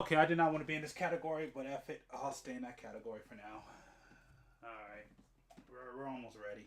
Okay, I did not want to be in this category, but F it. I'll stay in that category for now. Alright. We're almost ready.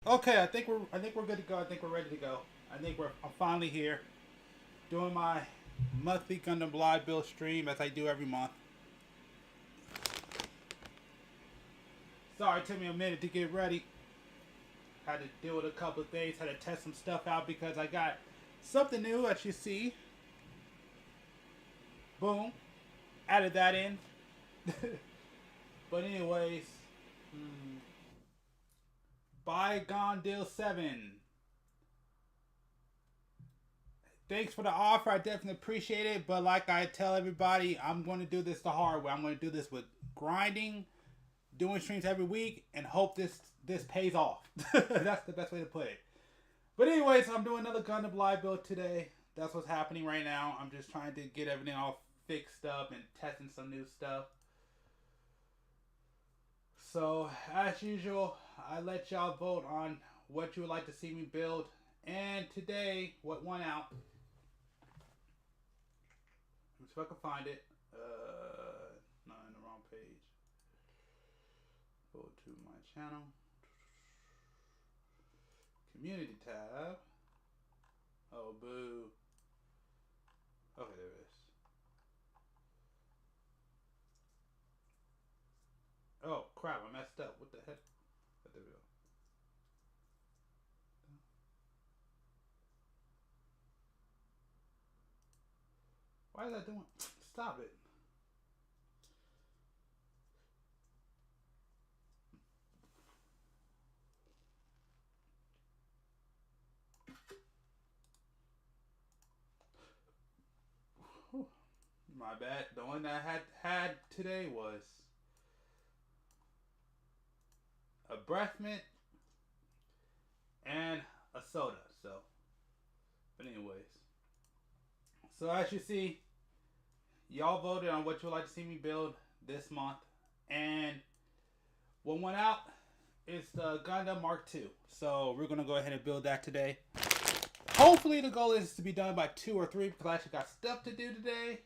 Okay, I think we're good to go. I think we're ready to go. I'm finally here doing my monthly Gundam live build stream as I do every month. Sorry, it took me a minute to get ready. Had to deal with a couple of things. Had to test some stuff out because I got something new as you see. Boom, added that in. But anyways, hmm, Bygone Deal 7. Thanks for the offer. I definitely appreciate it. But like I tell everybody, I'm going to do this the hard way. I'm going to do this with grinding, doing streams every week, and hope this pays off. That's the best way to put it. But anyways, I'm doing another Gundam live build today. That's what's happening right now. I'm just trying to get everything all fixed up and testing some new stuff. So as usual, I let y'all vote on what you would like to see me build. And today, what won out? Let me see if I can find it. Not in the wrong page. Go to my channel. Community tab. Oh, boo. Okay, there it is. Oh, crap. I messed up. What the heck? Oh, there we go. Why is that doing? Stop it. My bad. The one that I had today was a breath mint and a soda. So, but anyways, so as you see, y'all voted on what you would like to see me build this month, and what went out is the Gundam Mark II. So we're gonna go ahead and build that today. Hopefully the goal is to be done by 2 or 3 because I actually got stuff to do today.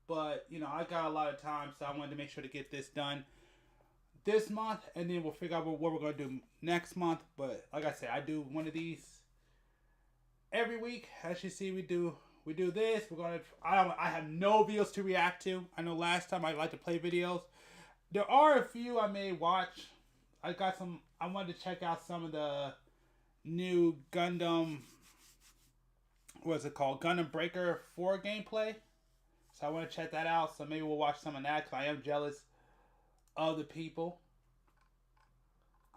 But you know, I got a lot of time, so I wanted to make sure to get this done this month, and then we'll figure out what we're gonna do next month. But like I said, I do one of these every week. As you see, we do this. We're gonna. I have no videos to react to. I know last time I liked to play videos. There are a few I may watch. I got some. I wanted to check out some of the new Gundam. What's it called? Gundam Breaker 4 gameplay. So I want to check that out. So maybe we'll watch some of that because I am jealous of the people.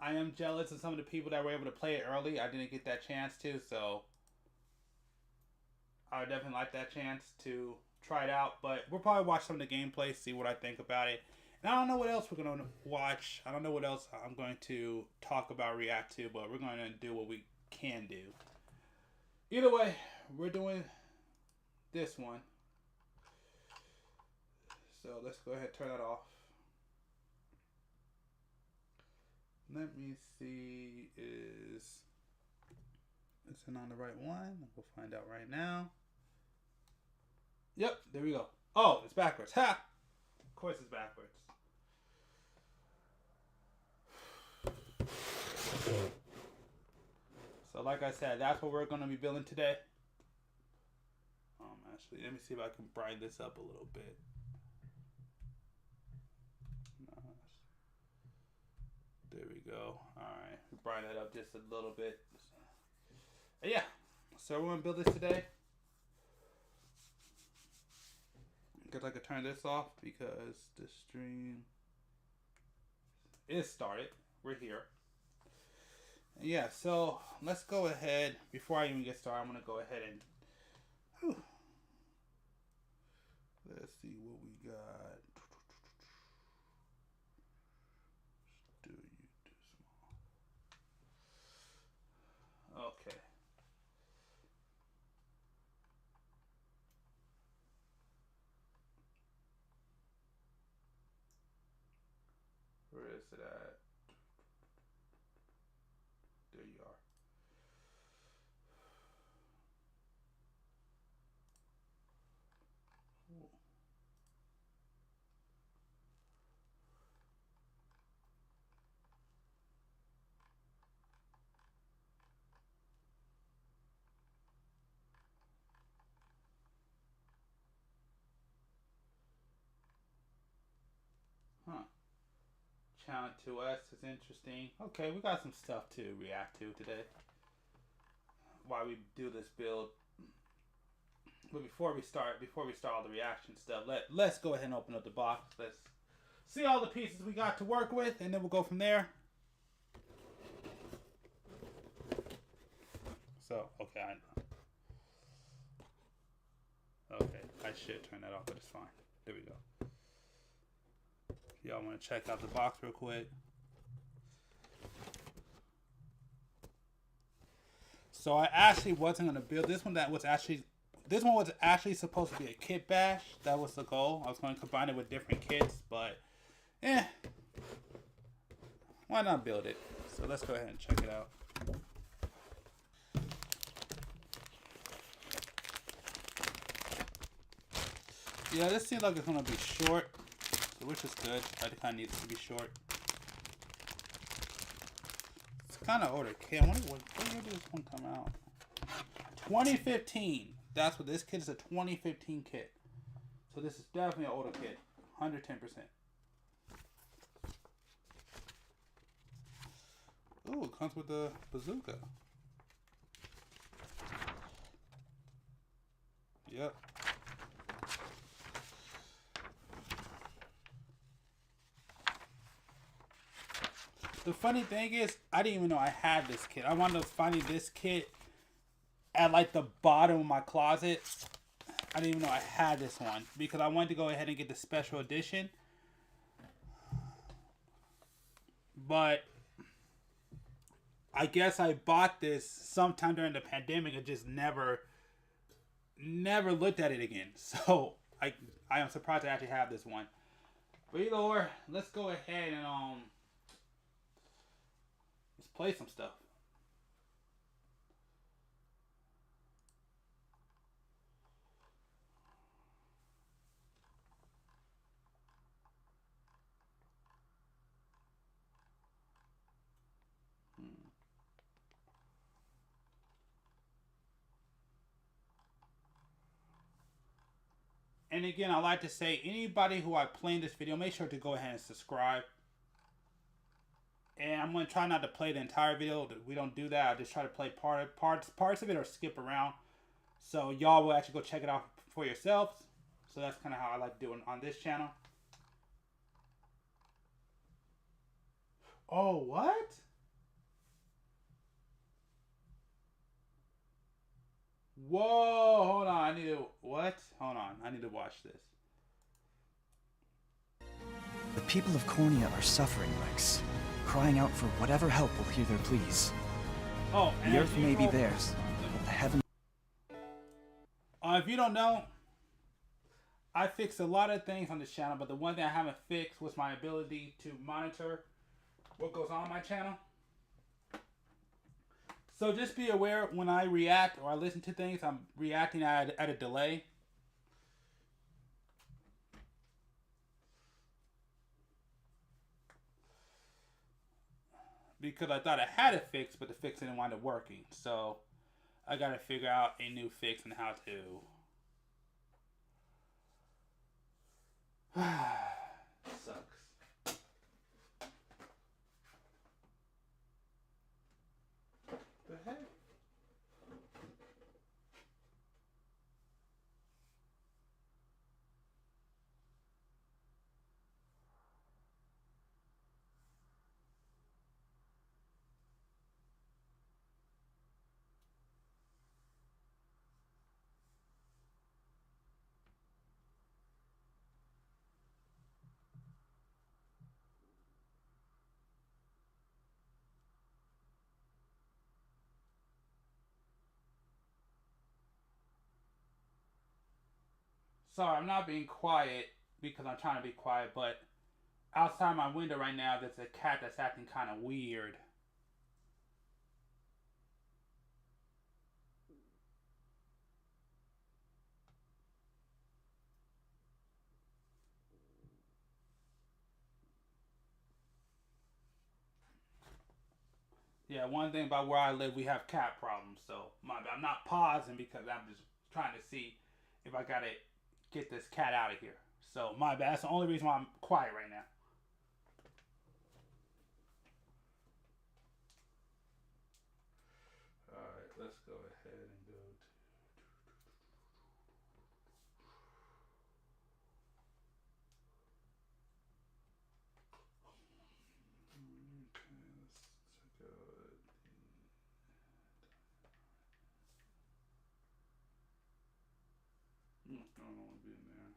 I am jealous of some of the people that were able to play it early. I didn't get that chance to, so I would definitely like that chance to try it out. But we'll probably watch some of the gameplay, see what I think about it. And I don't know what else we're going to watch. I don't know what else I'm going to talk about, react to, but we're going to do what we can do. Either way, we're doing this one. So let's go ahead and turn that off. Let me see, is it on the right one? We'll find out right now. Yep, there we go. Oh, it's backwards. Ha! Of course it's backwards. So like I said, that's what we're going to be building today. Actually, let me see if I can brighten this up a little bit. There we go. Alright, brighten that up just a little bit. Yeah, so we're going to build this today. Guess I could turn this off because the stream is started. We're here. Yeah, so let's go ahead. Before I even get started, I'm going to go ahead and let's see what we got. Do you too small? Okay. Where is it at? There you are. Huh. Challenge to us is interesting. Okay, we got some stuff to react to today while we do this build. But before we start all the reaction stuff, let's go ahead and open up the box. Let's see all the pieces we got to work with, and then we'll go from there. So, okay, I should turn that off, but it's fine. There we go. Y'all want to check out the box real quick? So I actually wasn't going to build this one. This one was actually supposed to be a kit bash. That was the goal. I was going to combine it with different kits, but why not build it? So let's go ahead and check it out. Yeah, this seems like it's going to be short, which is good. I kind of need it to be short. It's kind of older kit. I wonder what year did this one come out? 2015. That's what this kit is, a 2015 kit. So this is definitely an older kit. 110%. Ooh, it comes with the bazooka. Yep. The funny thing is, I didn't even know I had this kit. I wound up finding this kit at like the bottom of my closet. I didn't even know I had this one because I wanted to go ahead and get the special edition. But I guess I bought this sometime during the pandemic and just never looked at it again. So I am surprised I actually have this one. But either or, let's go ahead and let's play some stuff. And again, I like to say, anybody who I play in this video, make sure to go ahead and subscribe. And I'm going to try not to play the entire video. We don't do that. I just try to play parts of it or skip around. So y'all will actually go check it out for yourselves. So that's kind of how I like doing on this channel. Oh, what? Whoa, hold on. I need to, what? Hold on. I need to watch this. The people of Cornea are suffering, Rex, crying out for whatever help will hear their pleas. Oh, the Earth may be theirs, but the heaven... If you don't know, I fixed a lot of things on this channel, but the one thing I haven't fixed was my ability to monitor what goes on my channel. So just be aware when I react or I listen to things, I'm reacting at a delay. Because I thought I had it fixed, but the fix didn't wind up working. So I got to figure out a new fix and how to... Sucks. The heck? Sorry, I'm not being quiet because I'm trying to be quiet, but outside my window right now, there's a cat that's acting kind of weird. Yeah, one thing about where I live, we have cat problems, so I'm not pausing because I'm just trying to see if I gotta get this cat out of here. So my bad. That's the only reason why I'm quiet right now. All right, let's go ahead and go to. I don't want to be in there.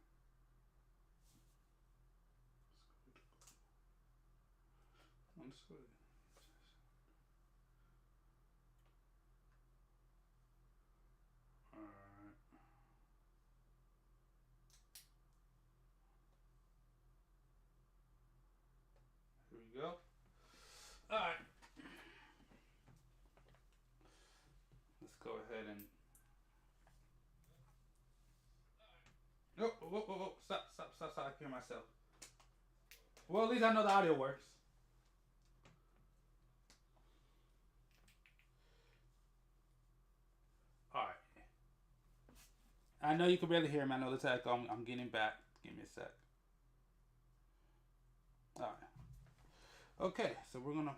I'm just going. All right. Here we go. All right. Let's go ahead and. Oh, whoa, whoa, whoa. Stop. I can hear myself. Well, at least I know the audio works. Alright. I know you can barely hear me. I know the echo. I'm getting back. Give me a sec. Alright. Okay, so we're gonna.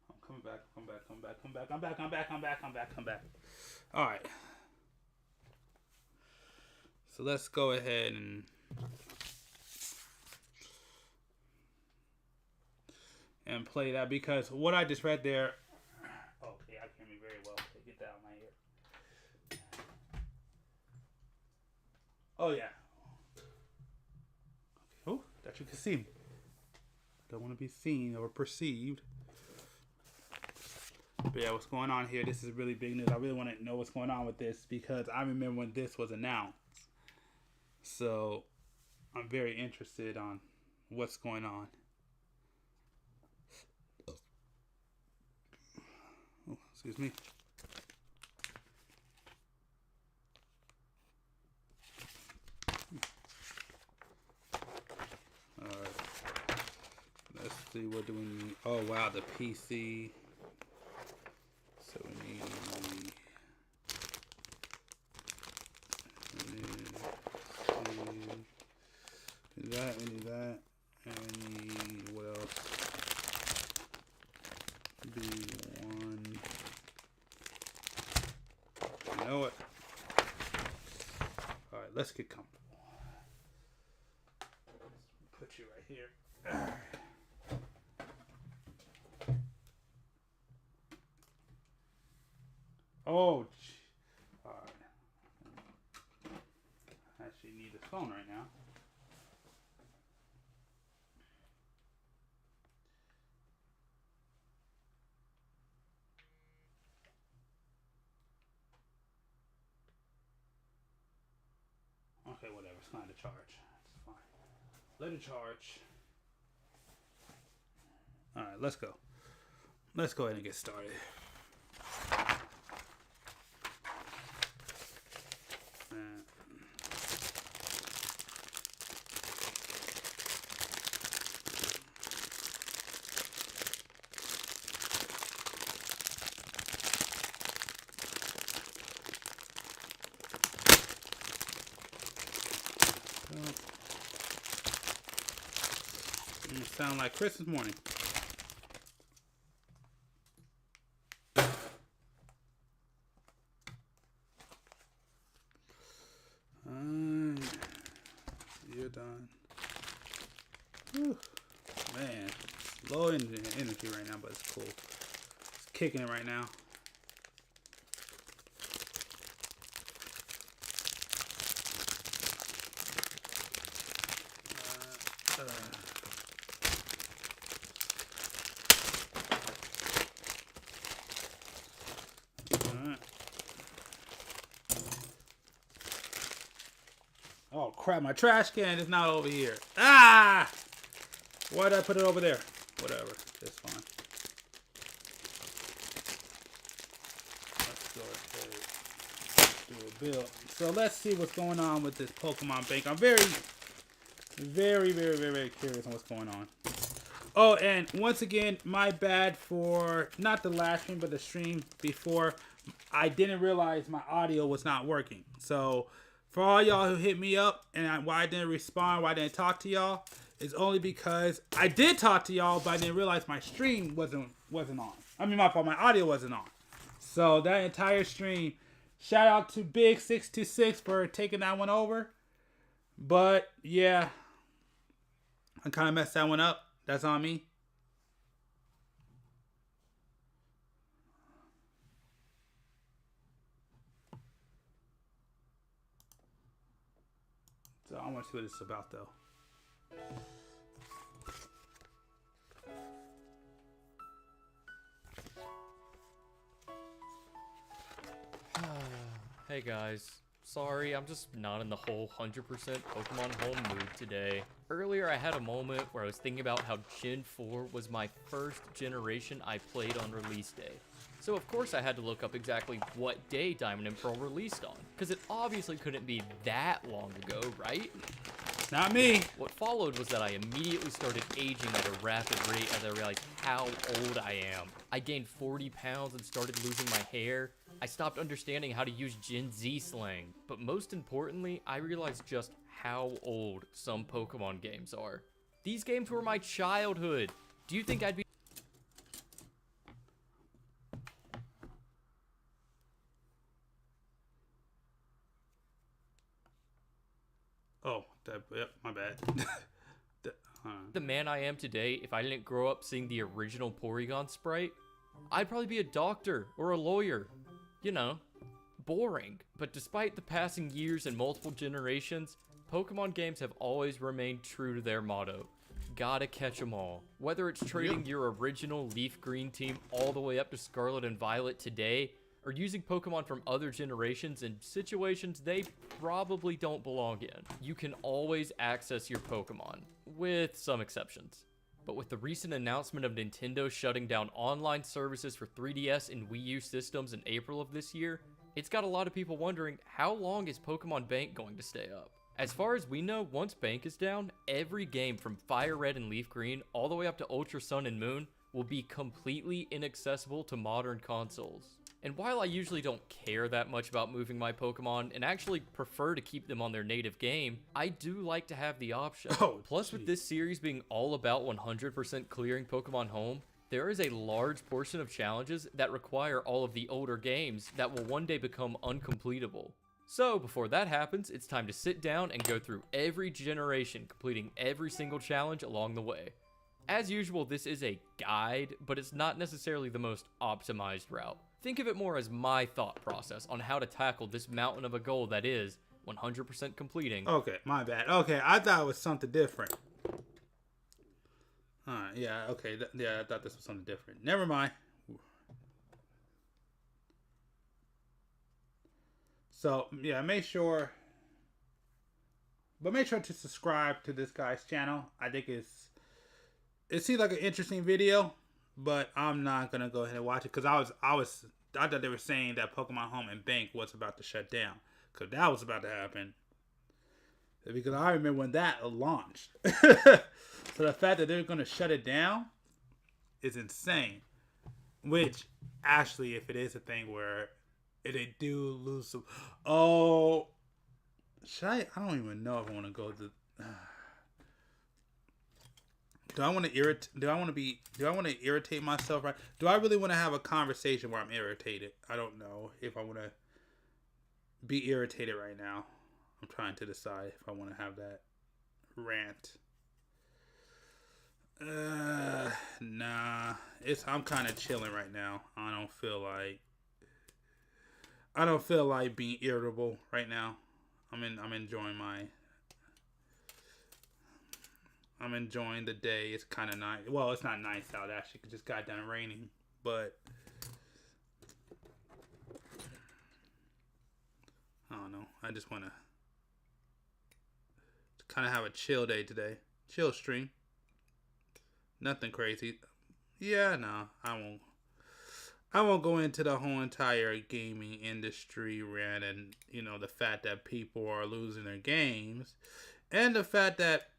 I'm coming back. I'm back. Alright. So let's go ahead and play that because what I just read there. Okay, I can hear me very well. Get that out of my ear. Oh yeah. Oh, that you can see me. Don't want to be seen or perceived. But yeah, what's going on here? This is really big news. I really want to know what's going on with this because I remember when this was announced. So I'm very interested on what's going on. Oh, excuse me. Alright. Let's see, what do we need? Oh wow, the PC. So we need that, we need that, and we need what else? B1. You know what? Alright, let's get comfortable. Put you right here. Oh, alright. I actually need this phone right now. Okay, whatever. It's not a charge. It's fine. Let it charge. Alright, let's go. Let's go ahead and get started. It sounds like Christmas morning. You're done. Whew. Man, it's low energy right now, but it's cool. It's kicking it right now. Oh crap, my trash can is not over here. Ah! Why did I put it over there? Whatever, it's fine. Let's go ahead and do a build. So let's see what's going on with this Pokemon Bank. I'm very curious on what's going on. Oh, and once again, my bad for not the last stream, but the stream before. I didn't realize my audio was not working. So for all y'all who hit me up and why I didn't respond, why I didn't talk to y'all, is only because I did talk to y'all, but I didn't realize my stream wasn't on. I mean, my fault, my audio wasn't on. So that entire stream, shout out to Big626 for taking that one over. But yeah, I kind of messed that one up. That's on me. So I want to see what it's about, though. Hey guys, sorry, I'm just not in the whole 100% Pokemon Home mood today. Earlier I had a moment where I was thinking about how Gen 4 was my first generation I played on release day. So of course I had to look up exactly what day Diamond and Pearl released on, because it obviously couldn't be that long ago, right? Not me. What followed was that I immediately started aging at a rapid rate as I realized how old I am. I gained 40 pounds and started losing my hair. I stopped understanding how to use Gen Z slang. But most importantly, I realized just how old some Pokemon games are. These games were my childhood. Do you think I'd be... Oh, yep, my bad. the man I am today if I didn't grow up seeing the original Porygon sprite? I'd probably be a doctor or a lawyer, you know. boring. But despite the passing years and multiple generations, Pokemon games have always remained true to their motto. Gotta catch 'em all. Whether it's trading your original Leaf Green team all the way up to Scarlet and Violet today, or using Pokemon from other generations in situations they probably don't belong in, you can always access your Pokemon, with some exceptions. But with the recent announcement of Nintendo shutting down online services for 3DS and Wii U systems in April of this year, it's got a lot of people wondering, how long is Pokemon Bank going to stay up? As far as we know, once Bank is down, every game from Fire Red and Leaf Green all the way up to Ultra Sun and Moon will be completely inaccessible to modern consoles. And while I usually don't care that much about moving my Pokemon and actually prefer to keep them on their native game, I do like to have the option. Plus, with this series being all about 100% clearing Pokemon Home, there is a large portion of challenges that require all of the older games that will one day become uncompletable. So before that happens, it's time to sit down and go through every generation, completing every single challenge along the way. As usual, this is a guide, but it's not necessarily the most optimized route. Think of it more as my thought process on how to tackle this mountain of a goal that is 100% completing. Okay, my bad. Okay, I thought it was something different. Alright, yeah, okay. Yeah, I thought this was something different. Never mind. So, yeah, make sure to subscribe to this guy's channel. I think it seems like an interesting video, but I'm not gonna go ahead and watch it because I thought they were saying that Pokemon Home and Bank was about to shut down, because that was about to happen. Because I remember when that launched. So the fact that they're gonna shut it down is insane. Which actually, if it is a thing where they do lose some, should I don't even know if I want to go to. Do I want to irritate myself? Right? Do I really want to have a conversation where I'm irritated? I don't know if I want to be irritated right now. I'm trying to decide if I want to have that rant. Nah. I'm kind of chilling right now. I don't feel like being irritable right now. I'm enjoying the day. It's kind of nice. Well, it's not nice out actually. It just got done raining, but I don't know. I just want to kind of have a chill day today. Chill stream. Nothing crazy. Yeah, no, I won't. I won't go into the whole entire gaming industry rant and, the fact that people are losing their games and the fact that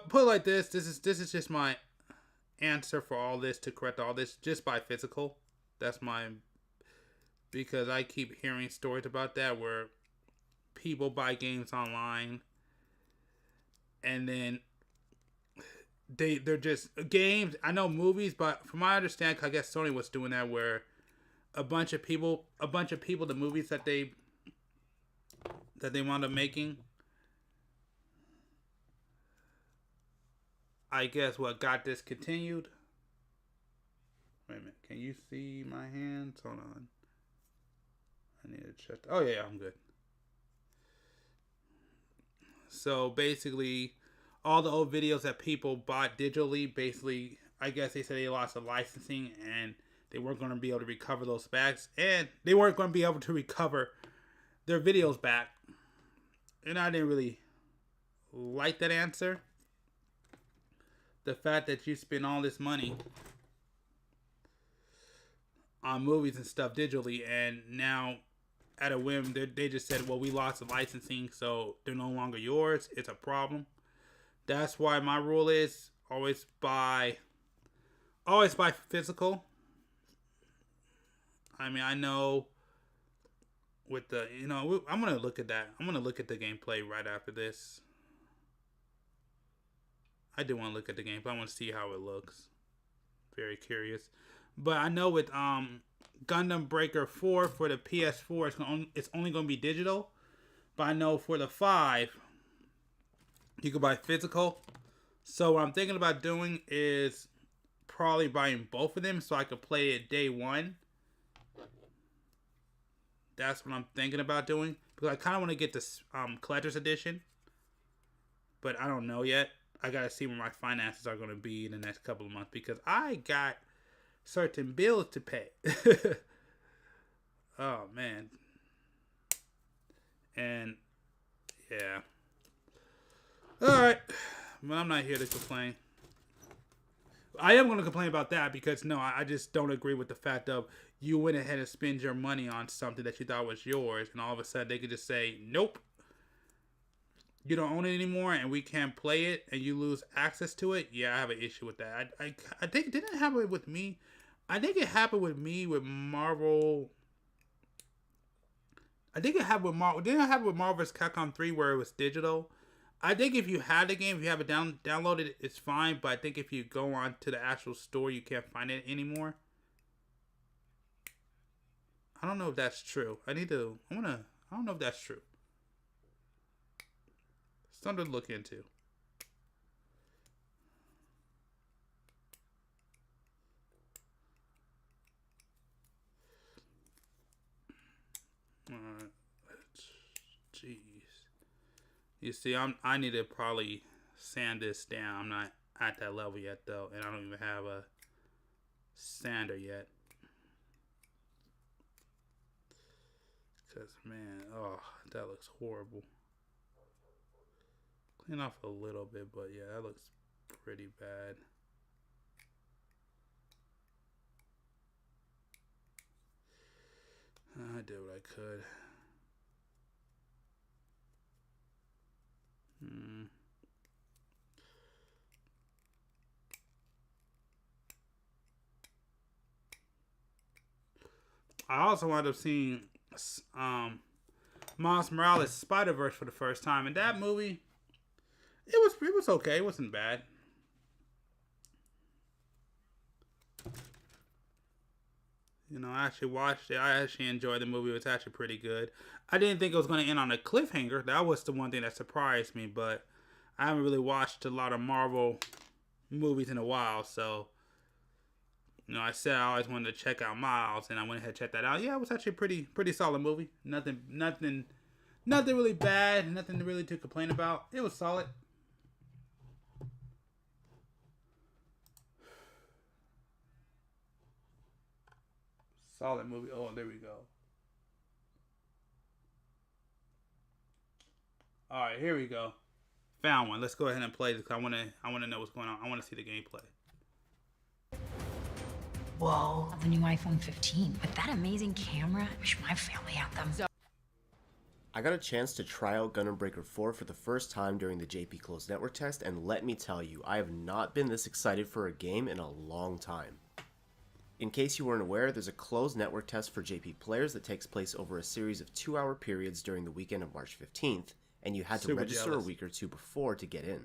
put it like this. This is just my answer for all this, to correct all this. Just buy physical. Because I keep hearing stories about that where people buy games online and then they're just games. I know movies, but from my understanding, I guess Sony was doing that where a bunch of people, the movies that they wound up making, I guess got discontinued. Wait a minute, can you see my hands? Hold on. I need to check. Oh yeah, I'm good. So basically, all the old videos that people bought digitally, basically, I guess they said they lost the licensing and they weren't going to be able to recover those backs, and they weren't going to be able to recover their videos back. And I didn't really like that answer. The fact that you spend all this money on movies and stuff digitally, and now at a whim they just said, well, we lost the licensing, so they're no longer yours. It's a problem. That's why my rule is always buy physical. I mean, I know with the, I'm going to look at that. I'm going to look at the gameplay right after this. I do want to look at the gameplay. I want to see how it looks. Very curious. But I know with Gundam Breaker 4 for the PS4, it's only going to be digital. But I know for the 5, you can buy physical. So what I'm thinking about doing is probably buying both of them so I could play it day one. That's what I'm thinking about doing. Because I kind of want to get this collector's edition. But I don't know yet. I got to see where my finances are going to be in the next couple of months. Because I got certain bills to pay. Oh, man. And, yeah. Alright. But I'm not here to complain. I am going to complain about that because, no, I just don't agree with the fact of you went ahead and spend your money on something that you thought was yours, and all of a sudden they could just say, nope, you don't own it anymore, and we can't play it, and you lose access to it. Yeah, I have an issue with that. I think it didn't happen with me. I think it happened with me with Marvel. I think it happened with Marvel. Didn't it happen with Marvel vs. Capcom 3 where it was digital? I think if you had the game, if you have it downloaded, it's fine. But I think if you go on to the actual store, you can't find it anymore. I don't know if that's true. I don't know if that's true. Something to look into. Jeez. You see, I need to probably sand this down. I'm not at that level yet, though, and I don't even have a sander yet. Because, man, oh, that looks horrible. Clean off a little bit, but yeah, that looks pretty bad. I did what I could. I also wound up seeing Miles Morales Spider-Verse for the first time, and that movie, it was okay. It wasn't bad. You know, I actually watched it. I actually enjoyed the movie. It was actually pretty good. I didn't think it was going to end on a cliffhanger. That was the one thing that surprised me, but I haven't really watched a lot of Marvel movies in a while, so, you know, I said I always wanted to check out Miles, and I went ahead and checked that out. Yeah, it was actually a pretty solid movie. Nothing really bad. Nothing really to complain about. It was solid. Solid movie. Oh, there we go. All right, here we go. Found one. Let's go ahead and play this. I want to know what's going on. I want to see the gameplay. Whoa, the new iPhone 15. With that amazing camera, I wish my family had them. I got a chance to try out Gundam Breaker 4 for the first time during the JP Closed Network test, and let me tell you, I have not been this excited for a game in a long time. In case you weren't aware, there's a closed network test for JP players that takes place over a series of 2-hour periods during the weekend of March 15th, and you had to register a week or two before to get in.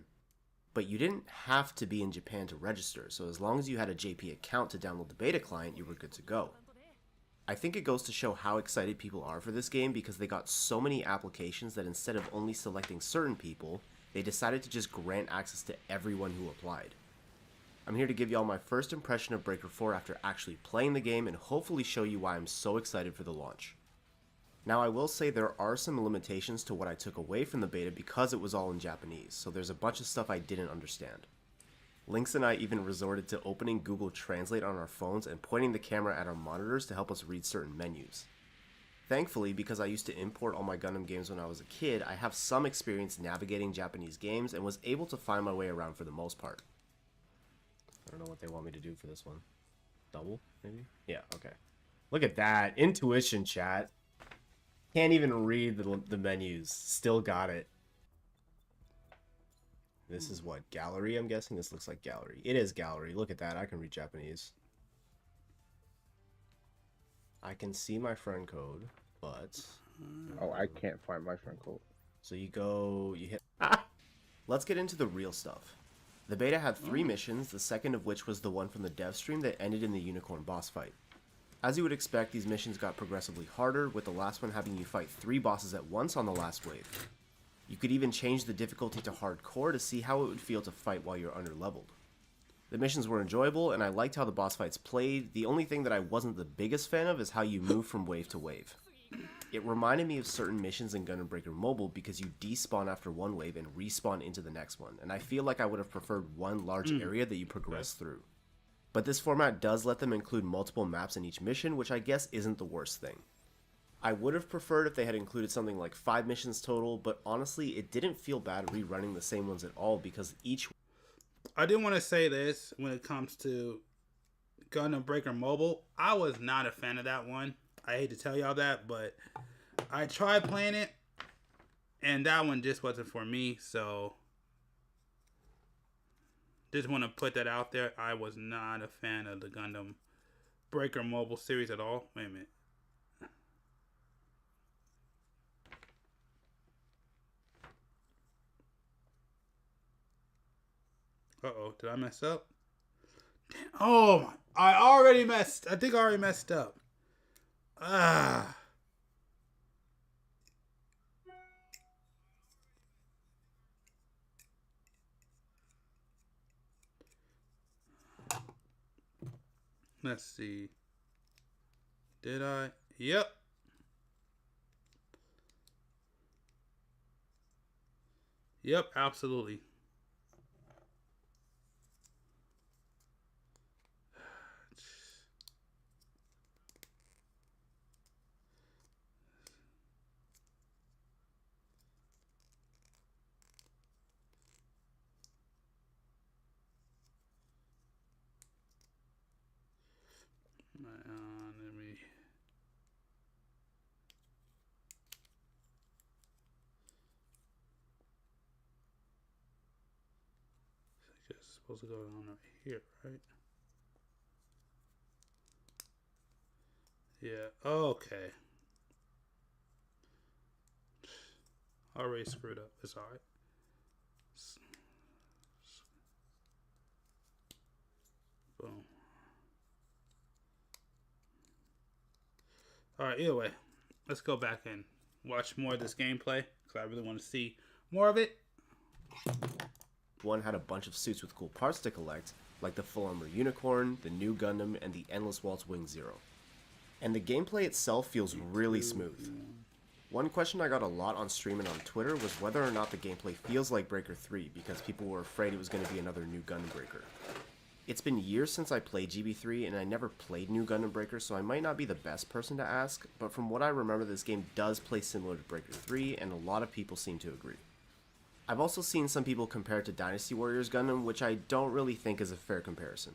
But you didn't have to be in Japan to register, so as long as you had a JP account to download the beta client, you were good to go. I think it goes to show how excited people are for this game because they got so many applications that instead of only selecting certain people, they decided to just grant access to everyone who applied. I'm here to give y'all my first impression of Breaker 4 after actually playing the game and hopefully show you why I'm so excited for the launch. Now I will say there are some limitations to what I took away from the beta because it was all in Japanese, so there's a bunch of stuff I didn't understand. Lynx and I even resorted to opening Google Translate on our phones and pointing the camera at our monitors to help us read certain menus. Thankfully, because I used to import all my Gundam games when I was a kid, I have some experience navigating Japanese games and was able to find my way around for the most part. I don't know what they want me to do for this one. Double, maybe? Yeah, okay. Look at that. Intuition, chat. Can't even read the menus. Still got it. This is what? Gallery, I'm guessing? This looks like gallery. It is gallery. Look at that. I can read Japanese. I can see my friend code, but... Oh, I can't find my friend code. So you go... You hit... Let's get into the real stuff. The beta had 3 missions, the second of which was the one from the dev stream that ended in the unicorn boss fight. As you would expect, these missions got progressively harder, with the last one having you fight 3 bosses at once on the last wave. You could even change the difficulty to hardcore to see how it would feel to fight while you're underleveled. The missions were enjoyable, and I liked how the boss fights played. The only thing that I wasn't the biggest fan of is how you move from wave to wave. It reminded me of certain missions in Gundam Breaker Mobile because you despawn after one wave and respawn into the next one, and I feel like I would have preferred one large area that you progress through. But this format does let them include multiple maps in each mission, which I guess isn't the worst thing. I would have preferred if they had included something like 5 missions total, but honestly, it didn't feel bad rerunning the same ones at all because each... I do want to say this when it comes to Gundam Breaker Mobile. I was not a fan of that one. I hate to tell y'all that, but I tried playing it, and that one just wasn't for me, so just want to put that out there. I was not a fan of the Gundam Breaker Mobile series at all. Wait a minute. Uh-oh, did I mess up? Damn. Oh, my. I think I already messed up. Ah. Let's see. Did I? Yep. Yep, absolutely. Let me. I guess it's supposed to go on right here, right? Yeah. Okay. Already screwed up. It's alright. Boom. Alright, either way, let's go back and watch more of this gameplay because I really want to see more of it. One had a bunch of suits with cool parts to collect, like the Full Armor Unicorn, the new Gundam, and the Endless Waltz Wing Zero. And the gameplay itself feels really smooth. One question I got a lot on stream and on Twitter was whether or not the gameplay feels like Breaker 3 because people were afraid it was going to be another new Gundam Breaker. It's been years since I played GB3 and I never played New Gundam Breaker, so I might not be the best person to ask, but from what I remember this game does play similar to Breaker 3 and a lot of people seem to agree. I've also seen some people compare it to Dynasty Warriors Gundam, which I don't really think is a fair comparison.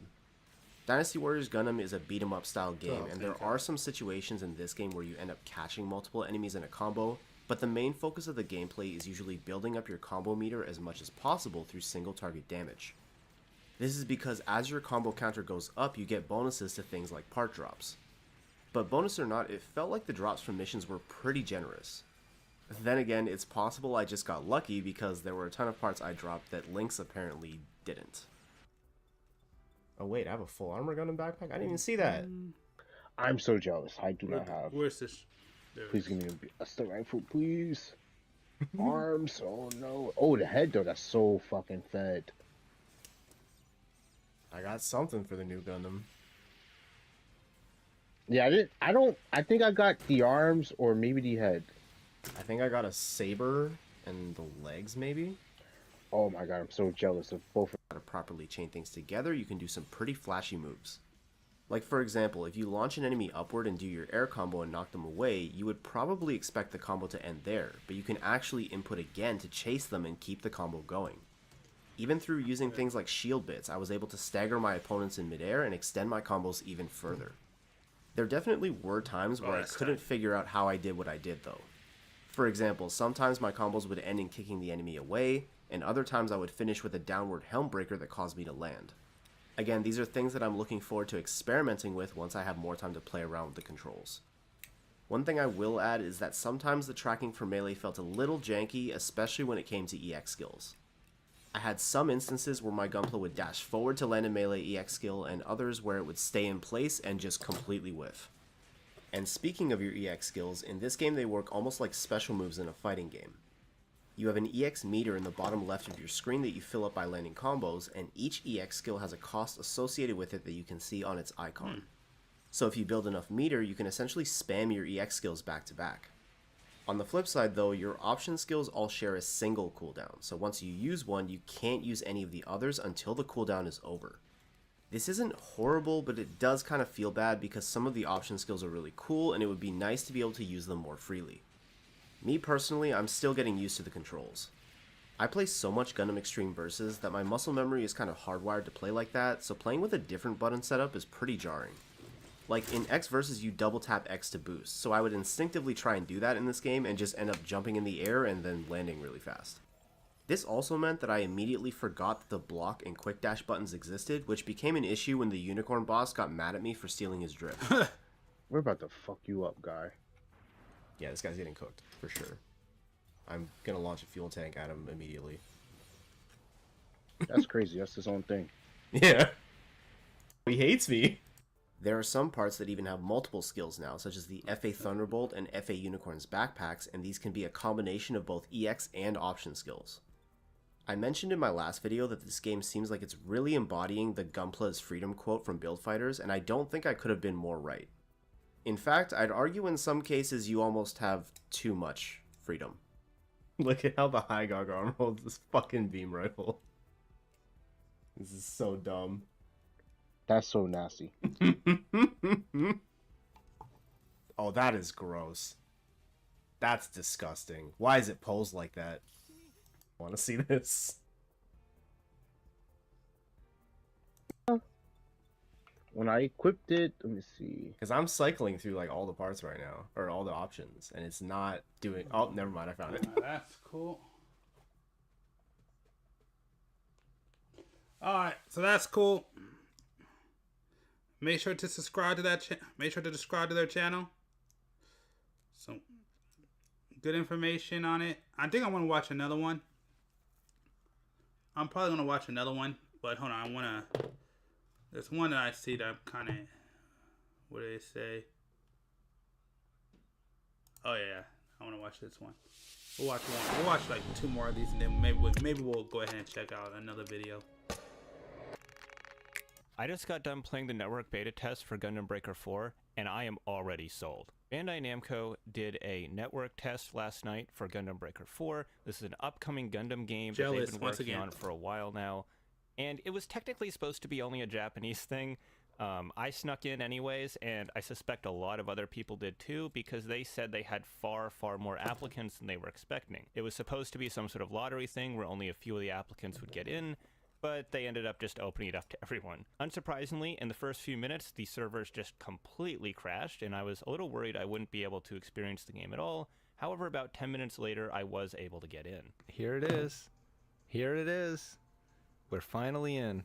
Dynasty Warriors Gundam is a beat-em-up style game, and there are some situations in this game where you end up catching multiple enemies in a combo, but the main focus of the gameplay is usually building up your combo meter as much as possible through single target damage. This is because as your combo counter goes up, you get bonuses to things like part drops. But bonus or not, it felt like the drops from missions were pretty generous. Then again, it's possible I just got lucky because there were a ton of parts I dropped that Lynx apparently didn't. Oh wait, I have a full armor Gundam backpack? I didn't even see that! I'm so jealous. I do not have. Where's this? Please give me a still rifle, please. Arms. Oh no. Oh, the head though. That's so fucking fed. I got something for the new Gundam. Yeah, I think I got the arms or maybe the head. I think I got a saber and the legs, maybe? Oh my god, I'm so jealous of both. To properly chain things together, you can do some pretty flashy moves. Like for example, if you launch an enemy upward and do your air combo and knock them away, you would probably expect the combo to end there, but you can actually input again to chase them and keep the combo going. Even through using things like shield bits, I was able to stagger my opponents in midair and extend my combos even further. There definitely were times where I couldn't figure out how I did what I did though. For example, sometimes my combos would end in kicking the enemy away, and other times I would finish with a downward helm breaker that caused me to land. Again, these are things that I'm looking forward to experimenting with once I have more time to play around with the controls. One thing I will add is that sometimes the tracking for melee felt a little janky, especially when it came to EX skills. I had some instances where my Gunpla would dash forward to land a melee EX skill, and others where it would stay in place and just completely whiff. And speaking of your EX skills, in this game they work almost like special moves in a fighting game. You have an EX meter in the bottom left of your screen that you fill up by landing combos, and each EX skill has a cost associated with it that you can see on its icon. So if you build enough meter, you can essentially spam your EX skills back to back. On the flip side though, your option skills all share a single cooldown, so once you use one, you can't use any of the others until the cooldown is over. This isn't horrible, but it does kind of feel bad because some of the option skills are really cool and it would be nice to be able to use them more freely. Me personally, I'm still getting used to the controls. I play so much Gundam Extreme Versus that my muscle memory is kind of hardwired to play like that, so playing with a different button setup is pretty jarring. Like in X Versus you double tap X to boost, so I would instinctively try and do that in this game and just end up jumping in the air and then landing really fast. This also meant that I immediately forgot that the block and quick dash buttons existed, which became an issue when the unicorn boss got mad at me for stealing his drift. We're about to fuck you up, guy. Yeah, this guy's getting cooked, for sure. I'm gonna launch a fuel tank at him immediately. That's crazy. That's his own thing. Yeah. He hates me. There are some parts that even have multiple skills now, such as the FA Thunderbolt and FA Unicorn's backpacks, and these can be a combination of both EX and option skills. I mentioned in my last video that this game seems like it's really embodying the Gunpla is freedom quote from Build Fighters, and I don't think I could have been more right. In fact, I'd argue in some cases you almost have too much freedom. Look at how the High Gargoyle holds this fucking beam rifle. This is so dumb. That's so nasty. Oh, that is gross. That's disgusting. Why is it posed like that? I want to see this. When I equipped it, let me see. Because I'm cycling through like all the parts right now, or all the options, and it's not doing. Oh, never mind, I found it. That's cool. All right, so that's cool. Make sure to subscribe to that. Make sure to subscribe to their channel. So good information on it. I think I want to watch another one. I'm probably gonna watch another one, but hold on, I wanna. There's one that I see that I'm kind of. What do they say? Oh yeah, I want to watch this one. We'll watch one. We'll watch like 2 more of these, and then maybe we'll go ahead and check out another video. I just got done playing the network beta test for Gundam Breaker 4, and I am already sold. Bandai Namco did a network test last night for Gundam Breaker 4. This is an upcoming Gundam game that they've been working on for a while now. And it was technically supposed to be only a Japanese thing. I snuck in anyways, and I suspect a lot of other people did too, because they said they had far, far more applicants than they were expecting. It was supposed to be some sort of lottery thing where only a few of the applicants would get in, but they ended up just opening it up to everyone. Unsurprisingly, in the first few minutes, the servers just completely crashed, and I was a little worried I wouldn't be able to experience the game at all. However, about 10 minutes later, I was able to get in. Here it is. Here it is. We're finally in.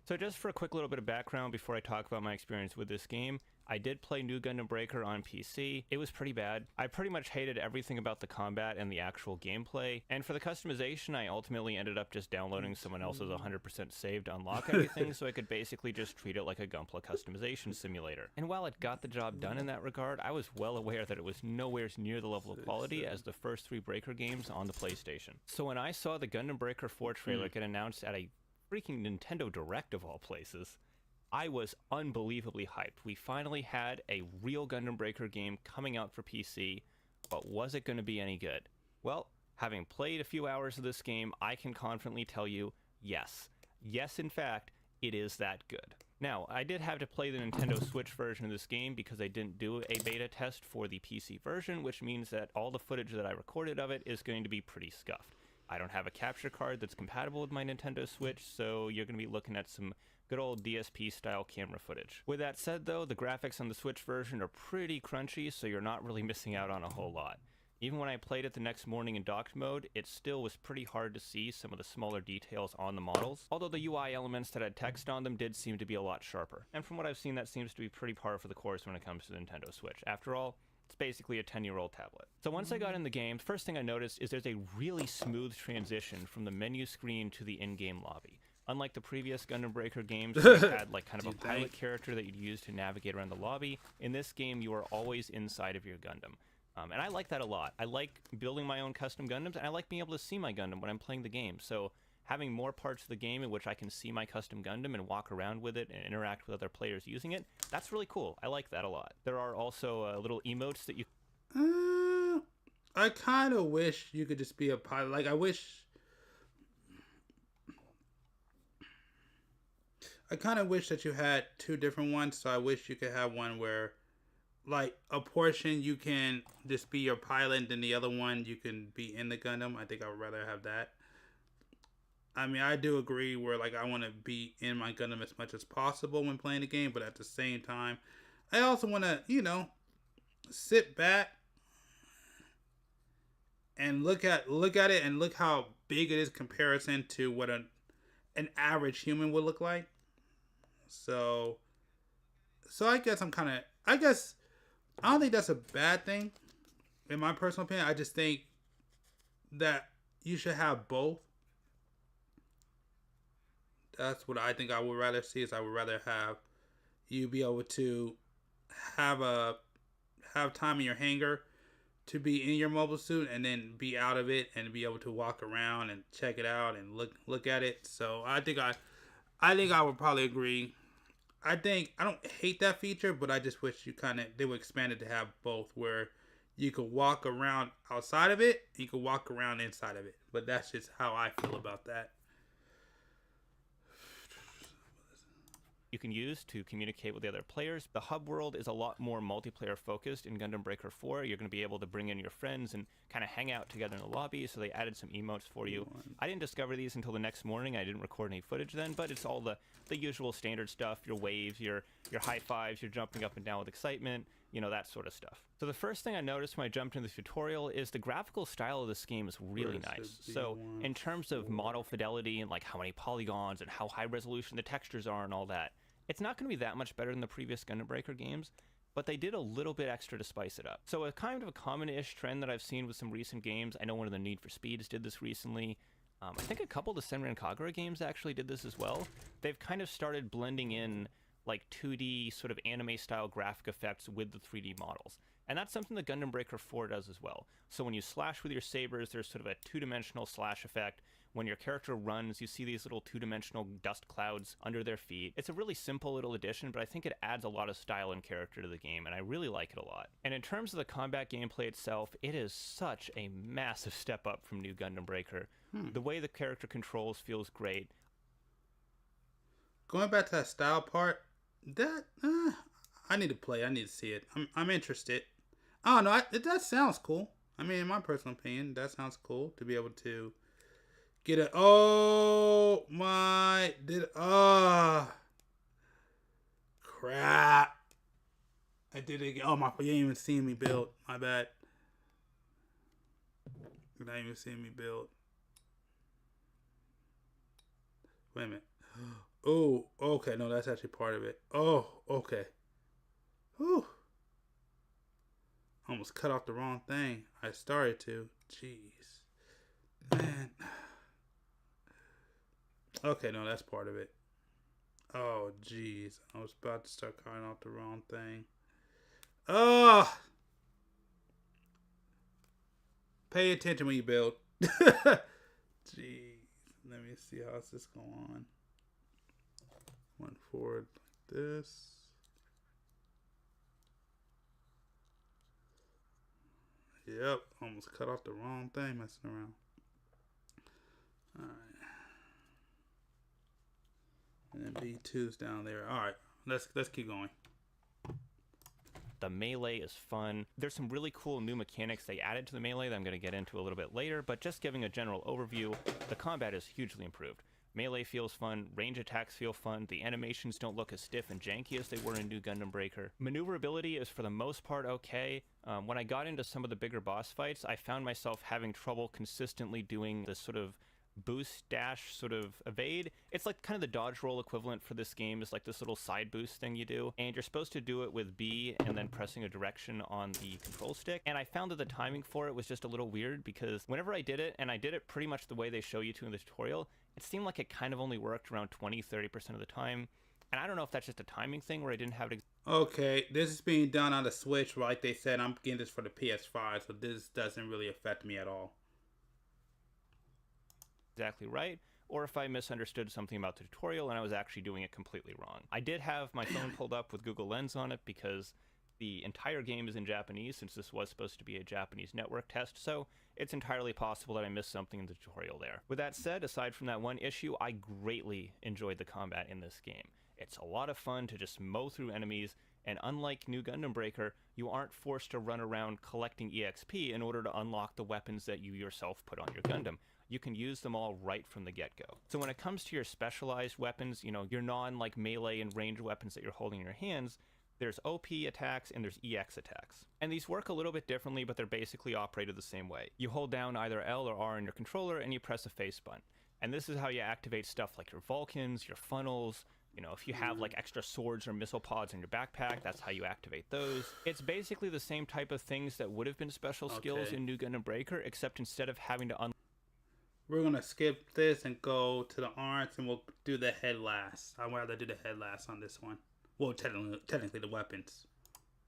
So just for a quick little bit of background before I talk about my experience with this game, I did play New Gundam Breaker on PC. It was pretty bad. I pretty much hated everything about the combat and the actual gameplay, and for the customization, I ultimately ended up just downloading someone else's 100% save to unlock everything, so I could basically just treat it like a Gunpla customization simulator. And while it got the job done in that regard, I was well aware that it was nowhere near the level of quality as the first 3 Breaker games on the PlayStation. So when I saw the Gundam Breaker 4 trailer get announced at a freaking Nintendo Direct of all places, I was unbelievably hyped. We finally had a real Gundam Breaker game coming out for PC, but was it going to be any good? Well, having played a few hours of this game, I can confidently tell you, yes. Yes, in fact, it is that good. Now, I did have to play the Nintendo Switch version of this game because I didn't do a beta test for the PC version, which means that all the footage that I recorded of it is going to be pretty scuffed. I don't have a capture card that's compatible with my Nintendo Switch, so you're going to be looking at some good old DSP-style camera footage. With that said, though, the graphics on the Switch version are pretty crunchy, so you're not really missing out on a whole lot. Even when I played it the next morning in docked mode, it still was pretty hard to see some of the smaller details on the models, although the UI elements that had text on them did seem to be a lot sharper. And from what I've seen, that seems to be pretty par for the course when it comes to the Nintendo Switch. After all, it's basically a 10-year-old tablet. So once I got in the game, the first thing I noticed is there's a really smooth transition from the menu screen to the in-game lobby. Unlike the previous Gundam Breaker games, where you had like kind of a pilot character that you'd use to navigate around the lobby, in this game you are always inside of your Gundam. And I like that a lot. I like building my own custom Gundams, and I like being able to see my Gundam when I'm playing the game. So having more parts of the game in which I can see my custom Gundam and walk around with it and interact with other players using it, that's really cool. I like that a lot. There are also little emotes that you... I kind of wish you could just be a pilot. Like, I kind of wish that you had two different ones. So I wish you could have one where, like, a portion you can just be your pilot, and then the other one you can be in the Gundam. I think I would rather have that. I mean, I do agree where, like, I want to be in my Gundam as much as possible when playing the game, but at the same time, I also want to, you know, sit back and look at it and look how big it is comparison to what an average human would look like. So I guess I don't think that's a bad thing in my personal opinion. I just think that you should have both. That's what I think I would rather see. Is I would rather have you be able to have time in your hangar to be in your mobile suit and then be out of it and be able to walk around and check it out and look at it. So I think I would probably agree. I don't hate that feature, but I just wish they would expand it to have both, where you could walk around outside of it, you could walk around inside of it. But that's just how I feel about that. You can use to communicate with the other players. The hub world is a lot more multiplayer focused in Gundam Breaker 4. You're going to be able to bring in your friends and kind of hang out together in the lobby, so they added some emotes for you. I didn't discover these until the next morning. I didn't record any footage then, but it's all the usual standard stuff, your waves, your high fives, your jumping up and down with excitement, you know, that sort of stuff. So the first thing I noticed when I jumped into the tutorial is the graphical style of this game is really nice. So in terms of model fidelity and like how many polygons and how high resolution the textures are and all that, it's not going to be that much better than the previous Gundam Breaker games, but they did a little bit extra to spice it up. So a kind of a common-ish trend that I've seen with some recent games, I know one of the Need for Speeds did this recently. I think a couple of the Senran Kagura games actually did this as well. They've kind of started blending in like 2D sort of anime-style graphic effects with the 3D models. And that's something that Gundam Breaker 4 does as well. So when you slash with your sabers, there's sort of a two-dimensional slash effect. When your character runs, you see these little two-dimensional dust clouds under their feet. It's a really simple little addition, but I think it adds a lot of style and character to the game, and I really like it a lot. And in terms of the combat gameplay itself, it is such a massive step up from New Gundam Breaker. The way the character controls feels great. Going back to that style part, I need to play. I need to see it. I'm interested. I don't know. That sounds cool. I mean, in my personal opinion, that sounds cool to be able to get it. Oh my! Crap! I did it again. Oh my! You ain't even seen me build. My bad. You're not even seeing me build. Wait a minute. Oh, okay. No, that's actually part of it. Oh, okay. Whew. Almost cut off the wrong thing. I started to. Jeez. Man. Okay, no, that's part of it. Oh, jeez. I was about to start cutting off the wrong thing. Oh! Pay attention when you build. Jeez. Let me see how's this going on. One forward like this. Yep, almost cut off the wrong thing messing around. Alright. And then B2's down there. Alright, let's keep going. The melee is fun. There's some really cool new mechanics they added to the melee that I'm going to get into a little bit later, but just giving a general overview, the combat is hugely improved. Melee feels fun, range attacks feel fun, the animations don't look as stiff and janky as they were in New Gundam Breaker. Maneuverability is for the most part okay. When I got into some of the bigger boss fights, I found myself having trouble consistently doing this sort of boost dash sort of evade. It's like kind of the dodge roll equivalent for this game is like this little side boost thing you do, and you're supposed to do it with B and then pressing a direction on the control stick, and I found that the timing for it was just a little weird because whenever I did it, and I did it pretty much the way they show you to in the tutorial, it seemed like it kind of only worked around 20-30% of the time. And I don't know if that's just a timing thing where I didn't have it Okay, this is being done on the Switch, like they said. I'm getting this for the PS5, so this doesn't really affect me at all. exactly right, or if I misunderstood something about the tutorial and I was actually doing it completely wrong. I did have my phone pulled up with Google Lens on it because the entire game is in Japanese, since this was supposed to be a Japanese network test, so it's entirely possible that I missed something in the tutorial there. With that said, aside from that one issue, I greatly enjoyed the combat in this game. It's a lot of fun to just mow through enemies, and unlike New Gundam Breaker, you aren't forced to run around collecting EXP in order to unlock the weapons that you yourself put on your Gundam. You can use them all right from the get-go. So when it comes to your specialized weapons, your non-like melee and range weapons that you're holding in your hands, there's OP attacks and there's EX attacks. And these work a little bit differently, but they're basically operated the same way. You hold down either L or R on your controller and you press a face button. And this is how you activate stuff like your Vulcans, your funnels. If you have like extra swords or missile pods in your backpack, that's how you activate those. It's basically the same type of things that would have been special skills in New Gundam Breaker, except instead of having to We're going to skip this and go to the arms, and we'll do the head last. I'd rather do the head last on this one. Well, technically the weapons.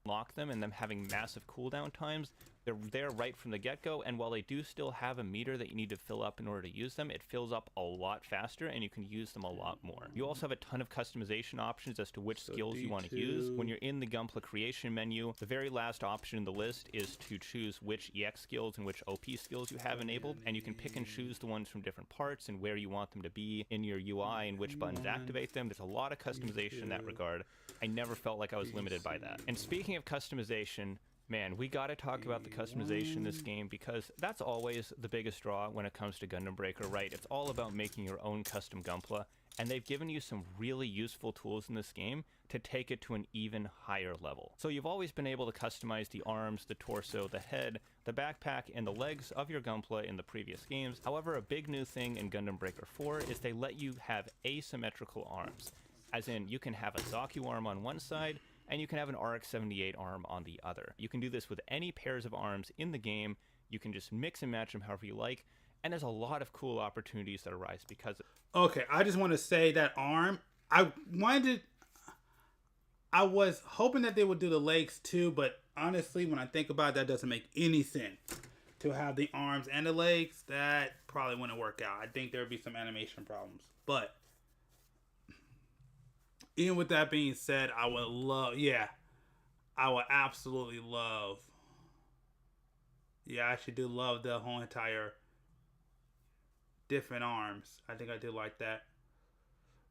unlock them and them having massive cooldown times, they're there right from the get-go, and while they do still have a meter that you need to fill up in order to use them, it fills up a lot faster and you can use them a lot more. You also have a ton of customization options as to which skills you want to use. When you're in the Gunpla creation menu, the very last option in the list is to choose which EX skills and which OP skills you have enabled, and you can pick and choose the ones from different parts and where you want them to be in your UI and which buttons activate them. There's a lot of customization in that regard. I never felt like I was limited by that. And speaking of customization, man, we gotta talk about the customization in this game, because that's always the biggest draw when it comes to Gundam Breaker, right? It's all about making your own custom Gunpla, and they've given you some really useful tools in this game to take it to an even higher level. So you've always been able to customize the arms, the torso, the head, the backpack, and the legs of your Gunpla in the previous games. However, a big new thing in Gundam Breaker 4 is they let you have asymmetrical arms. As in, you can have a Zaku arm on one side, and you can have an RX-78 arm on the other. You can do this with any pairs of arms in the game. You can just mix and match them however you like, and there's a lot of cool opportunities that arise because of. Okay, I just want to say that arm, I was hoping that they would do the legs too, but honestly, when I think about it, that doesn't make any sense. To have the arms and the legs, that probably wouldn't work out. I think there would be some animation problems. But even with that being said, I would absolutely love. Yeah, I actually do love the whole entire different arms. I think I do like that.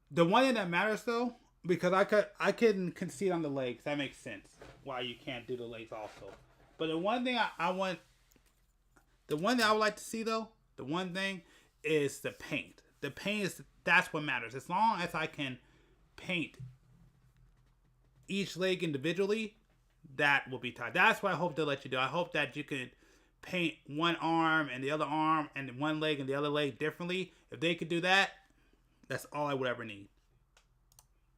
The one thing that matters though, because I couldn't concede on the legs. That makes sense why you can't do the legs also. But the one thing I would like to see though, the one thing is the paint. The paint that's what matters. As long as I can paint each leg individually, that will be tight. That's what I hope they'll let you do. I hope that you can paint one arm and the other arm and one leg and the other leg differently. If they could do that, that's all I would ever need.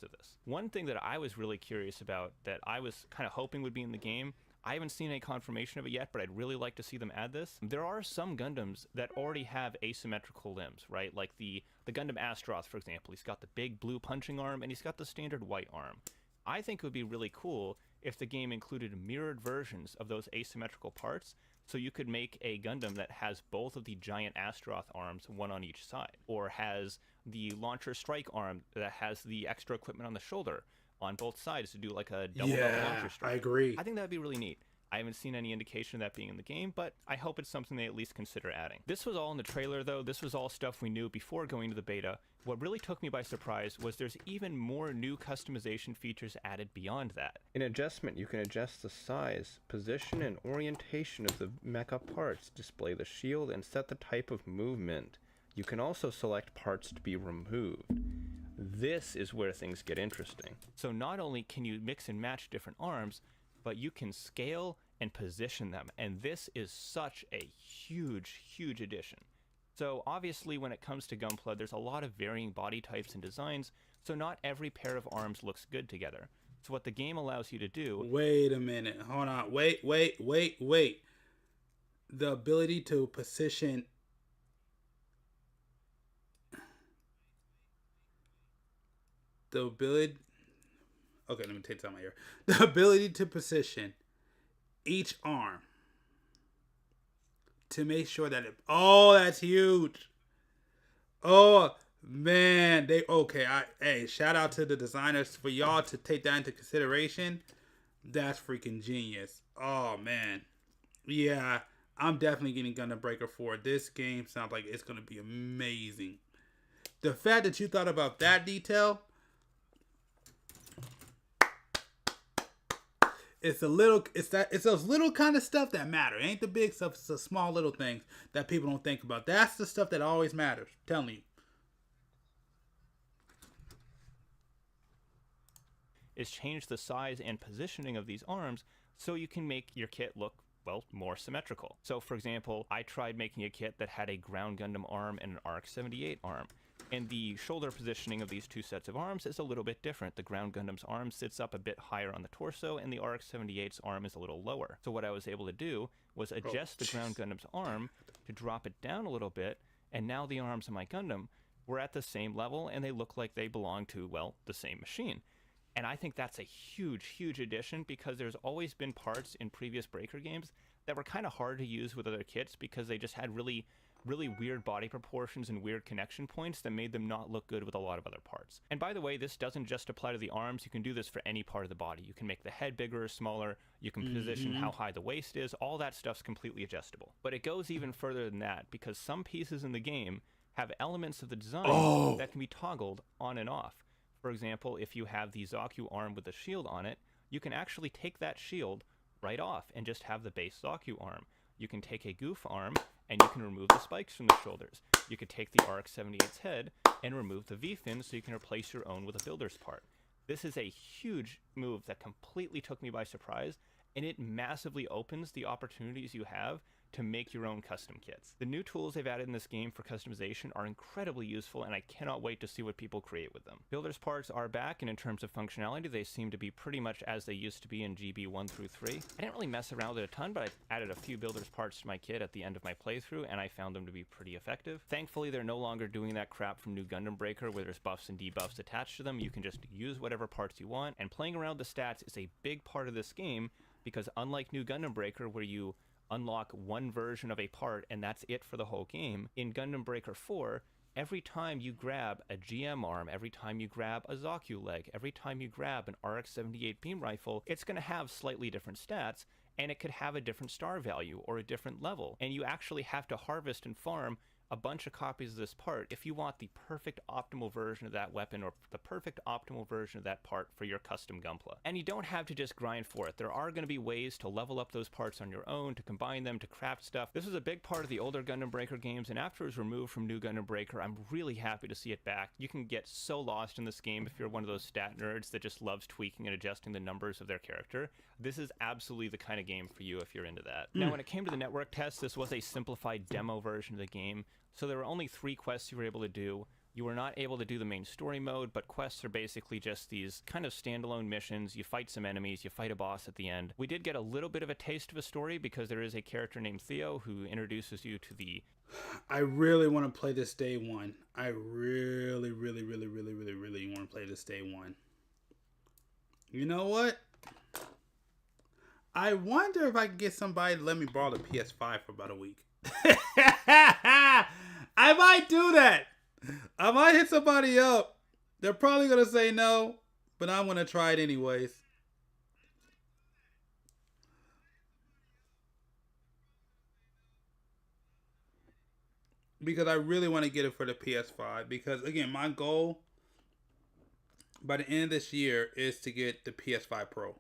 To this. One thing that I was really curious about that I was kind of hoping would be in the game, I haven't seen any confirmation of it yet, but I'd really like to see them add this. There are some Gundams that already have asymmetrical limbs, right? Like the Gundam Astroth, for example. He's got the big blue punching arm and he's got the standard white arm. I think it would be really cool if the game included mirrored versions of those asymmetrical parts, so you could make a Gundam that has both of the giant Astroth arms, one on each side, or has the launcher strike arm that has the extra equipment on the shoulder on both sides to do like a double launcher strike. I agree. I think that'd be really neat. I haven't seen any indication of that being in the game, but I hope it's something they at least consider adding. This was all in the trailer though. This was all stuff we knew before going to the beta. What really took me by surprise was there's even more new customization features added beyond that. In adjustment, you can adjust the size, position, and orientation of the mecha parts, display the shield, and set the type of movement. You can also select parts to be removed. This is where things get interesting. So not only can you mix and match different arms, but you can scale and position them, and this is such a huge, huge addition. So obviously when it comes to Gunpla, there's a lot of varying body types and designs, so not every pair of arms looks good together. So what the game allows you to do... Wait a minute. Hold on. Wait. The ability to position... The ability... Okay, let me take time out here. The ability to position each arm to make sure that it. Oh, that's huge. Oh man, hey, shout out to the designers for y'all to take that into consideration. That's freaking genius. Oh man, yeah, I'm definitely getting Gundam Breaker 4. This game sounds like it's gonna be amazing. The fact that you thought about that detail, it's those little kind of stuff that matter. It ain't the big stuff. It's the small little things that people don't think about. That's the stuff that always matters. I'm telling you. Is change the size and positioning of these arms so you can make your kit look, well, more symmetrical. So for example, I tried making a kit that had a Ground Gundam arm and an RX-78 arm. And the shoulder positioning of these two sets of arms is a little bit different. The Ground Gundam's arm sits up a bit higher on the torso, and the RX-78's arm is a little lower. So what I was able to do was adjust the Ground Gundam's arm to drop it down a little bit, and now the arms of my Gundam were at the same level, and they look like they belong to, well, the same machine. And I think that's a huge, huge addition, because there's always been parts in previous Breaker games that were kind of hard to use with other kits because they just had really weird body proportions and weird connection points that made them not look good with a lot of other parts. And by the way, this doesn't just apply to the arms. You can do this for any part of the body. You can make the head bigger or smaller. You can position how high the waist is. All that stuff's completely adjustable. But it goes even further than that, because some pieces in the game have elements of the design that can be toggled on and off. For example, if you have the Zaku arm with a shield on it, you can actually take that shield right off and just have the base Zaku arm. You can take a Goof arm and you can remove the spikes from the shoulders. You could take the RX-78's head and remove the V-fin so you can replace your own with a builder's part. This is a huge move that completely took me by surprise, and it massively opens the opportunities you have to make your own custom kits. The new tools they've added in this game for customization are incredibly useful, and I cannot wait to see what people create with them. Builders parts are back, and in terms of functionality, they seem to be pretty much as they used to be in GB 1 through 3. I didn't really mess around with it a ton, but I added a few builders parts to my kit at the end of my playthrough, and I found them to be pretty effective. Thankfully, they're no longer doing that crap from New Gundam Breaker where there's buffs and debuffs attached to them. You can just use whatever parts you want, and playing around with the stats is a big part of this game, because unlike New Gundam Breaker where you unlock one version of a part and that's it for the whole game, in Gundam Breaker 4, every time you grab a GM arm, every time you grab a Zaku leg, every time you grab an RX-78 beam rifle, it's going to have slightly different stats, and it could have a different star value or a different level. And you actually have to harvest and farm a bunch of copies of this part if you want the perfect optimal version of that weapon or the perfect optimal version of that part for your custom Gunpla. And you don't have to just grind for it. There are going to be ways to level up those parts on your own, to combine them, to craft stuff. This was a big part of the older Gundam Breaker games, and after it was removed from New Gundam Breaker, I'm really happy to see it back. You can get so lost in this game if you're one of those stat nerds that just loves tweaking and adjusting the numbers of their character. This is absolutely the kind of game for you if you're into that. Now, when it came to the network test, this was a simplified demo version of the game. So there were only 3 quests you were able to do. You were not able to do the main story mode, but quests are basically just these kind of standalone missions. You fight some enemies, you fight a boss at the end. We did get a little bit of a taste of a story because there is a character named Theo who introduces you to the... I really want to play this day one. I really want to play this day one. You know what? I wonder if I can get somebody to let me borrow the PS5 for about a week. I might do that. I might hit somebody up. They're probably going to say no, but I'm going to try it anyways. Because I really want to get it for the PS5. Because, again, my goal by the end of this year is to get the PS5 Pro.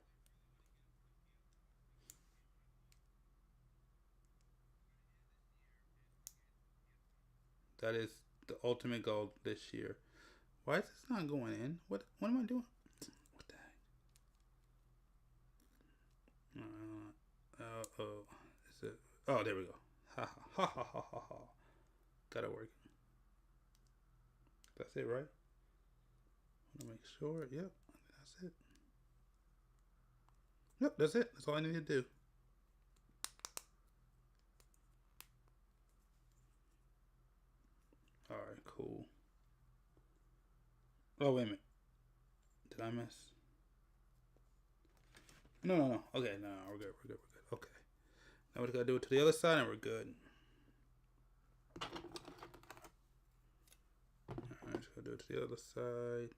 That is the ultimate goal this year. Why is this not going in? What am I doing? What the heck? Is it? Oh, there we go. Ha ha ha ha ha ha. Gotta work. That's it, right? Want to make sure. Yep, that's it. Yep, that's it. That's all I need to do. Alright, cool. Oh, wait a minute. Did I miss? No. Okay, no, we're good. Okay. Now we just gotta do it to the other side and we're good. Alright, just gotta do it to the other side.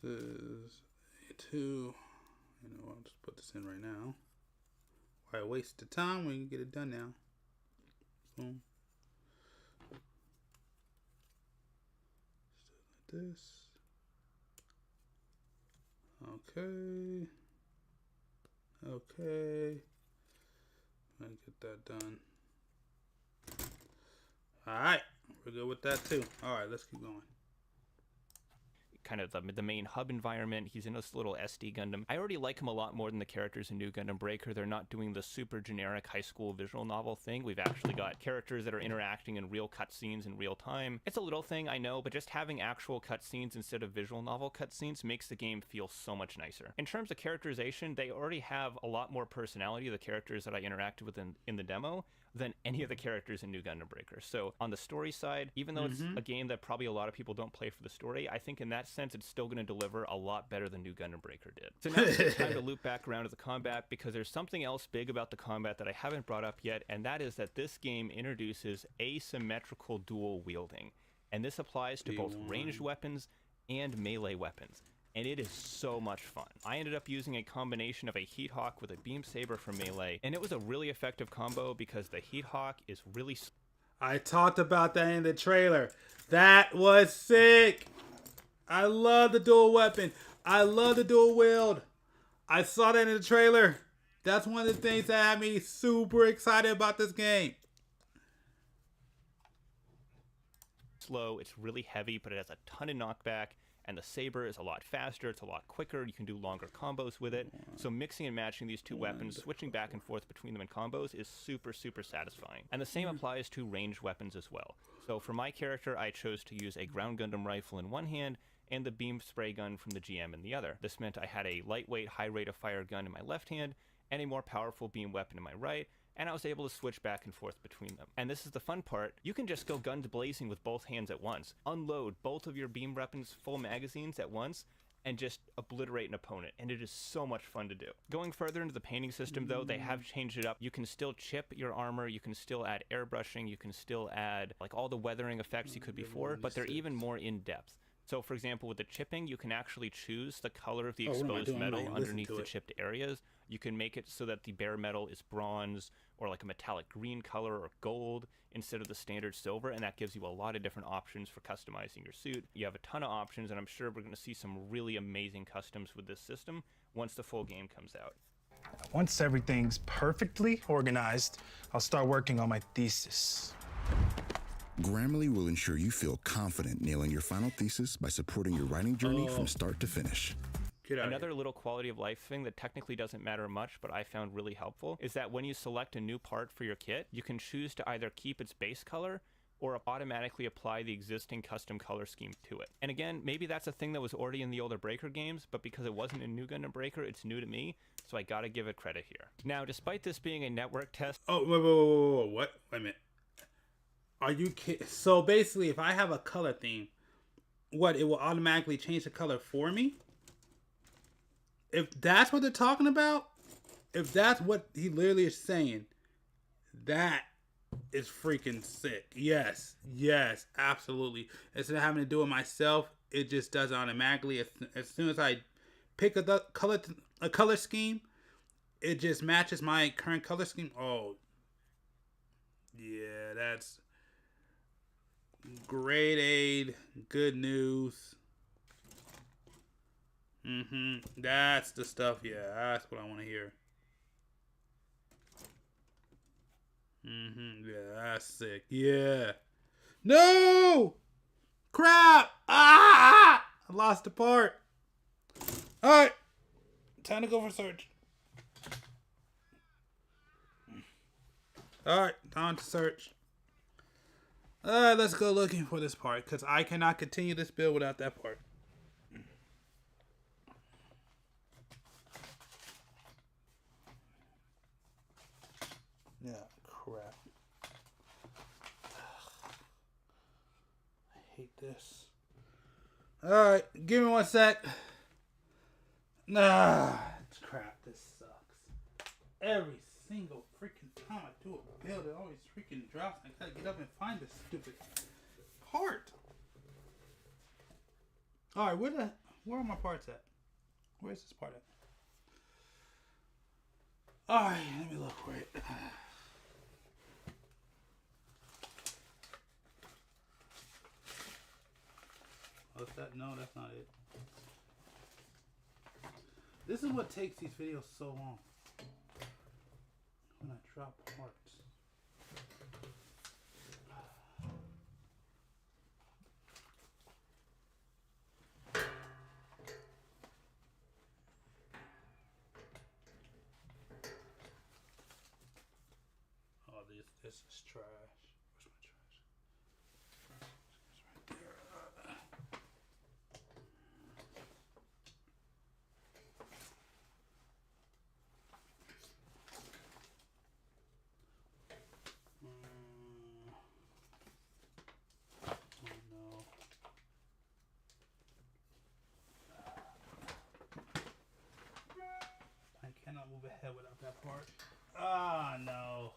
This is A2. You know, I'll just put this in right now. Why waste the time when you can get it done now? Boom. Just do it like this. Okay. Okay. Let me get that done. Alright. We're good with that too. Alright, let's keep going. Kind of the main hub environment. He's in this little SD Gundam. I already like him a lot more than the characters in New Gundam Breaker. They're not doing the super generic high school visual novel thing. We've actually got characters that are interacting in real cutscenes in real time. It's a little thing, I know, but just having actual cutscenes instead of visual novel cutscenes makes the game feel so much nicer. In terms of characterization, they already have a lot more personality, the characters that I interacted with in the demo, than any of the characters in New Gundam Breaker. So on the story side, even though it's a game that probably a lot of people don't play for the story, I think in that sense it's still going to deliver a lot better than New Gundam Breaker did. So now it's time to loop back around to the combat, because there's something else big about the combat that I haven't brought up yet, and that is that this game introduces asymmetrical dual wielding. And this applies to both ranged weapons and melee weapons. And it is so much fun. I ended up using a combination of a Heat Hawk with a Beam Saber for melee, and it was a really effective combo because the Heat Hawk is really... I talked about that in the trailer. That was sick. I love the dual weapon. I love the dual wield. I saw that in the trailer. That's one of the things that had me super excited about this game. slow, it's really heavy, but it has a ton of knockback. And the Saber is a lot faster, it's a lot quicker, you can do longer combos with it. So mixing and matching these two weapons, switching back and forth between them in combos is super, super satisfying. And the same applies to ranged weapons as well. So for my character, I chose to use a ground Gundam rifle in one hand, and the beam spray gun from the GM in the other. This meant I had a lightweight, high rate of fire gun in my left hand, and a more powerful beam weapon in my right, and I was able to switch back and forth between them. And this is the fun part, you can just go guns blazing with both hands at once, unload both of your beam weapons full magazines at once, and just obliterate an opponent, and it is so much fun to do. Going further into the painting system though, they have changed it up. You can still chip your armor, you can still add airbrushing, you can still add like all the weathering effects you could before, but they're even more in depth. So for example, with the chipping, you can actually choose the color of the exposed metal underneath the chipped areas. You can make it so that the bare metal is bronze or like a metallic green color or gold instead of the standard silver, and that gives you a lot of different options for customizing your suit. You have a ton of options, and I'm sure we're going to see some really amazing customs with this system once the full game comes out. Once everything's perfectly organized, I'll start working on my thesis. Grammarly will ensure you feel confident nailing your final thesis by supporting your writing journey from start to finish. Another little quality of life thing that technically doesn't matter much, but I found really helpful, is that when you select a new part for your kit, you can choose to either keep its base color or automatically apply the existing custom color scheme to it. And again, maybe that's a thing that was already in the older Breaker games, but because it wasn't in New Gundam Breaker, it's new to me, so I gotta give it credit here. Now, despite this being a network test... Oh, wait, what? Wait a minute. Are you kidding? So basically, if I have a color theme, what, it will automatically change the color for me? If that's what they're talking about, if that's what he literally is saying, that is freaking sick. Yes, absolutely. Instead of having to do it myself, it just does it automatically. As soon as I pick a color scheme, it just matches my current color scheme. Oh, yeah, that's great aid, good news. That's the stuff. Yeah, that's what I want to hear. Yeah, that's sick. Yeah. No! Crap! I lost the part. Alright. Time to go for search. Alright, time to search. Alright, let's go looking for this part, because I cannot continue this build without that part. Yeah, hate this. Alright, give me 1 sec. Nah, it's crap. This sucks. Every single freaking time I do a build, it always freaking drops. I gotta get up and find this stupid part. Alright, where are my parts at? Where's this part at? Alright, let me look for it. What's that? No, that's not it. This is what takes these videos so long. When I drop parts. Oh, this is trash. Where's my trash? It's right there. Oh no. I cannot move ahead without that part. Ah, no.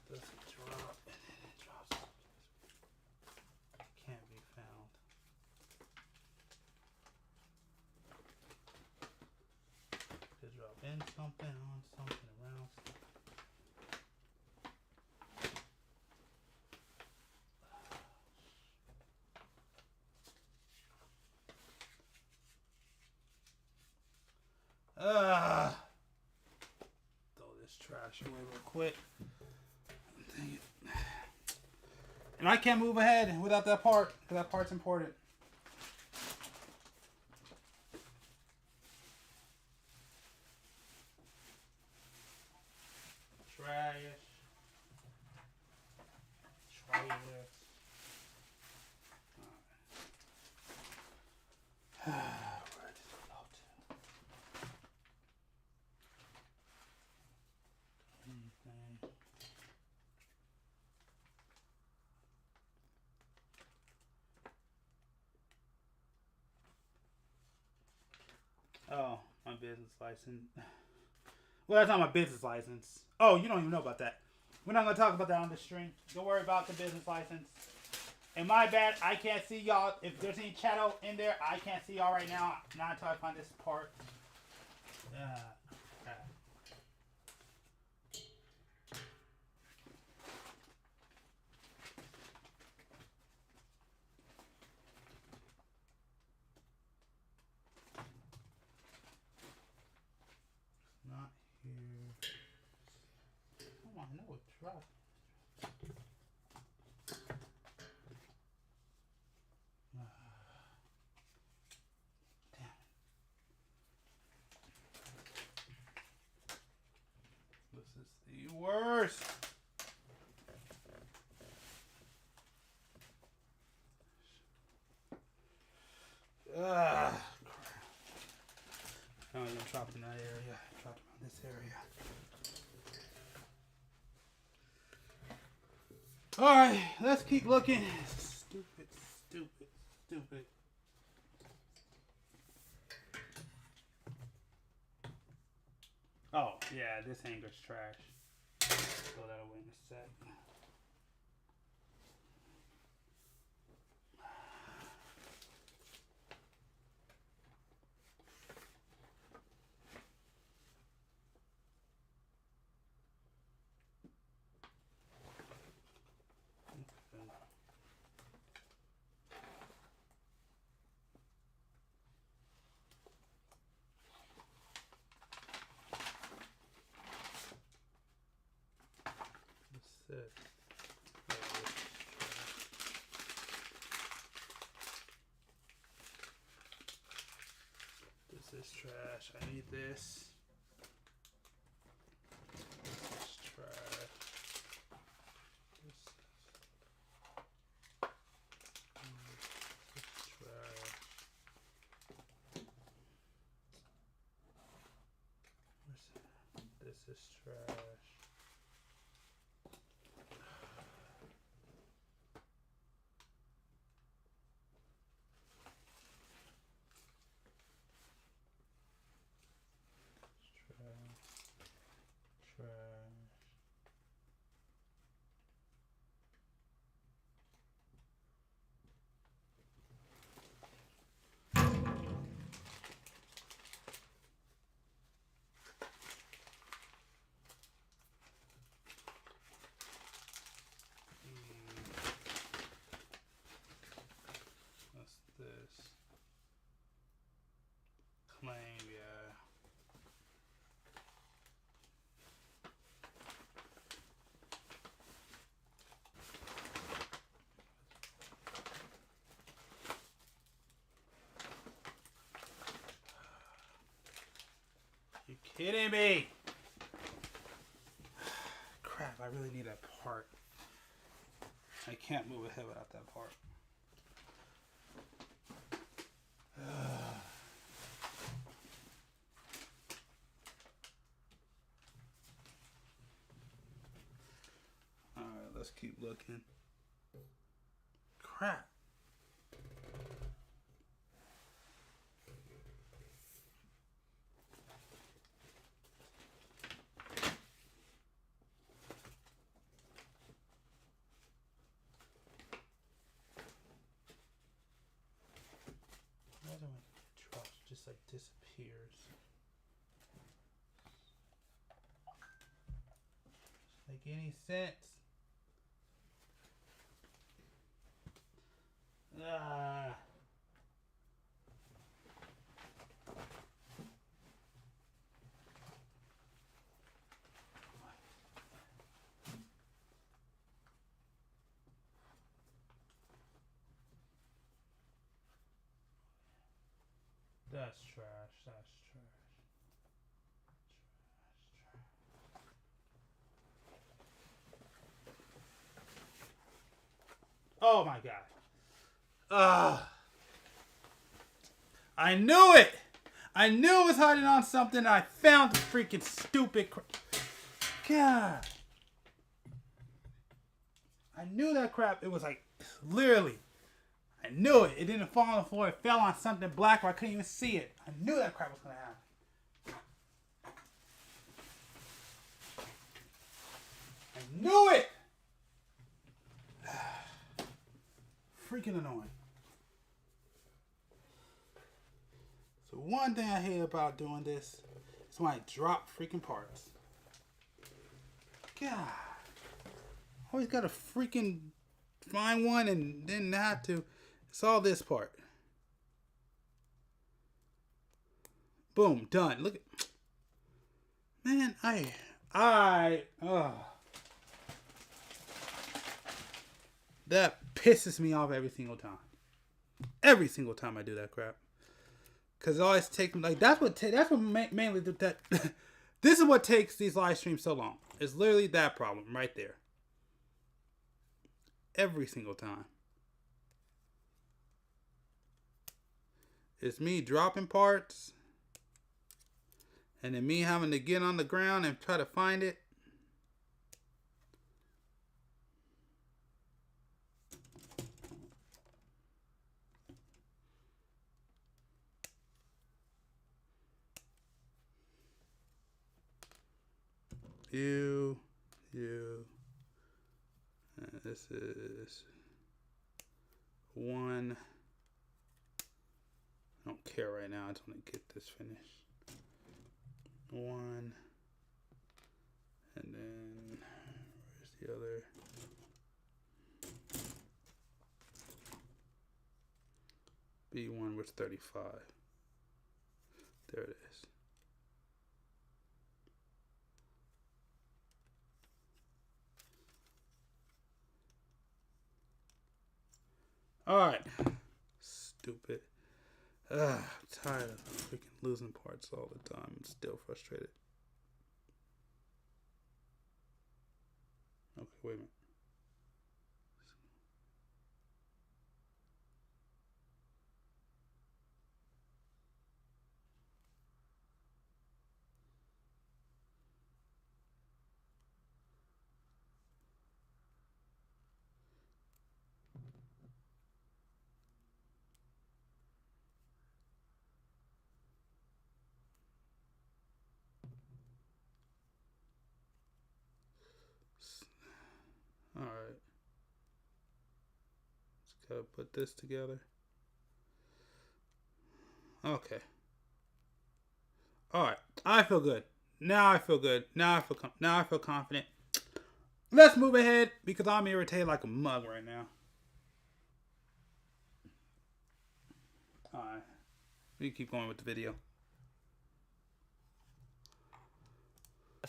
Does it drop and then it drops? Can't be found. Did it drop in something, on something, around something? Throw this trash away real quick. Dang it. And I can't move ahead without that part, because that part's important. Trash. Trash. Where did it go to? Anything. Oh, my business license. Well, that's not my business license. Oh, you don't even know about that. We're not going to talk about that on the stream. Don't worry about the business license. And my bad, I can't see y'all. If there's any chat in there, I can't see y'all right now. Not until I find this part. Not here. Come on, no, it dropped. This is the worst. Crap. No, I'm dropped in that area. Dropped in this area. Alright, let's keep looking. Stupid, stupid, stupid. Oh, yeah, this hanger's trash. Throw that away in a sec. This is trash. I need this. This is trash. This is trash. This is trash. Kidding me. Crap, I really need that part. I can't move ahead without that part. Alright, let's keep looking. Crap. When it drops, just like disappears. Doesn't make any sense. Ah. That's trash. That's trash. Oh my god. I knew it! I knew it was hiding on something. I found the freaking stupid God. I knew that crap. It was like, literally. I knew it. It didn't fall on the floor. It fell on something black where I couldn't even see it. I knew that crap was going to happen. I knew it! Freaking annoying. So one thing I hate about doing this is when I drop freaking parts. God. Always got to freaking find one and then have to. It's all this part. Boom, done. Look at, man, that pisses me off every single time. Every single time I do that crap. Cause it always takes me like that's what mainly that. This is what takes these live streams so long. It's literally that problem right there. Every single time. It's me dropping parts. And then me having to get on the ground and try to find it. You. And this is 1. I don't care right now. I just want to get this finished. 1. And then where's the other? B1 was 35. There it is. Alright. Stupid. I'm tired of freaking losing parts all the time. I'm still frustrated. Okay, wait a minute. Alright. Just gotta put this together. Okay. Alright. I feel good. Now I feel good. Now I feel confident. Let's move ahead because I'm irritated like a mug right now. Alright. We keep going with the video.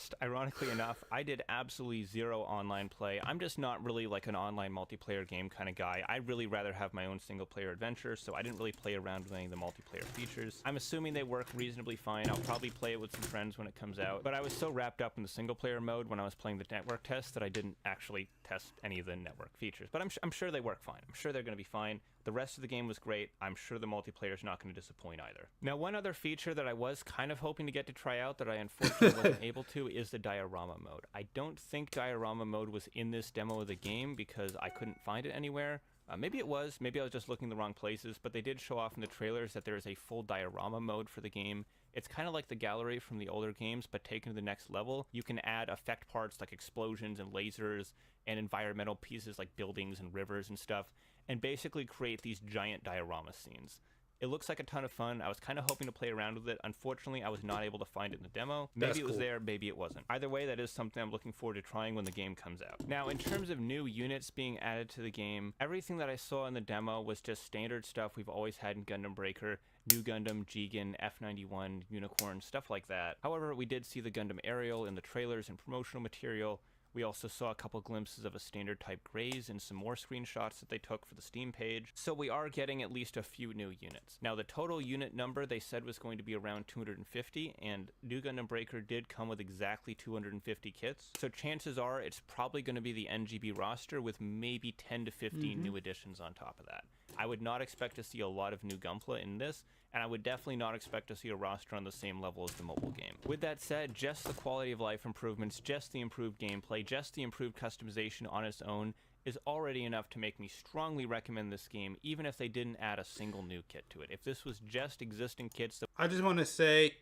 test. Ironically enough, I did absolutely zero online play. I'm just not really like an online multiplayer game kind of guy. I'd really rather have my own single player adventure, so I didn't really play around with any of the multiplayer features. I'm assuming they work reasonably fine. I'll probably play it with some friends when it comes out, but I was so wrapped up in the single player mode when I was playing the network test that I didn't actually test any of the network features. But I'm sure they work fine. I'm sure they're going to be fine. The rest of the game was great. I'm sure the multiplayer is not going to disappoint either. Now, one other feature that I was kind of hoping to get to try out that I unfortunately wasn't able to is the diorama mode. I don't think diorama mode was in this demo of the game because I couldn't find it anywhere. Maybe it was. Maybe I was just looking in the wrong places, but they did show off in the trailers that there is a full diorama mode for the game. It's kind of like the gallery from the older games, but taken to the next level. You can add effect parts like explosions and lasers and environmental pieces like buildings and rivers and stuff, and basically create these giant diorama scenes. It looks like a ton of fun. I was kind of hoping to play around with it. Unfortunately, I was not able to find it in the demo. Maybe it was there, maybe it wasn't. Either way, that is something I'm looking forward to trying when the game comes out. Now, in terms of new units being added to the game, everything that I saw in the demo was just standard stuff we've always had in Gundam Breaker. New Gundam, Jigen, F91, Unicorn, stuff like that. However, we did see the Gundam Aerial in the trailers and promotional material. We also saw a couple glimpses of a standard type Graze and some more screenshots that they took for the Steam page, so we are getting at least a few new units. Now, the total unit number they said was going to be around 250, and New Gundam Breaker did come with exactly 250 kits, so chances are it's probably going to be the NGB roster with maybe 10 to 15 new additions on top of that. I would not expect to see a lot of new Gunpla in this, and I would definitely not expect to see a roster on the same level as the mobile game. With that said, just the quality of life improvements, just the improved gameplay, just the improved customization on its own is already enough to make me strongly recommend this game, even if they didn't add a single new kit to it. If this was just existing kits that... I just want to say,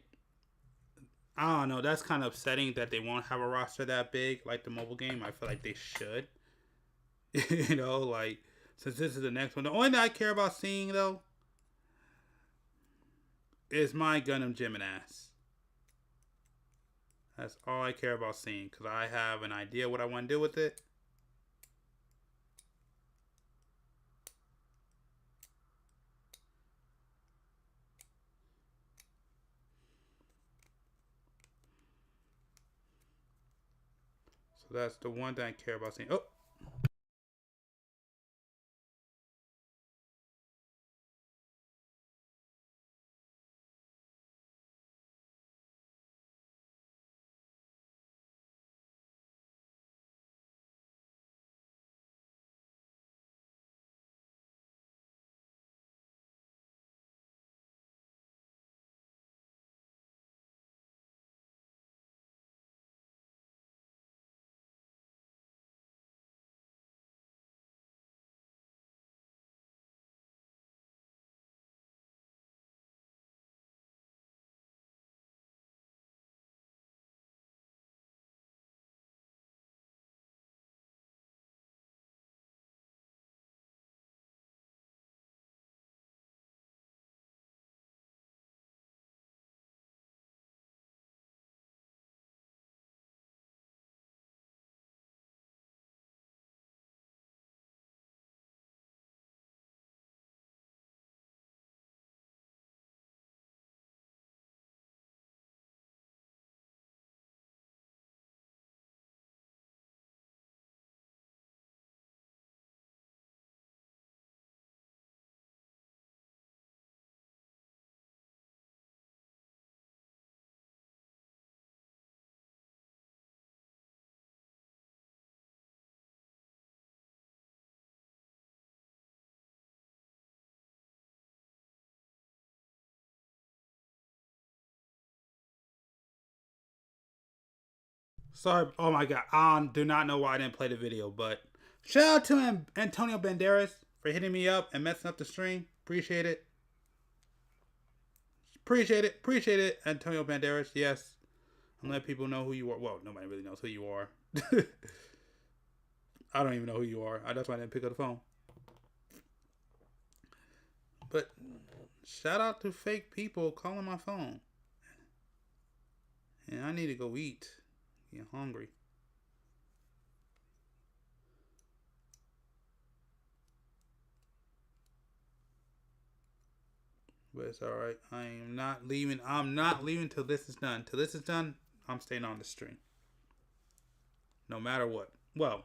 I don't know, that's kind of upsetting that they won't have a roster that big like the mobile game. I feel like they should. You know, like, since this is the next one. The only thing I care about seeing, though, is my Gundam Geminas. That's all I care about seeing, because I have an idea what I want to do with it. So that's the one thing I care about seeing. Oh! Sorry, oh my god, I do not know why I didn't play the video, but shout out to Antonio Banderas for hitting me up and messing up the stream. Appreciate it. Appreciate it, Antonio Banderas. Yes, I'm letting people know who you are. Well, nobody really knows who you are. I don't even know who you are. That's why I didn't pick up the phone. But shout out to fake people calling my phone. And I need to go eat. I'm hungry. But it's alright. I'm not leaving till this is done. Till this is done, I'm staying on the stream. no matter what. Well,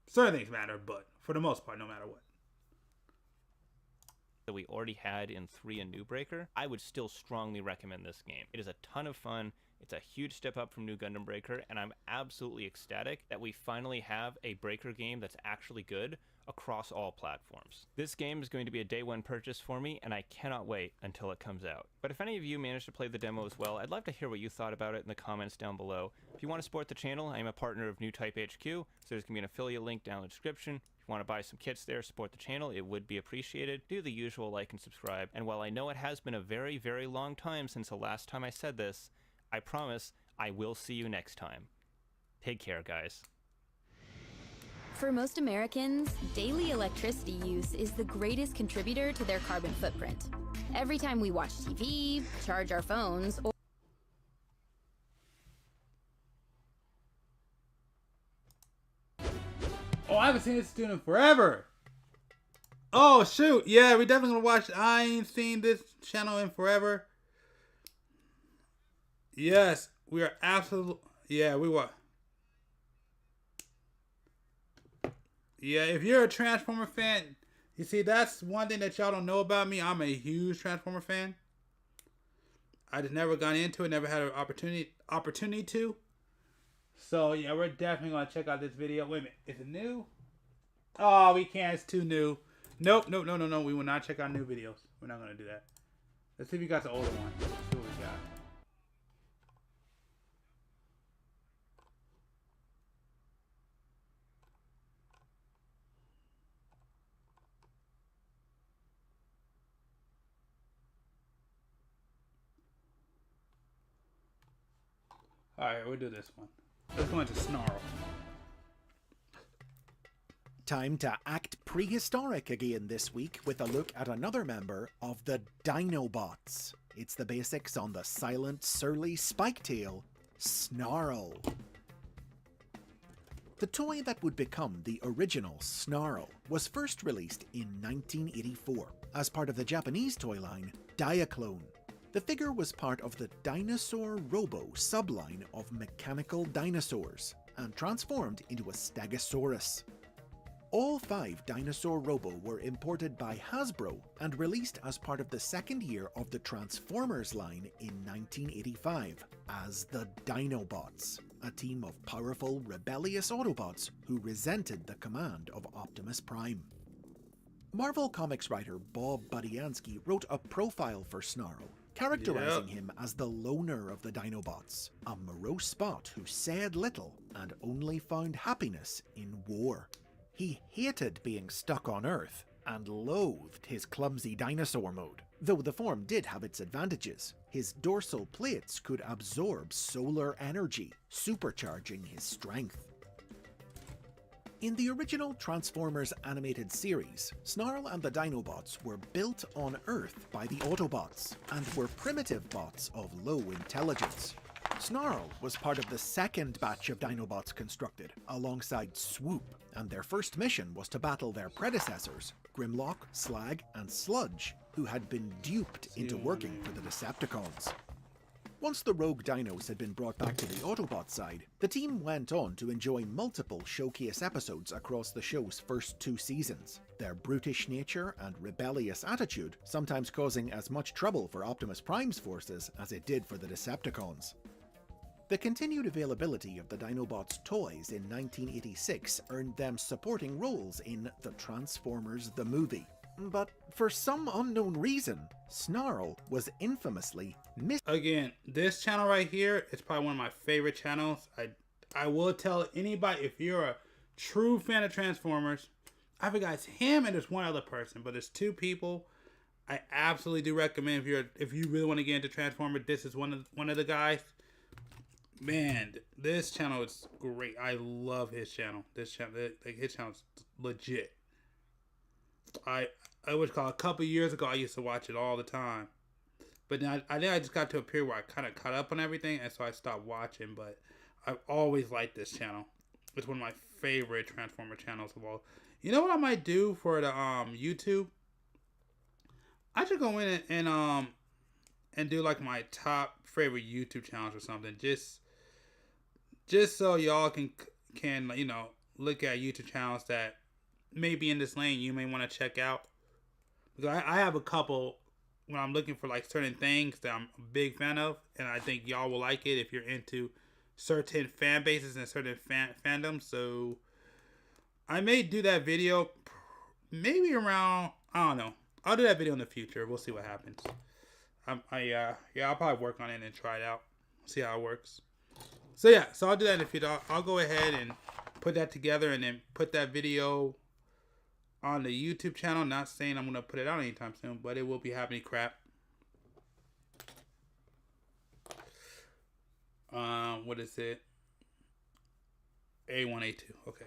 certain things matter, but for the most part, no matter what. That we already had in 3 and New Breaker, I would still strongly recommend this game. It is a ton of fun. It's a huge step up from New Gundam Breaker, and I'm absolutely ecstatic that we finally have a Breaker game that's actually good across all platforms. This game is going to be a day one purchase for me, and I cannot wait until it comes out. But if any of you managed to play the demo as well, I'd love to hear what you thought about it in the comments down below. If you want to support the channel, I am a partner of New Type HQ, so there's going to be an affiliate link down in the description. If you want to buy some kits there, support the channel, it would be appreciated. Do the usual like and subscribe, and while I know it has been a very, very long time since the last time I said this, I promise I will see you next time. Take care, guys. For most Americans, daily electricity use is the greatest contributor to their carbon footprint. Every time we watch TV, charge our phones, or Oh, I haven't seen this student forever. Oh, shoot. Yeah, we definitely gonna watch. I ain't seen this channel in forever. Yes, we are absolutely. Yeah, we were. Yeah, if you're a Transformer fan, you see, that's one thing that y'all don't know about me. I'm a huge Transformer fan. I just never got into it, never had an opportunity to. So, yeah, we're definitely going to check out this video. Wait a minute, is it new? Oh, we can't, it's too new. Nope, no. We will not check out new videos. We're not going to do that. Let's see if we got the older one. Let's see what we got. Alright, we'll do this one. Let's go into Snarl. Time to act prehistoric again this week with a look at another member of the Dinobots. It's the basics on the silent, surly spike-tail, Snarl. The toy that would become the original Snarl was first released in 1984 as part of the Japanese toy line Diaclone. The figure was part of the Dinosaur Robo subline of mechanical dinosaurs and transformed into a Stegosaurus. All 5 Dinosaur Robo were imported by Hasbro and released as part of the second year of the Transformers line in 1985 as the Dinobots, a team of powerful, rebellious Autobots who resented the command of Optimus Prime. Marvel Comics writer Bob Budiansky wrote a profile for Snarl, characterizing him as the loner of the Dinobots, a morose spot who said little and only found happiness in war. He hated being stuck on Earth and loathed his clumsy dinosaur mode, though the form did have its advantages. His dorsal plates could absorb solar energy, supercharging his strength. In the original Transformers animated series, Snarl and the Dinobots were built on Earth by the Autobots, and were primitive bots of low intelligence. Snarl was part of the second batch of Dinobots constructed, alongside Swoop, and their first mission was to battle their predecessors, Grimlock, Slag, and Sludge, who had been duped into working for the Decepticons. Once the rogue dinos had been brought back to the Autobot side, the team went on to enjoy multiple showcase episodes across the show's first 2 seasons, their brutish nature and rebellious attitude sometimes causing as much trouble for Optimus Prime's forces as it did for the Decepticons. The continued availability of the Dinobots toys in 1986 earned them supporting roles in The Transformers the Movie. But for some unknown reason, Snarl was infamously missed. Again, this channel right here is probably one of my favorite channels. I will tell anybody, if you're a true fan of Transformers, I forgot it's him and there's one other person, but there's 2 people. I absolutely do recommend if you really want to get into Transformers, this is one of the guys. Man, this channel is great. I love his channel. His channel is legit. I would call a couple years ago, I used to watch it all the time. But then I think I just got to a period where I kind of caught up on everything, and so I stopped watching. But I've always liked this channel. It's one of my favorite Transformer channels of all. You know what I might do for the YouTube? I should go in and do like my top favorite YouTube channels or something. Just so y'all can can, you know, look at YouTube channels that may be in this lane you may want to check out. Because I have a couple when I'm looking for like certain things that I'm a big fan of, and I think y'all will like it if you're into certain fan bases and certain fandoms. So I may do that video maybe around, I don't know. I'll do that video in the future. We'll see what happens. I'll probably work on it and try it out. See how it works. So yeah, so I'll do that in the future. I'll go ahead and put that together and then put that video on the YouTube channel. Not saying I'm going to put it out anytime soon, but it will be happening crap. What is it? A1, A2. Okay.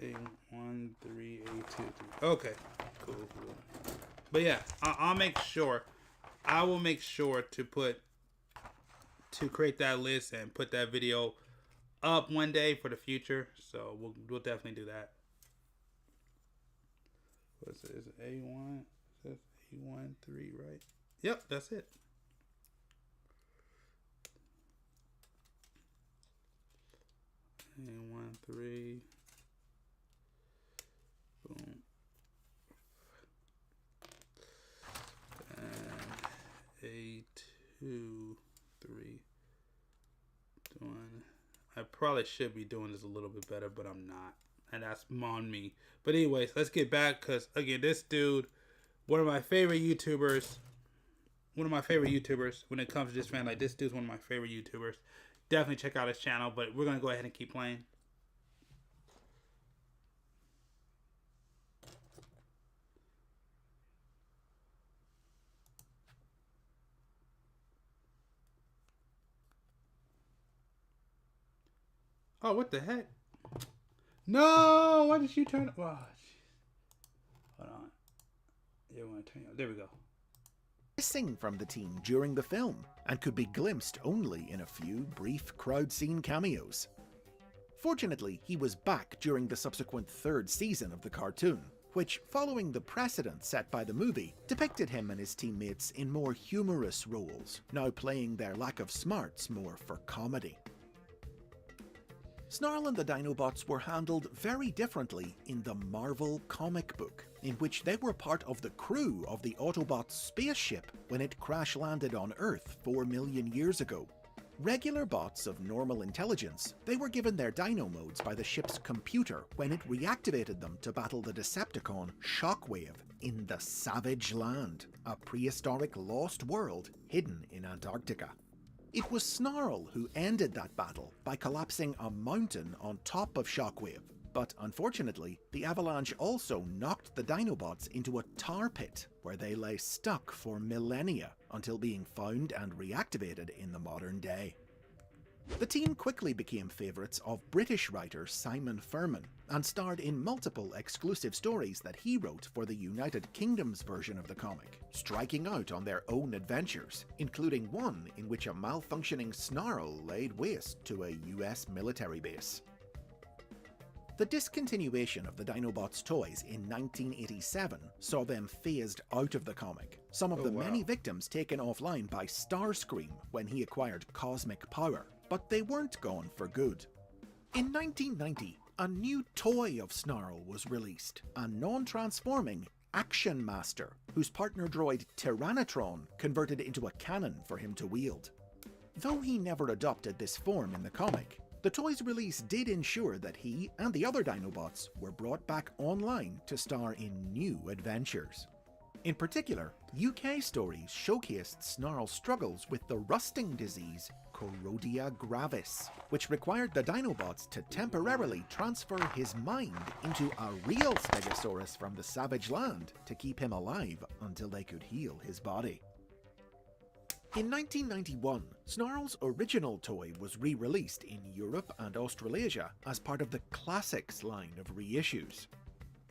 A1, 3, A2, 3. Okay. Cool. But yeah, I'll make sure. I will make sure to create that list and put that video up one day for the future. So we'll definitely do that. What is it? Is it A1? It says A1, 3, right? Yep, that's it. A1, 3. Boom. And A2, 3. I probably should be doing this a little bit better, but I'm not. And that's on me. But anyways, let's get back, because again, this dude, one of my favorite YouTubers when it comes to this fan. Like, this dude's one of my favorite YouTubers. Definitely check out his channel, but we're going to go ahead and keep playing. Oh, what the heck? No! Why did you turn it? Oh, hold on. Yeah, want to turn it. There we go. Missing from the team during the film and could be glimpsed only in a few brief crowd scene cameos. Fortunately, he was back during the subsequent third season of the cartoon, which, following the precedent set by the movie, depicted him and his teammates in more humorous roles, now playing their lack of smarts more for comedy. Snarl and the Dinobots were handled very differently in the Marvel comic book, in which they were part of the crew of the Autobots spaceship when it crash-landed on Earth 4 million years ago. Regular bots of normal intelligence, they were given their dino modes by the ship's computer when it reactivated them to battle the Decepticon Shockwave in the Savage Land, a prehistoric lost world hidden in Antarctica. It was Snarl who ended that battle by collapsing a mountain on top of Shockwave, but unfortunately, the avalanche also knocked the Dinobots into a tar pit where they lay stuck for millennia until being found and reactivated in the modern day. The team quickly became favourites of British writer Simon Furman and starred in multiple exclusive stories that he wrote for the United Kingdom's version of the comic, striking out on their own adventures, including one in which a malfunctioning Snarl laid waste to a US military base. The discontinuation of the Dinobots toys in 1987 saw them phased out of the comic, some of the many victims taken offline by Starscream when he acquired cosmic power, but they weren't gone for good. In 1990, a new toy of Snarl was released, a non-transforming Action Master, whose partner droid Tyrannotron converted into a cannon for him to wield. Though he never adopted this form in the comic, the toy's release did ensure that he and the other Dinobots were brought back online to star in new adventures. In particular, UK stories showcased Snarl's struggles with the rusting disease Corrodia gravis, which required the Dinobots to temporarily transfer his mind into a real Stegosaurus from the Savage Land to keep him alive until they could heal his body. In 1991, Snarl's original toy was re-released in Europe and Australasia as part of the Classics line of reissues.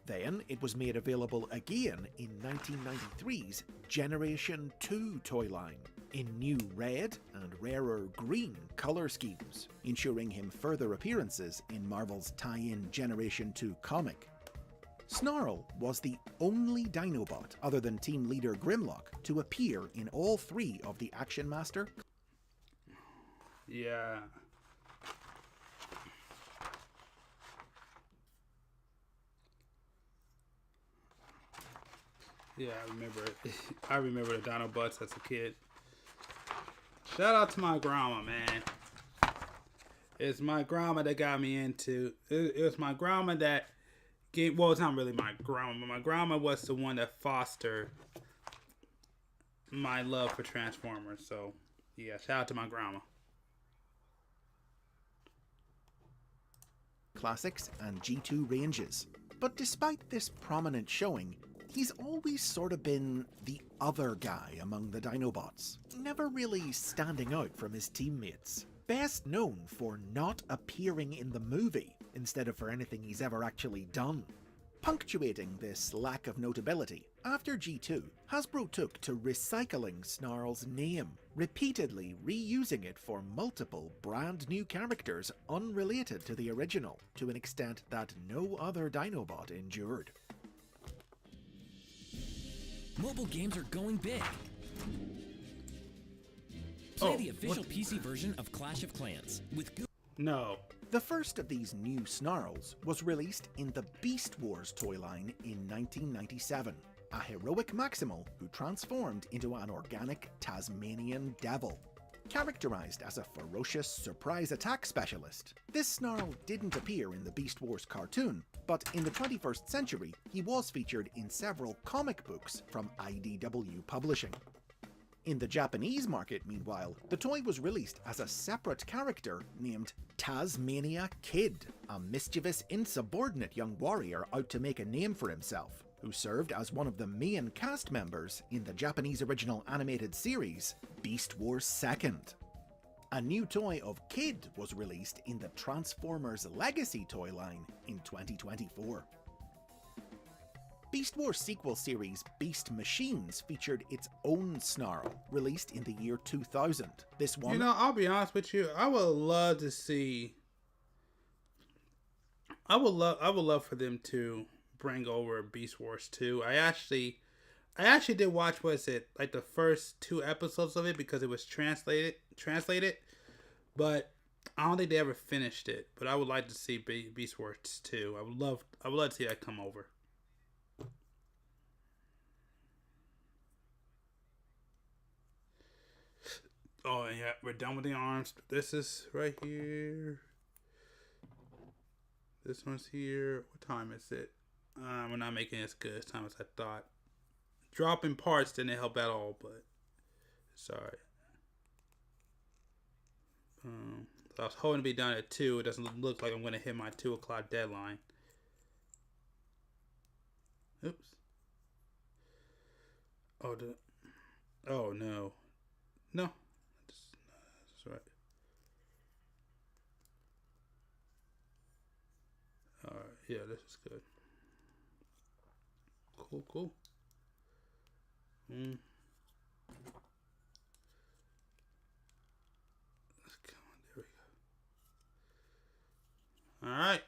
Then it was made available again in 1993's Generation 2 toy line, in new red and rarer green colour schemes, ensuring him further appearances in Marvel's tie-in Generation 2 comic. Snarl was the only Dinobot other than team leader Grimlock to appear in all three of the Action Master. Yeah. Yeah, I remember it. I remember the Dinobots as a kid. Shout out to my grandma, man. It's my grandma that got me into. It was my grandma that gave. Well, it's not really my grandma, but my grandma was the one that fostered my love for Transformers. So, yeah, shout out to my grandma. Classics and G2 ranges. But despite this prominent showing, he's always sort of been the other guy among the Dinobots, never really standing out from his teammates. Best known for not appearing in the movie, instead of for anything he's ever actually done. Punctuating this lack of notability, after G2, Hasbro took to recycling Snarl's name, repeatedly reusing it for multiple brand new characters unrelated to the original, to an extent that no other Dinobot endured. Mobile games are going big. Play the official PC version of Clash of Clans with No. The first of these new Snarls was released in the Beast Wars toy line in 1997, a heroic Maximal who transformed into an organic Tasmanian devil. Characterized as a ferocious surprise attack specialist, this Snarl didn't appear in the Beast Wars cartoon, but in the 21st century he was featured in several comic books from IDW Publishing. In the Japanese market, meanwhile, the toy was released as a separate character named Tasmania Kid, a mischievous, insubordinate young warrior out to make a name for himself, who served as one of the main cast members in the Japanese original animated series, Beast Wars 2nd. A new toy of Kid was released in the Transformers Legacy toy line in 2024. Beast Wars sequel series Beast Machines featured its own Snarl, released in the year 2000. This one... You know, I'll be honest with you. I would love to see... I would love for them to bring over Beast Wars 2. I actually did watch, like the first 2 episodes of it because it was translated, but I don't think they ever finished it. But I would like to see Beast Wars 2. I would love to see that come over. Oh, yeah, we're done with the arms. This is right here. This one's here. What time is it? We're not making it as good as time as I thought. Dropping parts didn't help at all, but sorry. I was hoping to be done at 2. It doesn't look like I'm going to hit my 2 o'clock deadline. Oops. Oh, no. No. That's right. Alright, yeah, this is good. Cool. Come on, there we go. Alright.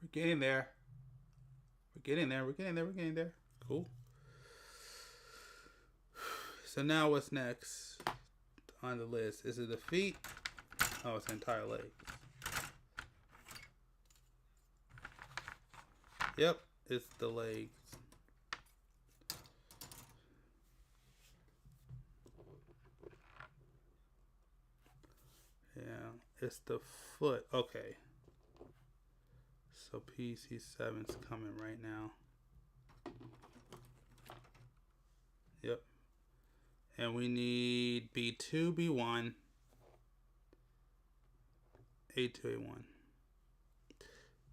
We're getting there. We're getting there. Cool. So now what's next on the list? Is it the feet? Oh, it's the entire leg. Yep, it's the legs. Yeah, it's the foot. Okay. So PC7's coming right now. Yep. And we need B2, B1, A2, A1.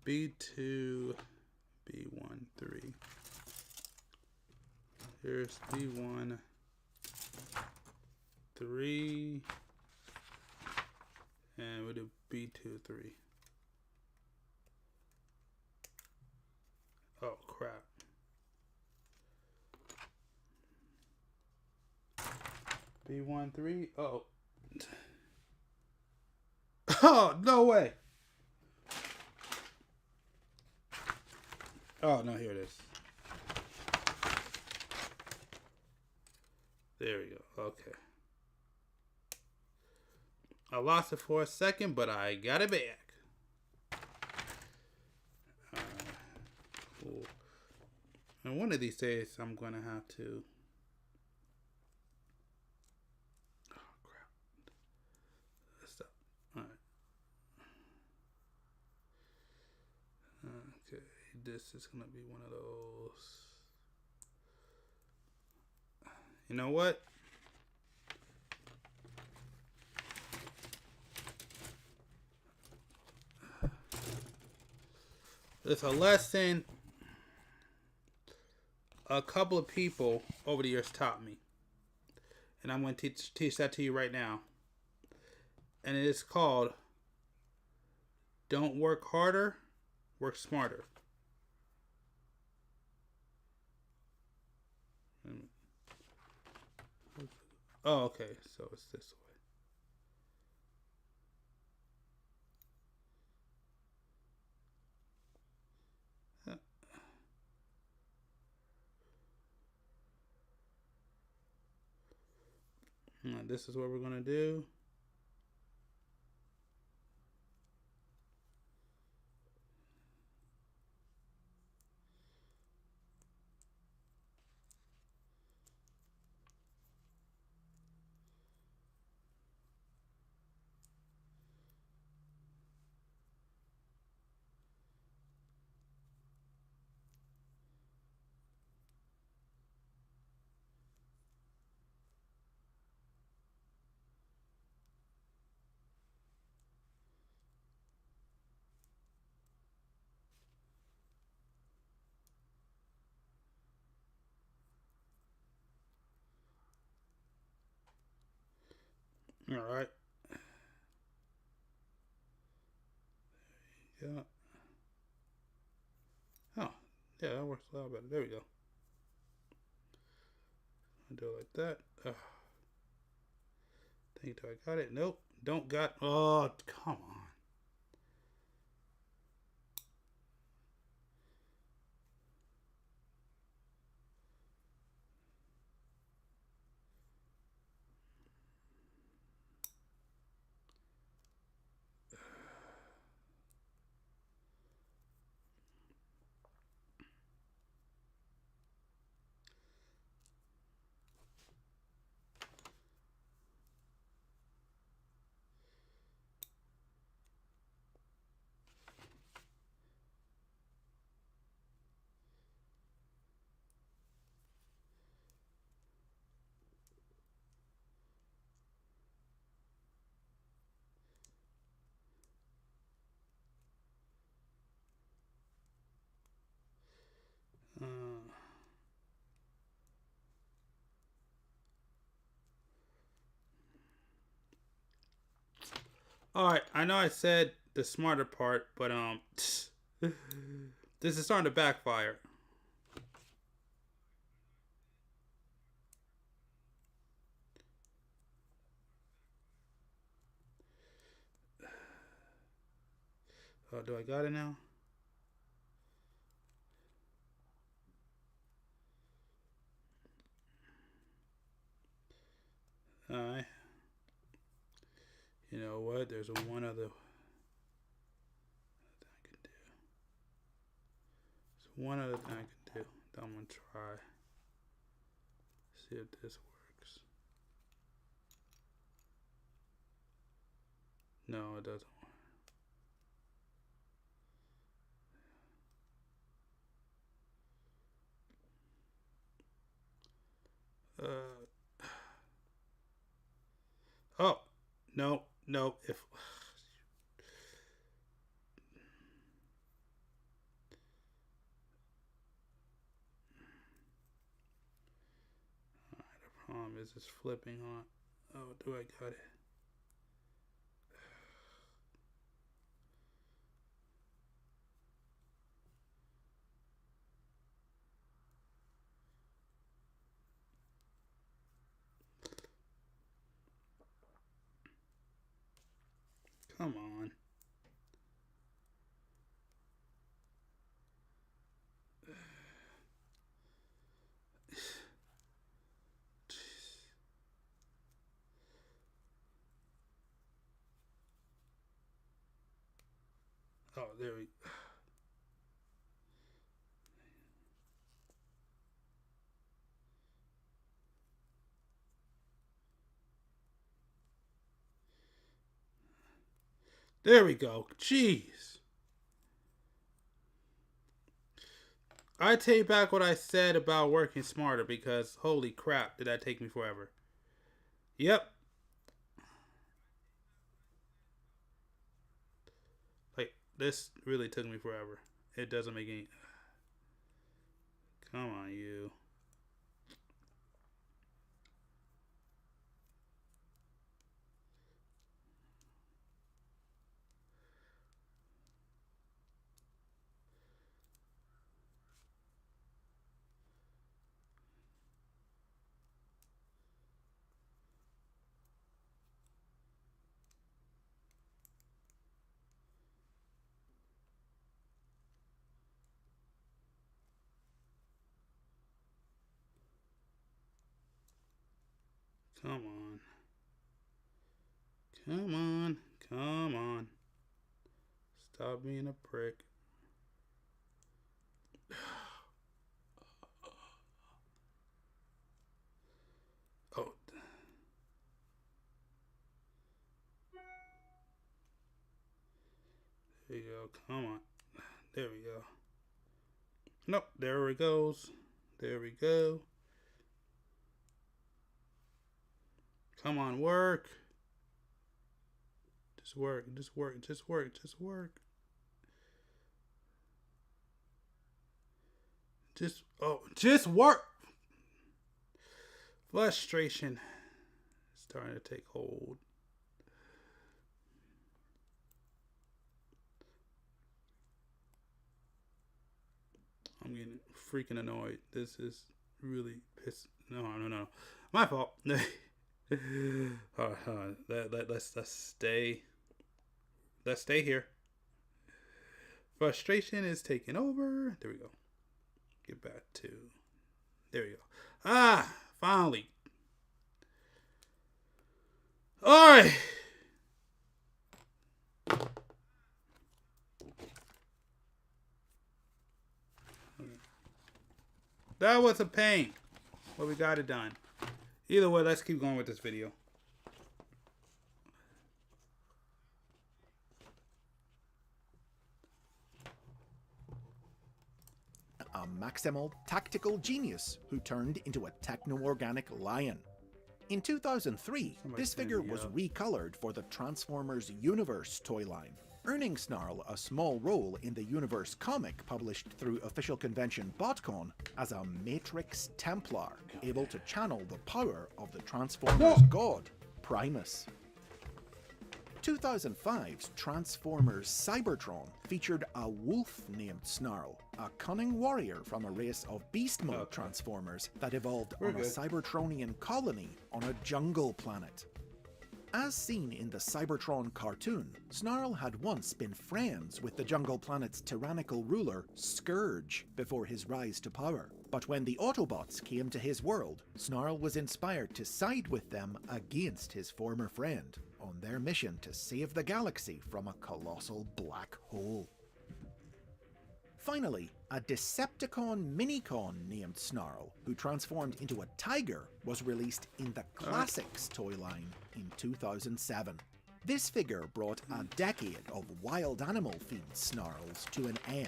B2, B1, 3. Here's B1, 3. And we'll do B2, 3. Oh, crap. B1, 3. Oh. Oh, no way. Oh, no, here it is. There we go. Okay. I lost it for a second, but I got it back. Cool. And one of these days, I'm going to have to... Oh, crap. Stop. Alright. Okay, this is going to be one of those... You know what? There's a lesson a couple of people over the years taught me. And I'm going to teach that to you right now. And it is called, don't work harder, work smarter. Oh, okay. So it's this way. This is what we're going to do. All right. Yeah. Oh, yeah, that works a lot better. There we go. I'll do it like that. Think I got it? Nope. Don't got. Oh, come on. All right, I know I said the smarter part, but this is starting to backfire. Oh, do I got it now? All right. You know what? There's one other thing I can do. There's one other thing I can do that I'm gonna try. See if this works. No, it doesn't work. Oh, no, no. If the problem is it's flipping on. Oh, do I got it? Come on. Oh, there we. There we go. Jeez. I take back what I said about working smarter because holy crap, did that take me forever. Yep. Like, this really took me forever. It doesn't make any... Come on, you. Come on. Come on. Come on. Stop being a prick. Oh. There you go. Come on. There we go. Nope. There it goes. There we go. Come on, work. Just work. Just work. Just work. Just work. Just work. Frustration is starting to take hold. I'm getting freaking annoyed. This is really pissed. No. My fault. Let's stay. Let's stay here. Frustration is taking over. There we go. Get back to. There we go. Ah, finally. All right. That was a pain, but we got it done. Either way, let's keep going with this video. A maximal tactical genius who turned into a techno-organic lion. In 2003, this figure was recolored for the Transformers Universe toy line, earning Snarl a small role in the Universe comic published through official convention BotCon as a Matrix Templar, able to channel the power of the Transformers god, Primus. 2005's Transformers Cybertron featured a wolf named Snarl, a cunning warrior from a race of beast mode Transformers that evolved on a Cybertronian colony on a jungle planet. As seen in the Cybertron cartoon, Snarl had once been friends with the jungle planet's tyrannical ruler, Scourge, before his rise to power. But when the Autobots came to his world, Snarl was inspired to side with them against his former friend, on their mission to save the galaxy from a colossal black hole. Finally, a Decepticon Minicon named Snarl, who transformed into a tiger, was released in the Classics toy line in 2007. This figure brought a decade of wild animal-themed Snarls to an end.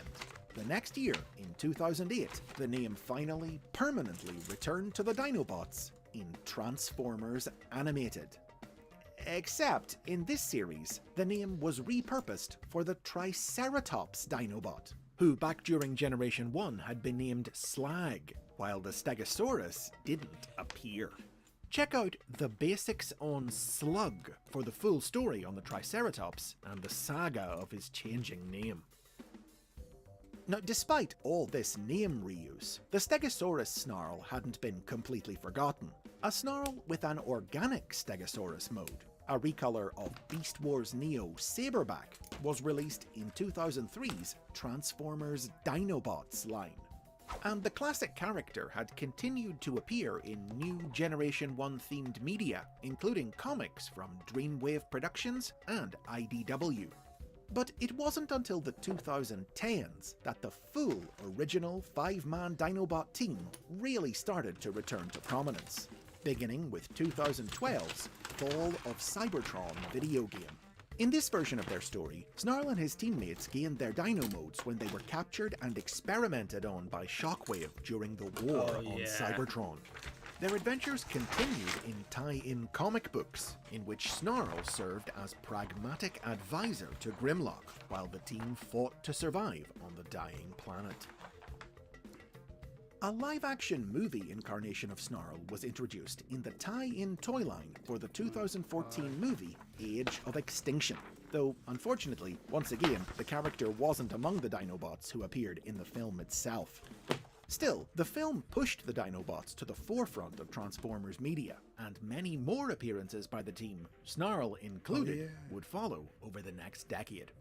The next year, in 2008, the name finally, permanently returned to the Dinobots in Transformers Animated. Except, in this series, the name was repurposed for the Triceratops Dinobot, who back during Generation 1 had been named Slag, while the Stegosaurus didn't appear. Check out the basics on Slug for the full story on the Triceratops and the saga of his changing name. Now, despite all this name reuse, the Stegosaurus Snarl hadn't been completely forgotten. A Snarl with an organic Stegosaurus mode, a recolor of Beast Wars Neo Saberback, was released in 2003's Transformers Dinobots line. And the classic character had continued to appear in new Generation 1 themed media, including comics from Dreamwave Productions and IDW. But it wasn't until the 2010s that the full original 5-man Dinobot team really started to return to prominence, beginning with 2012's Fall of Cybertron video game. In this version of their story, Snarl and his teammates gained their dino modes when they were captured and experimented on by Shockwave during the war on Cybertron. Their adventures continued in tie-in comic books, in which Snarl served as pragmatic advisor to Grimlock, while the team fought to survive on the dying planet. A live-action movie incarnation of Snarl was introduced in the tie-in toy line for the 2014 movie Age of Extinction, though unfortunately, once again, the character wasn't among the Dinobots who appeared in the film itself. Still, the film pushed the Dinobots to the forefront of Transformers media, and many more appearances by the team, Snarl included, would follow over the next decade.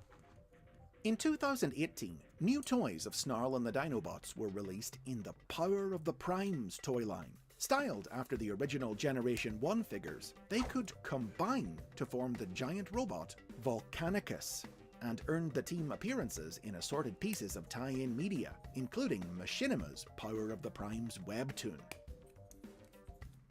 In 2018, new toys of Snarl and the Dinobots were released in the Power of the Primes toy line. Styled after the original Generation 1 figures, they could combine to form the giant robot Volcanicus, and earned the team appearances in assorted pieces of tie-in media, including Machinima's Power of the Primes webtoon.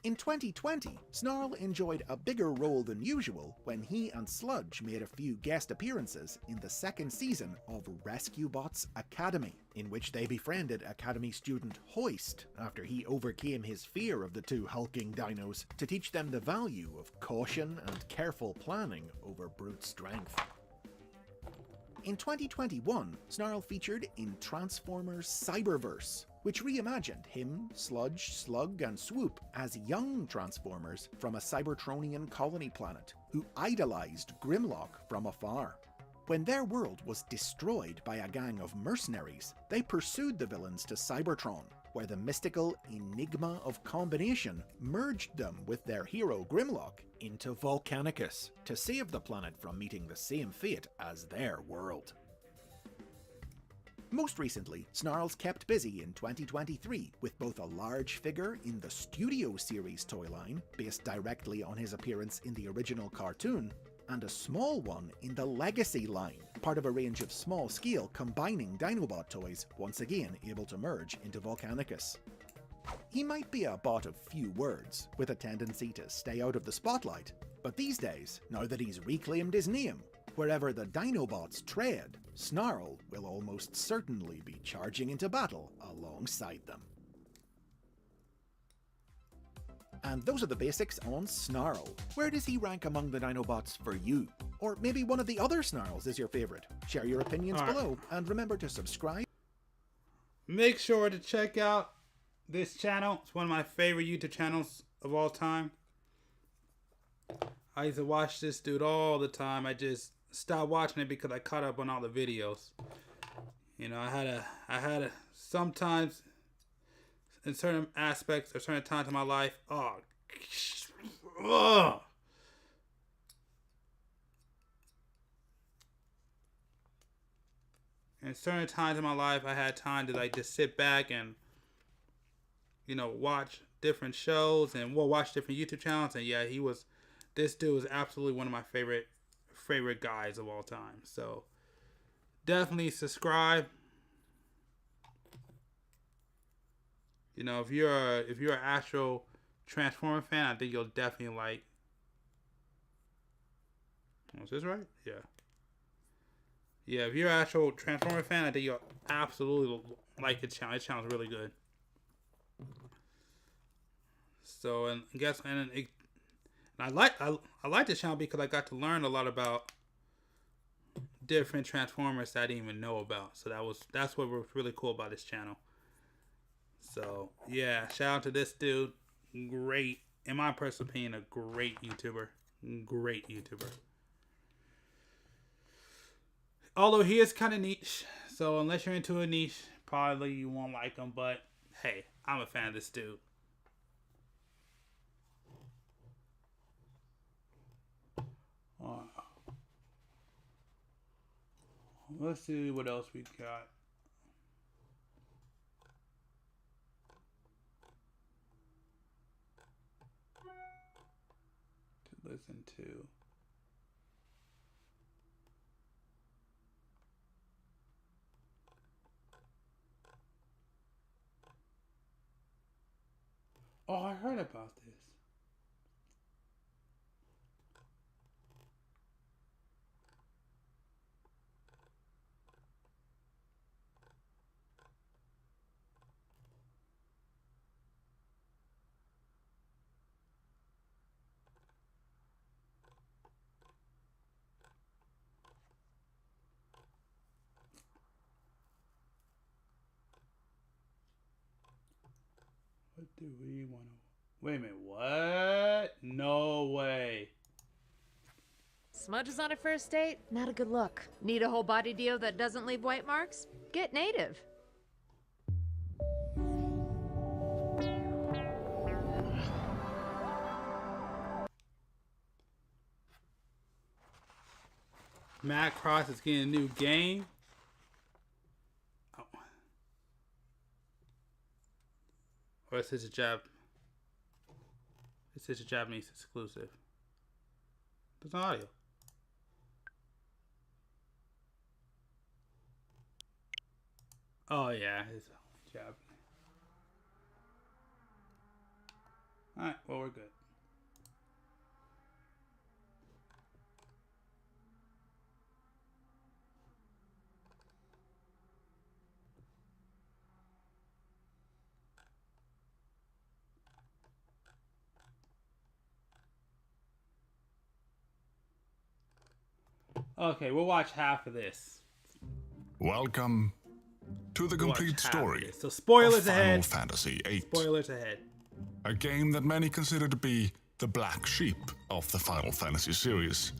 In 2020, Snarl enjoyed a bigger role than usual when he and Sludge made a few guest appearances in the second season of Rescue Bots Academy, in which they befriended Academy student Hoist after he overcame his fear of the two hulking dinos to teach them the value of caution and careful planning over brute strength. In 2021, Snarl featured in Transformers Cyberverse, which reimagined him, Sludge, Slug, and Swoop as young Transformers from a Cybertronian colony planet who idolized Grimlock from afar. When their world was destroyed by a gang of mercenaries, they pursued the villains to Cybertron, where the mystical enigma of combination merged them with their hero Grimlock into Volcanicus to save the planet from meeting the same fate as their world. Most recently, Snarl's kept busy in 2023 with both a large figure in the Studio Series toy line, based directly on his appearance in the original cartoon, and a small one in the Legacy line, part of a range of small-scale combining Dinobot toys, once again able to merge into Volcanicus. He might be a bot of few words, with a tendency to stay out of the spotlight, but these days, now that he's reclaimed his name, wherever the Dinobots tread, Snarl will almost certainly be charging into battle alongside them. And those are the basics on Snarl. Where does he rank among the Dinobots for you? Or maybe one of the other Snarls is your favorite? Share your opinions below, and remember to subscribe. Make sure to check out this channel. It's one of my favorite YouTube channels of all time. I used to watch this dude all the time. I just stopped watching it because I caught up on all the videos. You know, I had a sometimes in certain aspects or certain times in my life, in certain times in my life, I had time to like just sit back and, you know, watch different shows and watch different YouTube channels. And yeah, this dude was absolutely one of my favorite guys of all time. So definitely subscribe. You know, if you're an actual Transformer fan, I think you'll definitely like. Was this right? Yeah. Yeah, if you're an actual Transformer fan, I think you'll absolutely like the channel. This channel's really good. So I like this channel because I got to learn a lot about different Transformers that I didn't even know about. So that's what was really cool about this channel. So yeah, shout out to this dude. Great, in my personal opinion, a great YouTuber. Great YouTuber. Although he is kind of niche, so unless you're into a niche, probably you won't like him. But hey, I'm a fan of this dude. Let's see what else we got. To listen to. Oh, I heard about this. What do we want to... Wait a minute, what? No way. Smudges on a first date? Not a good look. Need a whole body deal that doesn't leave white marks? Get native. Matt Cross is getting a new game. Oh. Or is this a Japanese exclusive? There's no audio. Oh yeah, it's Japanese. Alright, well we're good. Okay, we'll watch half of this. Welcome to the complete story So spoilers of Final ahead. Fantasy VIII. Spoilers ahead. A game that many consider to be the black sheep of the Final Fantasy series,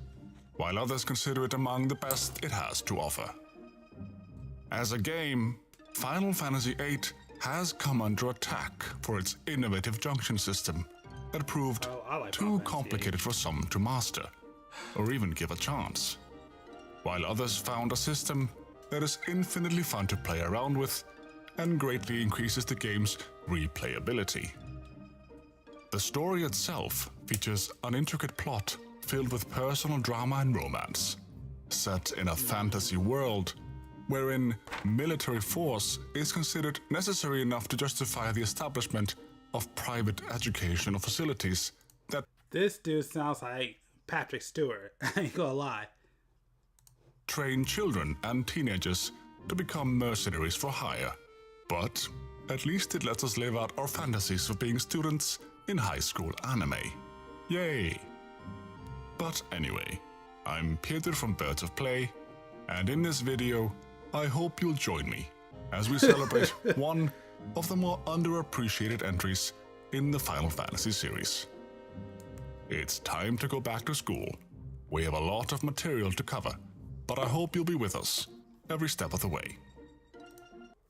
while others consider it among the best it has to offer. As a game, Final Fantasy VIII has come under attack for its innovative junction system that proved too complicated for some to master, or even give a chance, while others found a system that is infinitely fun to play around with and greatly increases the game's replayability. The story itself features an intricate plot filled with personal drama and romance, set in a fantasy world wherein military force is considered necessary enough to justify the establishment of private educational facilities that... This dude sounds like Patrick Stewart. I ain't gonna lie. ...train children and teenagers to become mercenaries for hire. But at least it lets us live out our fantasies of being students in high school anime. Yay! But anyway, I'm Peter from Birds of Play, and in this video, I hope you'll join me as we celebrate one of the more underappreciated entries in the Final Fantasy series. It's time to go back to school. We have a lot of material to cover, but I hope you'll be with us every step of the way.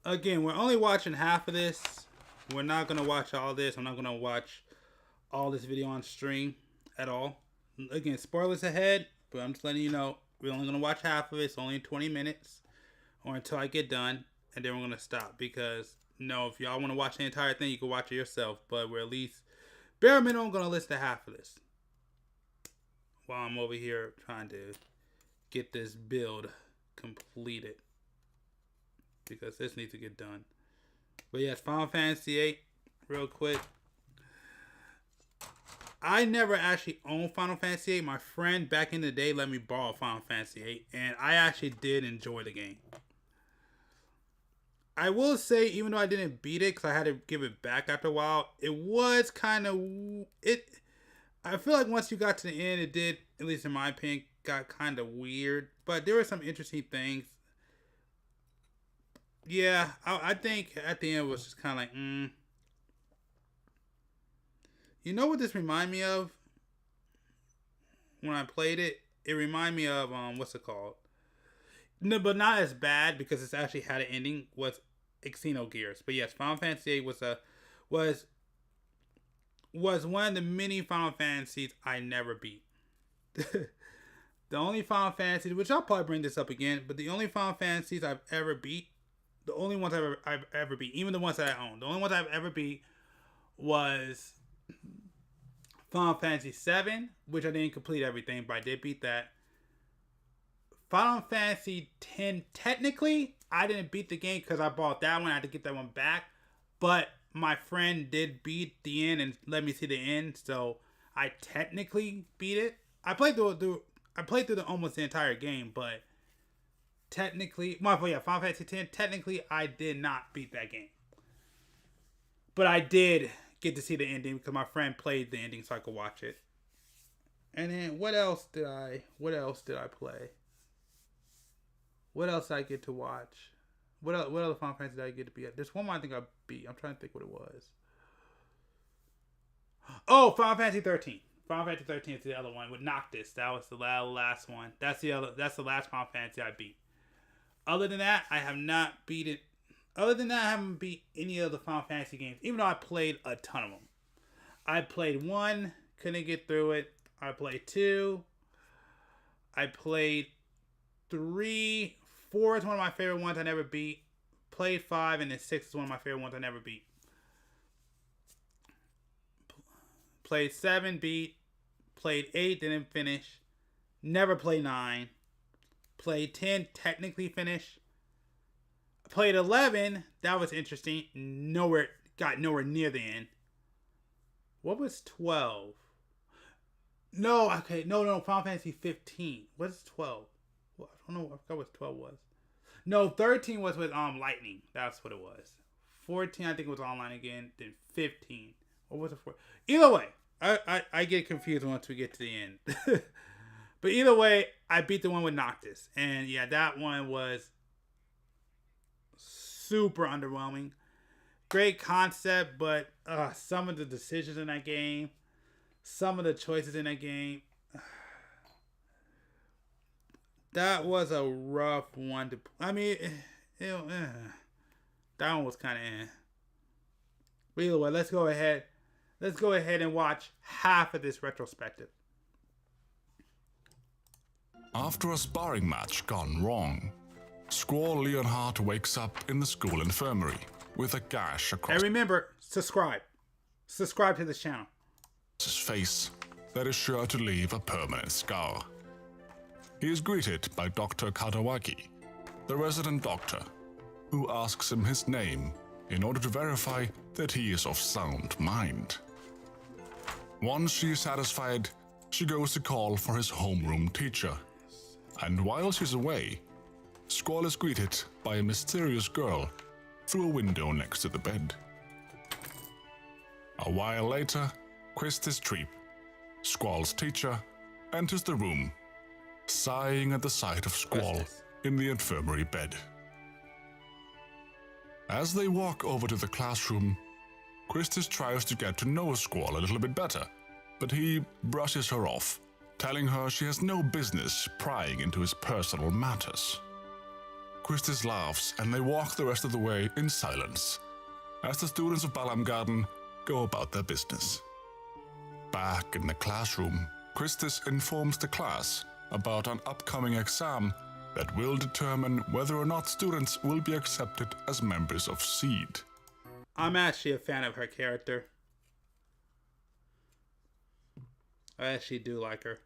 Again, we're only watching half of this. We're not going to watch all this. I'm not going to watch all this video on stream at all. Again, spoilers ahead, but I'm just letting you know, we're only going to watch half of it. It's only 20 minutes or until I get done, and then we're going to stop because, no, if y'all want to watch the entire thing, you can watch it yourself, but we're at least, bare minimum, going to listen to half of this while I'm over here trying to get this build completed because this needs to get done. But yes, Final Fantasy VIII, real quick. I never actually owned Final Fantasy VIII. My friend back in the day let me borrow Final Fantasy VIII, and I actually did enjoy the game. I will say, even though I didn't beat it because I had to give it back after a while, it was kind of... I feel like once you got to the end, it did, at least in my opinion, got kind of weird. But there were some interesting things. Yeah, I think at the end it was just kind of like, You know what this reminded me of? When I played it, it reminded me of, what's it called? No, but not as bad because it's actually had an ending, was Xenogears. But yes, Final Fantasy VIII was one of the many Final Fantasies I never beat. The only Final Fantasy, which I'll probably bring this up again, but the only Final Fantasies I've ever beat, the only ones I've ever beat, even the ones that I own, the only ones I've ever beat was Final Fantasy VII, which I didn't complete everything, but I did beat that. Final Fantasy X, technically, I didn't beat the game because I bought that one. I had to get that one back. But my friend did beat the end and let me see the end, so I technically beat it. I played through the almost the entire game, but technically, well, yeah, Final Fantasy X. Technically, I did not beat that game, but I did get to see the ending because my friend played the ending, so I could watch it. And then what else did I play? What else did I get to watch? What other Final Fantasy did I get to be at? There's one more I think I beat. I'm trying to think what it was. Oh, Final Fantasy 13. Final Fantasy 13 is the other one with Noctis. That was the last one. That's the last Final Fantasy I beat. Other than that, I have not beat it. Other than that, I haven't beat any of the Final Fantasy games, even though I played a ton of them. I played 1, couldn't get through it. I played 2. I played 3. 4 is one of my favorite ones I never beat. Played 5, and then 6 is one of my favorite ones I never beat. Played 7, beat. Played 8, didn't finish. Never played 9. Played 10, technically finished. Played 11, that was interesting. Got nowhere near the end. What was 12? No, okay, no, Final Fantasy 15. What's 12? Well, I don't know, I forgot what 12 was. No, 13 was with Lightning. That's what it was. 14, I think it was online again. Then 15. What was it for? Either way, I get confused once we get to the end. But either way, I beat the one with Noctis. And yeah, that one was super underwhelming. Great concept, but some of the decisions in that game, some of the choices in that game, that was a rough one to... I mean, that one was kind of But either way, let's go ahead and watch half of this retrospective. After a sparring match gone wrong, Squall Leonhardt wakes up in the school infirmary with a gash across And remember, subscribe. Subscribe to this channel. his face that is sure to leave a permanent scar. He is greeted by Dr. Katawaki, the resident doctor, who asks him his name in order to verify that he is of sound mind. Once she is satisfied, she goes to call for his homeroom teacher. And while she's away, Squall is greeted by a mysterious girl through a window next to the bed. A while later, Quistis Treep, Squall's teacher, enters the room, sighing at the sight of Squall in the infirmary bed. As they walk over to the classroom, Quistis tries to get to know Squall a little bit better, but he brushes her off, telling her she has no business prying into his personal matters. Quistis laughs and they walk the rest of the way in silence, as the students of Balam Garden go about their business. Back in the classroom, Quistis informs the class about an upcoming exam that will determine whether or not students will be accepted as members of SEED. I'm actually a fan of her character. I actually do like her.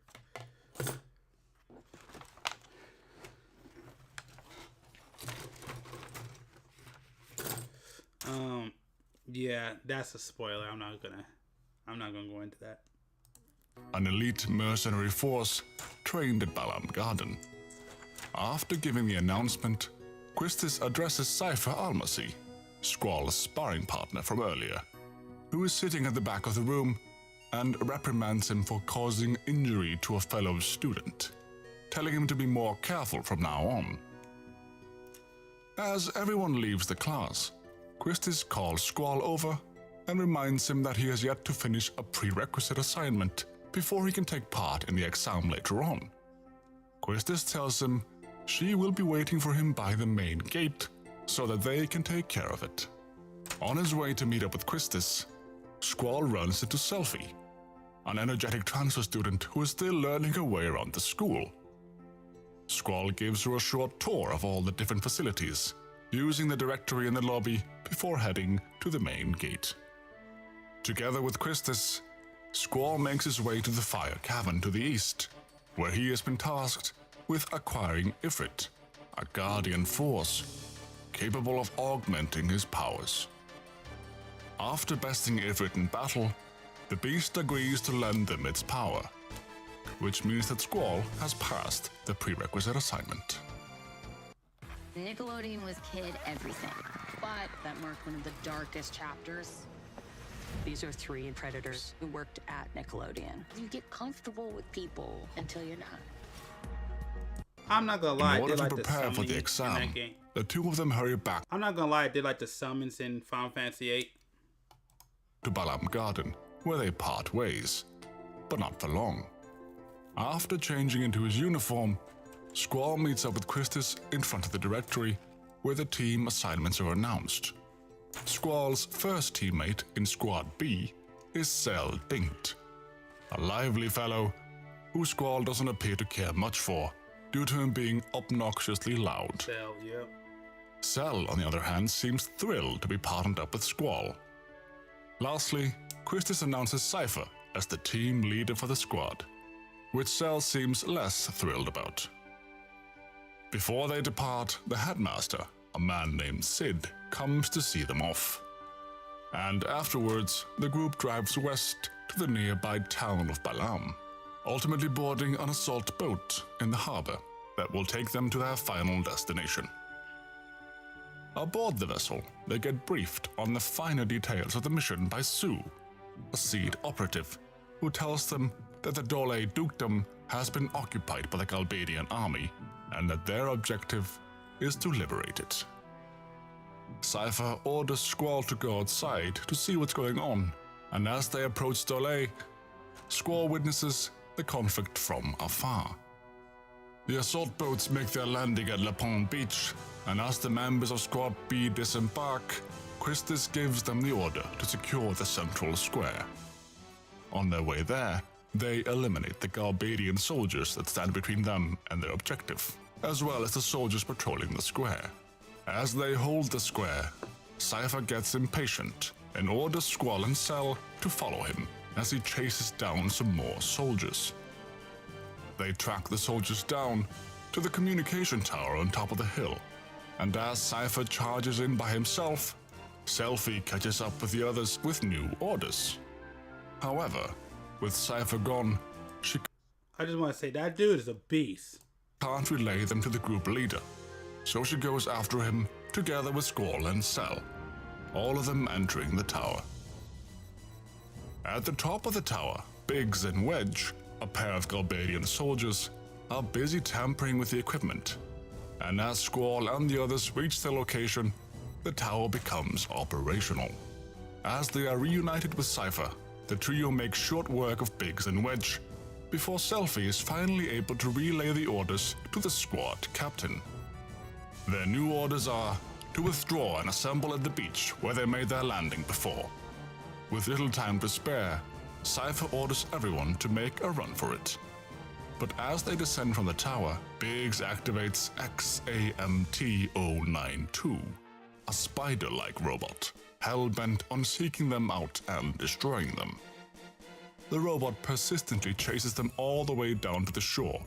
Yeah, that's a spoiler. I'm not gonna go into that. An elite mercenary force trained at Balam Garden. After giving the announcement, Quistis addresses Cypher Almasi, Squall's sparring partner from earlier, who is sitting at the back of the room and reprimands him for causing injury to a fellow student, telling him to be more careful from now on. As everyone leaves the class, Quistis calls Squall over and reminds him that he has yet to finish a prerequisite assignment before he can take part in the exam later on. Quistis tells him she will be waiting for him by the main gate so that they can take care of it. On his way to meet up with Quistis, Squall runs into Selphie, an energetic transfer student who is still learning her way around the school. Squall gives her a short tour of all the different facilities, using the directory in the lobby before heading to the main gate. Together with Quistis, Squall makes his way to the Fire Cavern to the east, where he has been tasked with acquiring Ifrit, a guardian force capable of augmenting his powers. After besting Ifrit in battle, the beast agrees to lend them its power, which means that Squall has passed the prerequisite assignment. Nickelodeon was kid everything, but that marked one of the darkest chapters. These are 3 predators who worked at Nickelodeon. You get comfortable with people until you're not. I'm not gonna lie, In order I did to like the prepare for the summoning in exam, that game. the 2 of them hurry back I'm not gonna lie, I did like the summons in Final Fantasy VIII. to Balam Garden, where they part ways, but not for long. After changing into his uniform, Squall meets up with Quistis in front of the directory, where the team assignments are announced. Squall's first teammate in Squad B is Cell Dinkt, a lively fellow who Squall doesn't appear to care much for, due to him being obnoxiously loud. Cell, yep. Cell, on the other hand, seems thrilled to be partnered up with Squall. Lastly, Quistis announces Cypher as the team leader for the squad, which Cell seems less thrilled about. Before they depart, the headmaster, a man named Sid, comes to see them off. And afterwards, the group drives west to the nearby town of Balam, ultimately boarding an assault boat in the harbor that will take them to their final destination. Aboard the vessel, they get briefed on the finer details of the mission by Sue, a Seed operative, who tells them that the Dole Dukedom has been occupied by the Galbadian army, and that their objective is to liberate it. Cypher orders Squall to go outside to see what's going on, and as they approach Dole, Squall witnesses the conflict from afar. The assault boats make their landing at La Pointe Beach, and as the members of Squad B disembark, Quistis gives them the order to secure the central square. On their way there, they eliminate the Galbadian soldiers that stand between them and their objective, as well as the soldiers patrolling the square. As they hold the square, Cypher gets impatient and orders Squall and Cell to follow him as he chases down some more soldiers. They track the soldiers down to the communication tower on top of the hill, and as Cypher charges in by himself, Selphie catches up with the others with new orders. However, with Cypher gone, she I just want to say, that dude is a beast. can't relay them to the group leader, so she goes after him together with Squall and Cell, all of them entering the tower. At the top of the tower, Biggs and Wedge, a pair of Galbadian soldiers, are busy tampering with the equipment, and as Squall and the others reach their location, the tower becomes operational. As they are reunited with Cypher, the trio makes short work of Biggs and Wedge, before Selphie is finally able to relay the orders to the squad captain. Their new orders are to withdraw and assemble at the beach where they made their landing before. With little time to spare, Cypher orders everyone to make a run for it. But as they descend from the tower, Biggs activates XAMT-092, a spider-like robot, hell-bent on seeking them out and destroying them. The robot persistently chases them all the way down to the shore,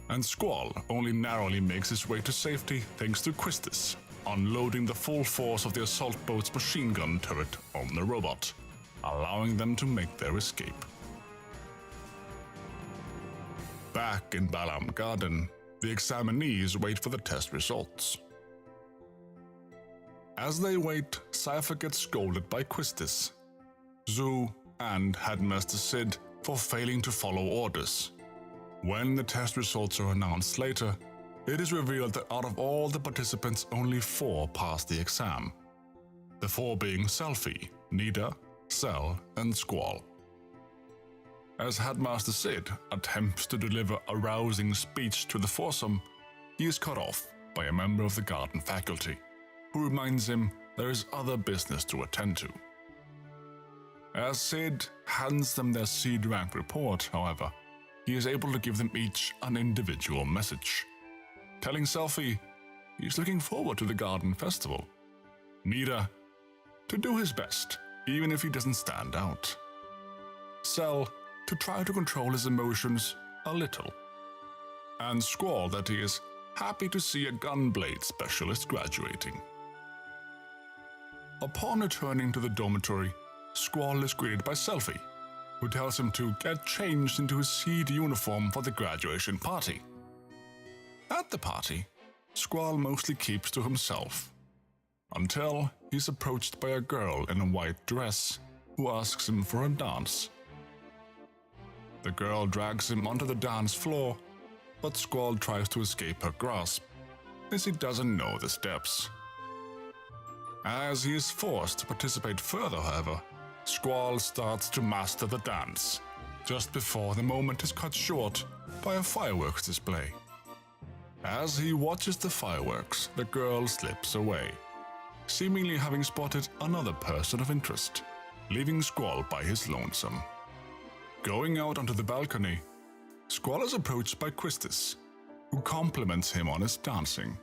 and Squall only narrowly makes his way to safety thanks to Quistis, unloading the full force of the assault boat's machine gun turret on the robot, allowing them to make their escape. Back in Balam Garden, the examinees wait for the test results. As they wait, Cypher gets scolded by Quistis, Zoo, and Headmaster Sid for failing to follow orders. When the test results are announced later, it is revealed that out of all the participants, only 4 passed the exam. The 4 being Selphie, Nida, Cell, and Squall. As Headmaster Sid attempts to deliver a rousing speech to the foursome, he is cut off by a member of the garden faculty, who reminds him there is other business to attend to. As Sid hands them their Seed rank report, however, he is able to give them each an individual message, telling Selphie he's looking forward to the garden festival, Nida to do his best even if he doesn't stand out, Cell to try to control his emotions a little, and Squall that he is happy to see a gunblade specialist graduating. Upon returning to the dormitory, Squall is greeted by Selfie, who tells him to get changed into his Seed uniform for the graduation party. At the party, Squall mostly keeps to himself, until he's approached by a girl in a white dress who asks him for a dance. The girl drags him onto the dance floor, but Squall tries to escape her grasp, as he doesn't know the steps. As he is forced to participate further, however, Squall starts to master the dance, just before the moment is cut short by a fireworks display. As he watches the fireworks, the girl slips away, seemingly having spotted another person of interest, leaving Squall by his lonesome. Going out onto the balcony, Squall is approached by Quistis, who compliments him on his dancing.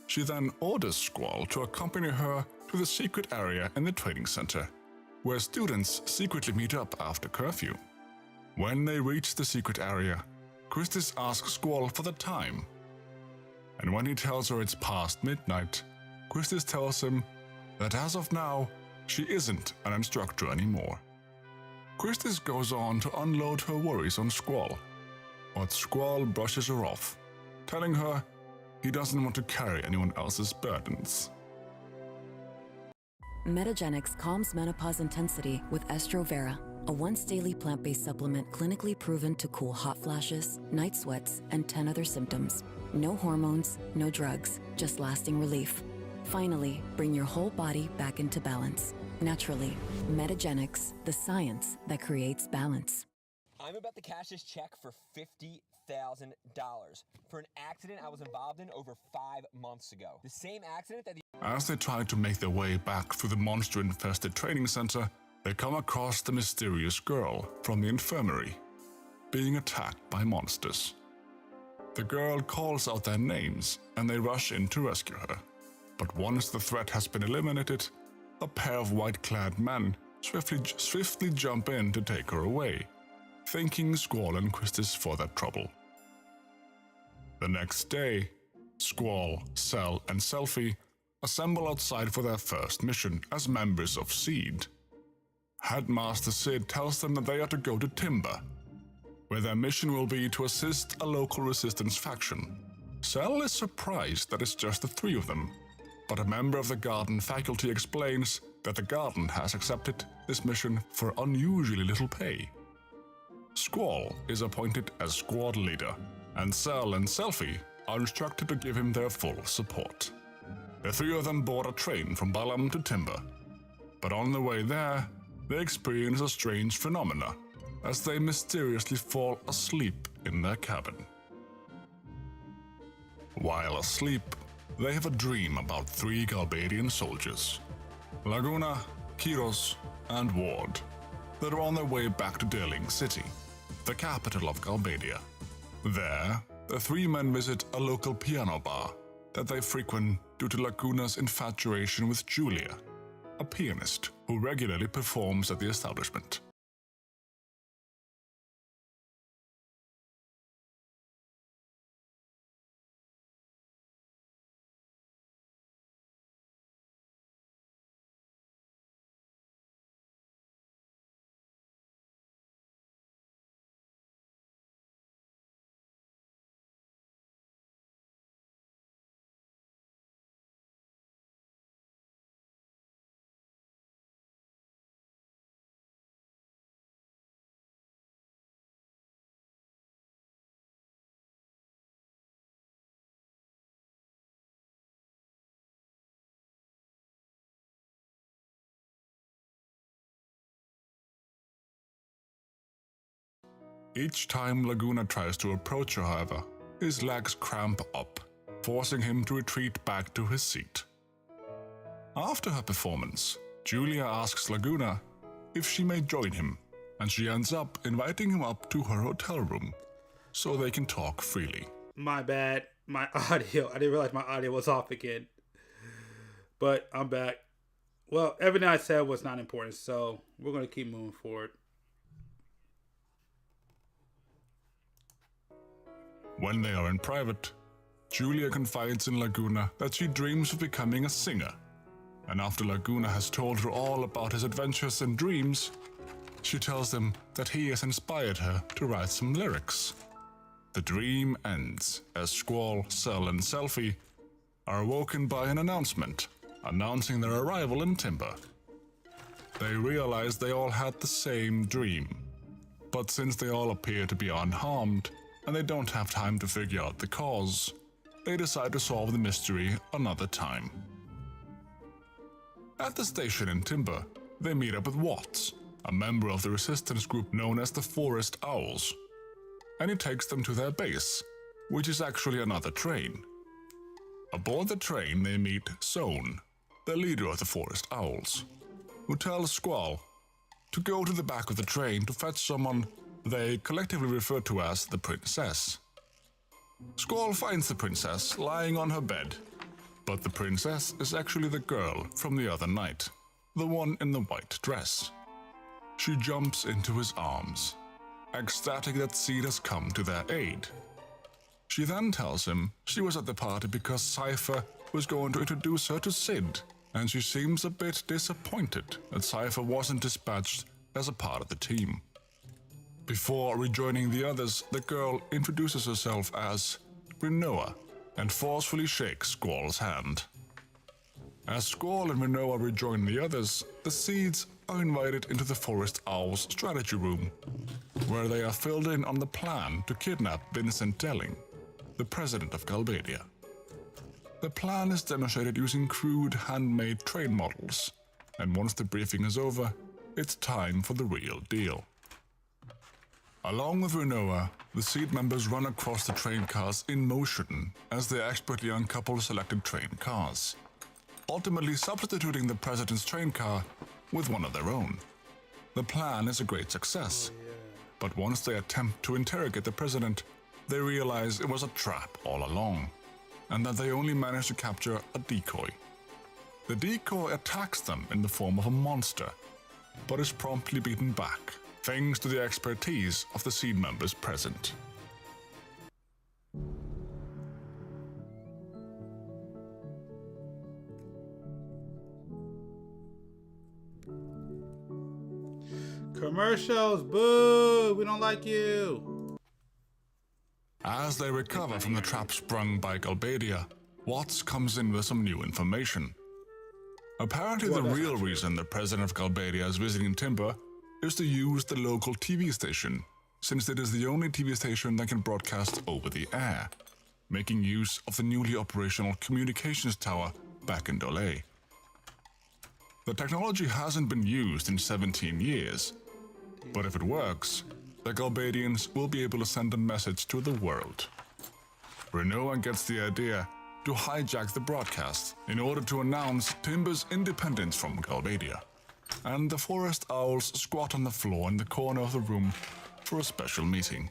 She then orders Squall to accompany her to the secret area in the training center, where students secretly meet up after curfew. When they reach the secret area, Quistis asks Squall for the time, and when he tells her it's past midnight, Quistis tells him that as of now, she isn't an instructor anymore. Quistis goes on to unload her worries on Squall, but Squall brushes her off, telling her he doesn't want to carry anyone else's burdens. Metagenics calms menopause intensity with Estrovera, a once-daily plant-based supplement clinically proven to cool hot flashes, night sweats, and 10 other symptoms. No hormones, no drugs, just lasting relief. Finally, bring your whole body back into balance. Naturally, Metagenics, the science that creates balance. I'm about to cash this check for $50,000 for an accident I was involved in over 5 months ago. The same accident that As they try to make their way back through the monster-infested training center, they come across the mysterious girl from the infirmary, being attacked by monsters. The girl calls out their names, and they rush in to rescue her. But once the threat has been eliminated, a pair of white-clad men swiftly jump in to take her away, thanking Squall and Quistis for their trouble. The next day, Squall, Cell, and Selfie assemble outside for their first mission as members of Seed. Headmaster Sid tells them that they are to go to Timber, where their mission will be to assist a local resistance faction. Cell is surprised that it's just the 3 of them, but a member of the Garden faculty explains that the Garden has accepted this mission for unusually little pay. Squall is appointed as squad leader, and Cell and Selfie are instructed to give him their full support. The 3 of them board a train from Balam to Timber, but on the way there, they experience a strange phenomena as they mysteriously fall asleep in their cabin. While asleep, they have a dream about 3 Galbadian soldiers, Laguna, Kiros, and Ward, that are on their way back to Derling City, the capital of Galbadia. There, the 3 men visit a local piano bar that they frequent due to Laguna's infatuation with Julia, a pianist who regularly performs at the establishment. Each time Laguna tries to approach her, however, his legs cramp up, forcing him to retreat back to his seat. After her performance, Julia asks Laguna if she may join him, and she ends up inviting him up to her hotel room so they can talk freely. My bad. My audio. I didn't realize my audio was off again. But I'm back. Well, everything I said was not important, so we're going to keep moving forward. When they are in private, Julia confides in Laguna that she dreams of becoming a singer, and after Laguna has told her all about his adventures and dreams, she tells him that he has inspired her to write some lyrics. The dream ends as Squall, Cell, and Selfie are awoken by an announcement announcing their arrival in Timber. They realize they all had the same dream, but since they all appear to be unharmed and they don't have time to figure out the cause, they decide to solve the mystery another time. At the station in Timber, they meet up with Watts, a member of the resistance group known as the Forest Owls, and he takes them to their base, which is actually another train. Aboard the train, they meet Zone, the leader of the Forest Owls, who tells Squall to go to the back of the train to fetch someone they collectively refer to as the Princess. Squall finds the princess lying on her bed, but the princess is actually the girl from the other night, the one in the white dress. She jumps into his arms, ecstatic that Seed has come to their aid. She then tells him she was at the party because Cypher was going to introduce her to Sid, and she seems a bit disappointed that Cypher wasn't dispatched as a part of the team. Before rejoining the others, the girl introduces herself as Rinoa and forcefully shakes Squall's hand. As Squall and Rinoa rejoin the others, the Seeds are invited into the Forest Owl's strategy room, where they are filled in on the plan to kidnap Vincent Delling, the president of Galbadia. The plan is demonstrated using crude handmade train models, and once the briefing is over, it's time for the real deal. Along with Rinoa, the Seed members run across the train cars in motion as they expertly uncouple selected train cars, ultimately substituting the president's train car with one of their own. The plan is a great success, but once they attempt to interrogate the president, they realize it was a trap all along, and that they only managed to capture a decoy. The decoy attacks them in the form of a monster, but is promptly beaten back, thanks to the expertise of the Seed members present. Commercials, boo! We don't like you. As they recover from the trap sprung by Galbadia, Watts comes in with some new information. Apparently the real reason the president of Galbadia is visiting Timber is to use the local TV station, since it is the only TV station that can broadcast over the air, making use of the newly operational communications tower back in Dole. The technology hasn't been used in 17 years, but if it works, the Galbadians will be able to send a message to the world. Rinoa gets the idea to hijack the broadcast in order to announce Timber's independence from Galbadia, and the Forest Owls squat on the floor in the corner of the room for a special meeting.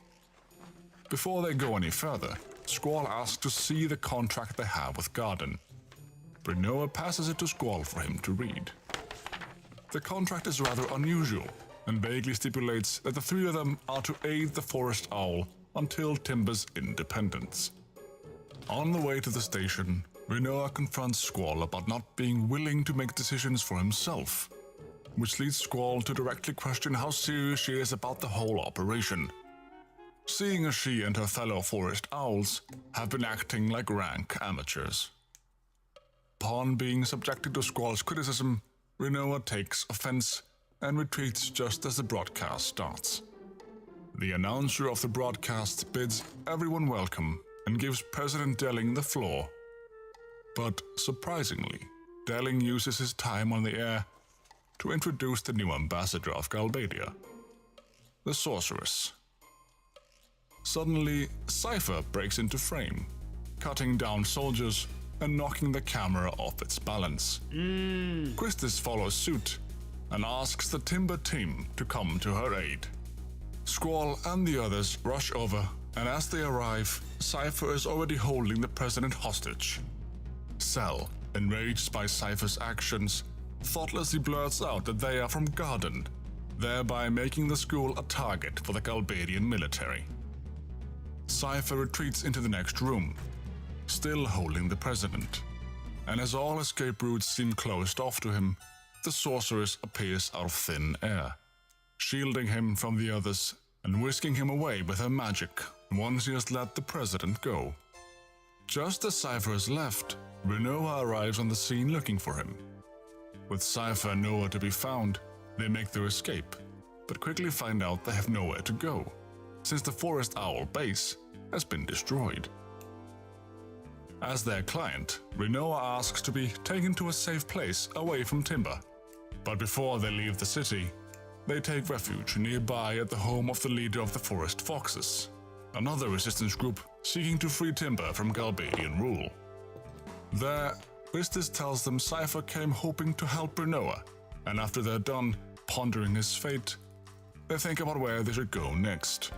Before they go any further, Squall asks to see the contract they have with Garden. Rinoa passes it to Squall for him to read. The contract is rather unusual, and vaguely stipulates that the three of them are to aid the Forest Owl until Timber's independence. On the way to the station, Rinoa confronts Squall about not being willing to make decisions for himself, which leads Squall to directly question how serious she is about the whole operation, seeing as she and her fellow Forest Owls have been acting like rank amateurs. Upon being subjected to Squall's criticism, Rinoa takes offense and retreats just as the broadcast starts. The announcer of the broadcast bids everyone welcome and gives President Delling the floor. But surprisingly, Delling uses his time on the air to introduce the new ambassador of Galbadia, the Sorceress. Suddenly, Cypher breaks into frame, cutting down soldiers and knocking the camera off its balance. Christis follows suit and asks the Timber team to come to her aid. Squall and the others rush over, and as they arrive, Cypher is already holding the president hostage. Cell, enraged by Cypher's actions, thoughtlessly blurts out that they are from Garden, thereby making the school a target for the Galbadian military. Cypher retreats into the next room, still holding the president. and as all escape routes seem closed off to him, the sorceress appears out of thin air, shielding him from the others and whisking him away with her magic once he has let the president go. Just as Cypher has left, Rinoa arrives on the scene looking for him. With Cypher nowhere to be found, they make their escape, but quickly find out they have nowhere to go, since the Forest Owl base has been destroyed. As their client, Rinoa asks to be taken to a safe place away from Timber, but before they leave the city, they take refuge nearby at the home of the leader of the Forest Foxes, another resistance group seeking to free Timber from Galbadian rule. There, Christus tells them Cypher came hoping to help Rinoa, and after they're done pondering his fate, they think about where they should go next.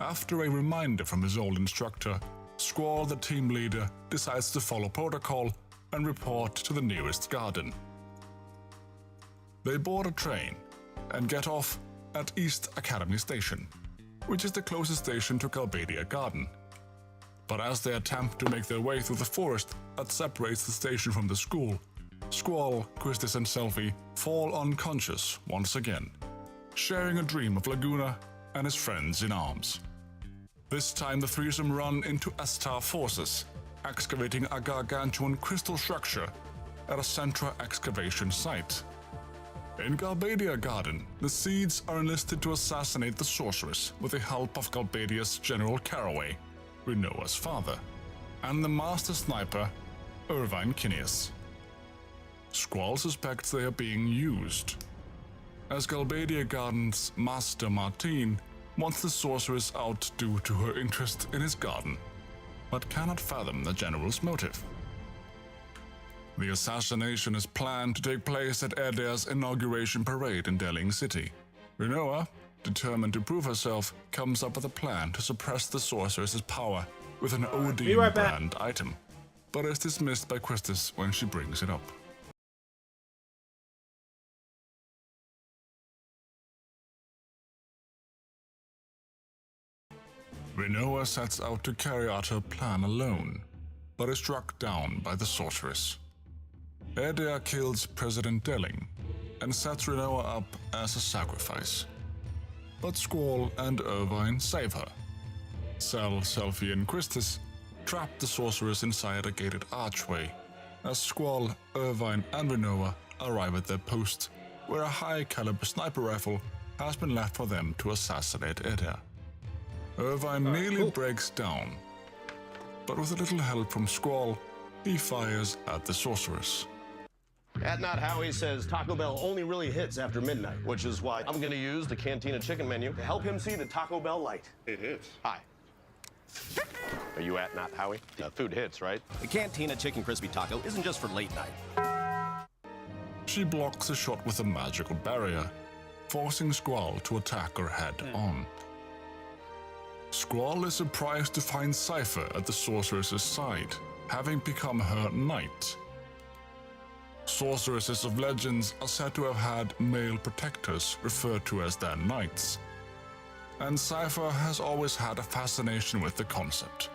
After a reminder from his old instructor, Squall, the team leader, decides to follow protocol and report to the nearest garden. They board a train and get off at East Academy Station, which is the closest station to Galbadia Garden. But as they attempt to make their way through the forest that separates the station from the school, Squall, Christus and Selphie fall unconscious once again, sharing a dream of Laguna and his friends in arms. This time the threesome run into Estar forces, excavating a gargantuan crystal structure at a Centra excavation site. In Galbadia Garden, the Seeds are enlisted to assassinate the sorceress with the help of Galbadia's General Caraway, Rinoa's father, and the master sniper, Irvine Kinneas. Squall suspects they are being used, as Galbadia Garden's Master Martine wants the sorceress out due to her interest in his garden, but cannot fathom the General's motive. The assassination is planned to take place at Erdair's inauguration parade in Deling City. Rinoa, determined to prove herself, comes up with a plan to suppress the sorceress's power with an Odin brand item, but is dismissed by Christus when she brings it up. Rinoa sets out to carry out her plan alone, but is struck down by the sorceress. Erdair kills President Deling and sets Rinoa up as a sacrifice. But Squall and Irvine save her. Cell, Selphie and Christus trap the sorceress inside a gated archway, as Squall, Irvine and Rinoa arrive at their post, where a high-caliber sniper rifle has been left for them to assassinate Erdair. Irvine nearly breaks down, but with a little help from Squall, he fires at the sorceress. At Not Howie says Taco Bell only really hits after midnight, which is why I'm going to use the Cantina chicken menu to help him see the Taco Bell light. It hits. Hi. Are you at Not Howie? Food hits, right? The Cantina Chicken Crispy Taco isn't just for late night. She blocks a shot with a magical barrier, forcing Squall to attack her head-on. Squall is surprised to find Cypher at the sorceress's side, having become her knight. Sorceresses of legends are said to have had male protectors referred to as their knights, and Cypher has always had a fascination with the concept,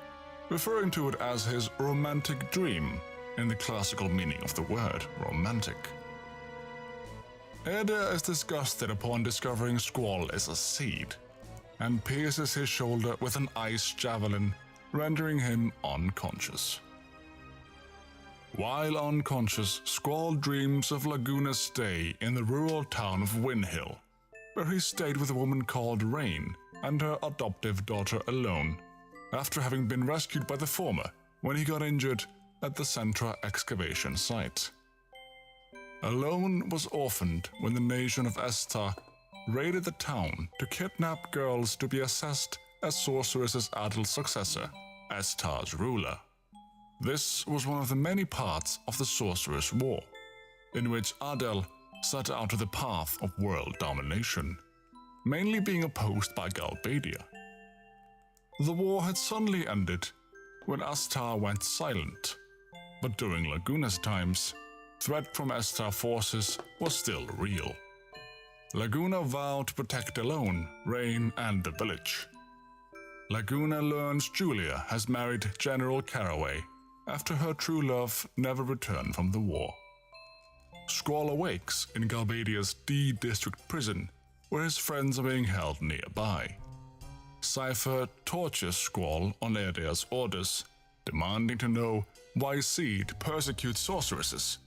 referring to it as his romantic dream in the classical meaning of the word romantic. Erdair is disgusted upon discovering Squall is a seed, and pierces his shoulder with an ice javelin, rendering him unconscious. While unconscious, Squall dreams of Laguna's stay in the rural town of Windhill, where he stayed with a woman called Rain and her adoptive daughter alone, after having been rescued by the former when he got injured at the Centra excavation site. Alone was orphaned when the nation of Estar raided the town to kidnap girls to be assessed as Sorceress's adult successor, Estar's ruler. This was one of the many parts of the Sorceress War, in which Adel set out to the path of world domination, mainly being opposed by Galbadia. The war had suddenly ended when Estar went silent, but during Laguna's times, threat from Estar forces was still real. Laguna vowed to protect alone Rain and the village. Laguna learns Julia has married General Caraway, after her true love never returned from the war. Squall awakes in Galbadia's D-District prison, where his friends are being held nearby. Cypher tortures Squall on Erdea's orders, demanding to know why Seed persecutes sorceresses,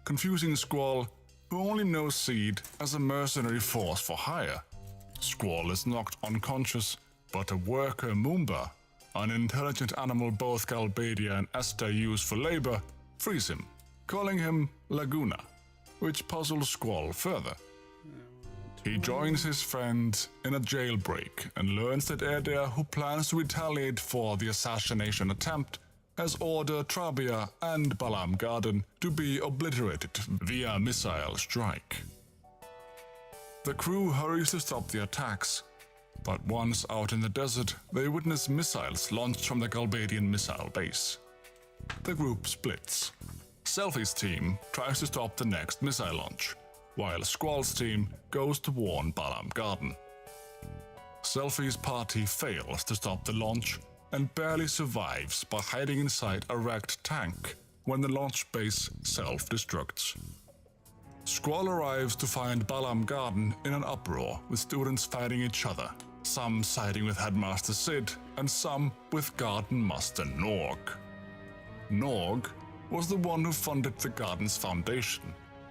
confusing Squall, who only knows Seed as a mercenary force for hire. Squall is knocked unconscious, but a worker Moomba, an intelligent animal both Galbadia and Esther use for labor, frees him, calling him Laguna, which puzzles Squall further. He joins his friend in a jailbreak and learns that Erdea, who plans to retaliate for the assassination attempt, has ordered Trabia and Balam Garden to be obliterated via missile strike. The crew hurries to stop the attacks, but once out in the desert, they witness missiles launched from the Galbadian missile base. The group splits. Selfie's team tries to stop the next missile launch, while Squall's team goes to warn Balam Garden. Selfie's party fails to stop the launch and barely survives by hiding inside a wrecked tank when the launch base self-destructs. Squall arrives to find Balam Garden in an uproar with students fighting each other, some siding with Headmaster Sid and some with Garden Master Norg. Norg was the one who funded the Garden's foundation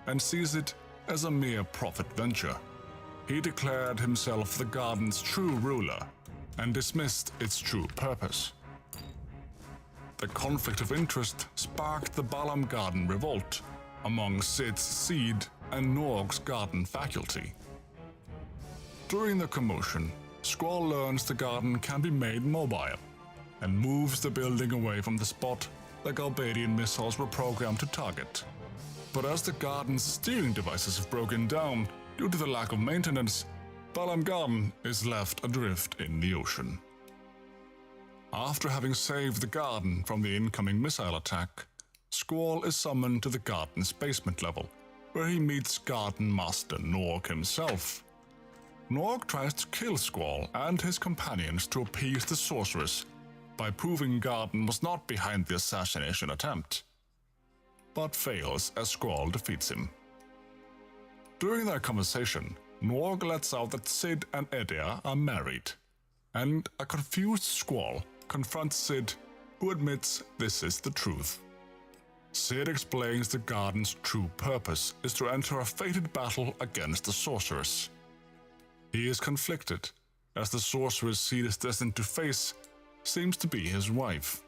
and sees it as a mere profit venture. He declared himself the Garden's true ruler and dismissed its true purpose. The conflict of interest sparked the Balam Garden revolt among Sid's Seed and Norg's Garden faculty. During the commotion, Squall learns the Garden can be made mobile and moves the building away from the spot the Galbadian missiles were programmed to target. But as the Garden's steering devices have broken down due to the lack of maintenance, Balam Garden is left adrift in the ocean. After having saved the Garden from the incoming missile attack, Squall is summoned to the Garden's basement level, where he meets Garden Master Norg himself. Norg tries to kill Squall and his companions to appease the sorceress by proving Garden was not behind the assassination attempt, but fails as Squall defeats him. During their conversation, Norg lets out that Sid and Erdea are married, and a confused Squall confronts Sid, who admits this is the truth. Sid explains the Garden's true purpose is to enter a fated battle against the sorceress. He is conflicted, as the sorceress Sid is destined to face seems to be his wife,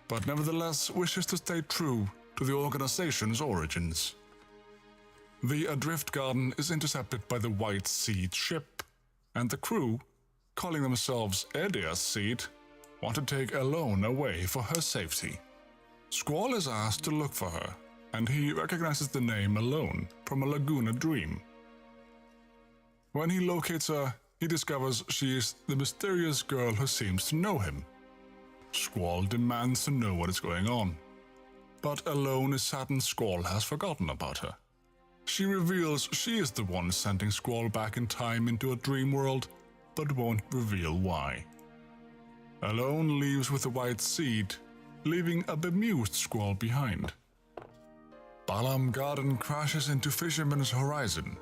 but nevertheless wishes to stay true to the organization's origins. The Adrift Garden is intercepted by the White Seed ship, and the crew, calling themselves Erdea's Seed, want to take Alone away for her safety. Squall is asked to look for her, and he recognizes the name Alone from a Laguna dream. When he locates her, he discovers she is the mysterious girl who seems to know him. Squall demands to know what is going on, but Alone is saddened Squall has forgotten about her. She reveals she is the one sending Squall back in time into a dream world, but won't reveal why. Alone leaves with the White Seed, leaving a bemused Squall behind. Balam Garden crashes into Fisherman's Horizon,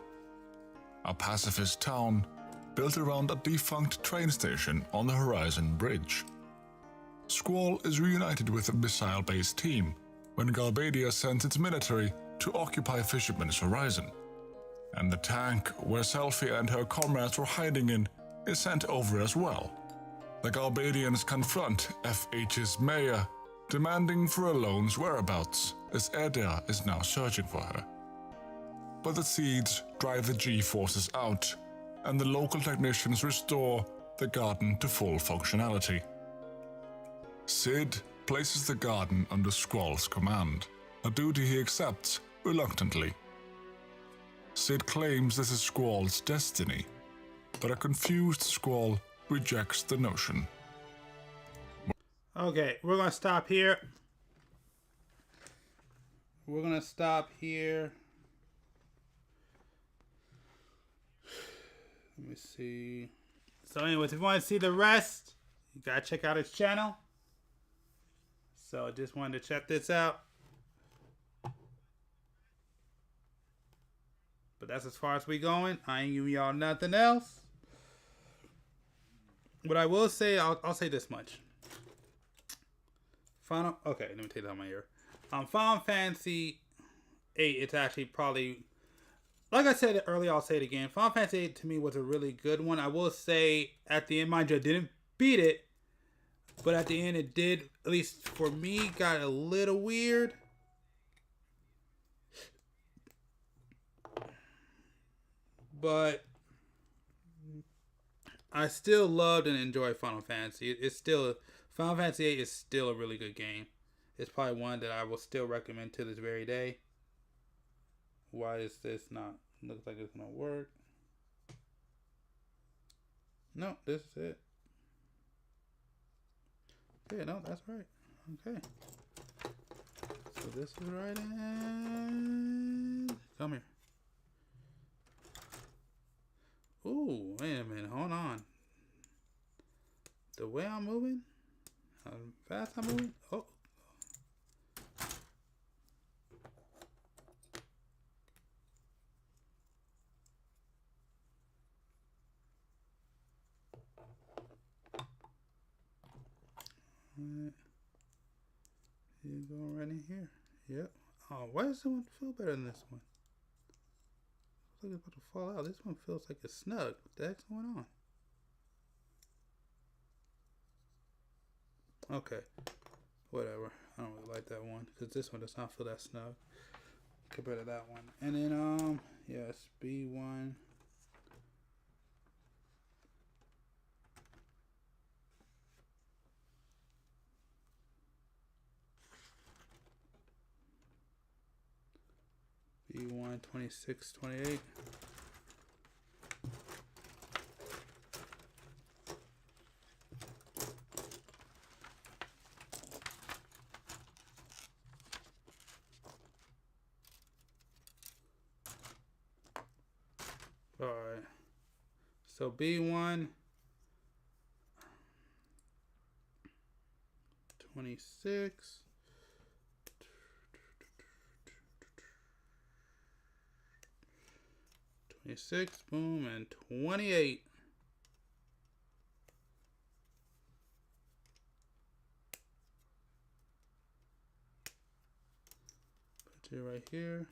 a pacifist town built around a defunct train station on the Horizon Bridge. Squall is reunited with a missile-based team when Galbadia sends its military to occupy Fisherman's Horizon, and the tank where Selfie and her comrades were hiding in is sent over as well. The Galbadians confront FH's mayor, demanding for Alone's whereabouts, as Erdea is now searching for her. But the Seeds drive the G-forces out, and the local technicians restore the garden to full functionality. Sid places the garden under Squall's command, a duty he accepts reluctantly. Sid claims this is Squall's destiny, but a confused Squall rejects the notion. Okay, we're gonna stop here. Let me see. So anyways, if you want to see the rest, you gotta check out his channel. So just wanted to check this out. But that's as far as we going. I ain't giving y'all nothing else. What I will say, I'll say this much. Okay, let me take that out of my ear. Final Fantasy 8, it's actually probably, like I said earlier, I'll say it again. Final Fantasy 8 to me was a really good one. I will say at the end, mind you, I didn't beat it, but at the end it did, at least for me, got a little weird. But I still loved and enjoyed Final Fantasy. It's still, Final Fantasy 8 is still a really good game. It's probably one that I will still recommend to this very day. Why is this not? Looks like it's gonna work. No, this is it. Yeah, no, that's right. Okay. So this is right. And come here. Ooh, wait a minute. Hold on. The way I'm moving, how fast I'm moving. Oh. Alright. You go right in here. Yep. Oh, why does this one feel better than this one? Looks like it's about to fall out. This one feels like it's snug. What the heck's going on? Okay. Whatever. I don't really like that one because this one does not feel that snug compared to that one. And then yes, B1. B1 26 28. All right. So B1 26 26, boom, and 28. Put you right here.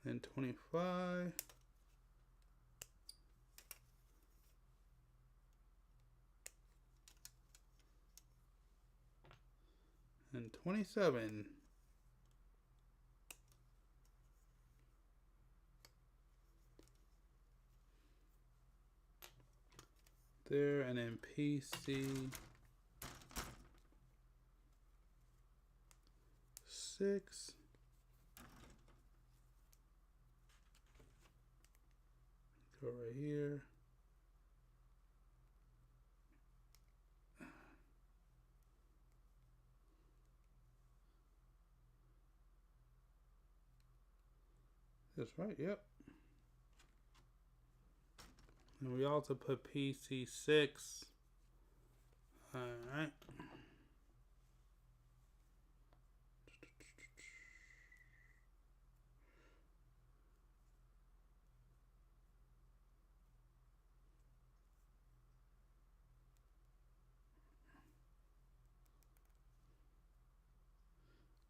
Then 25. And 27. There, and then PC 6. Go right here. That's right, yep. And we also put PC 6. Alright.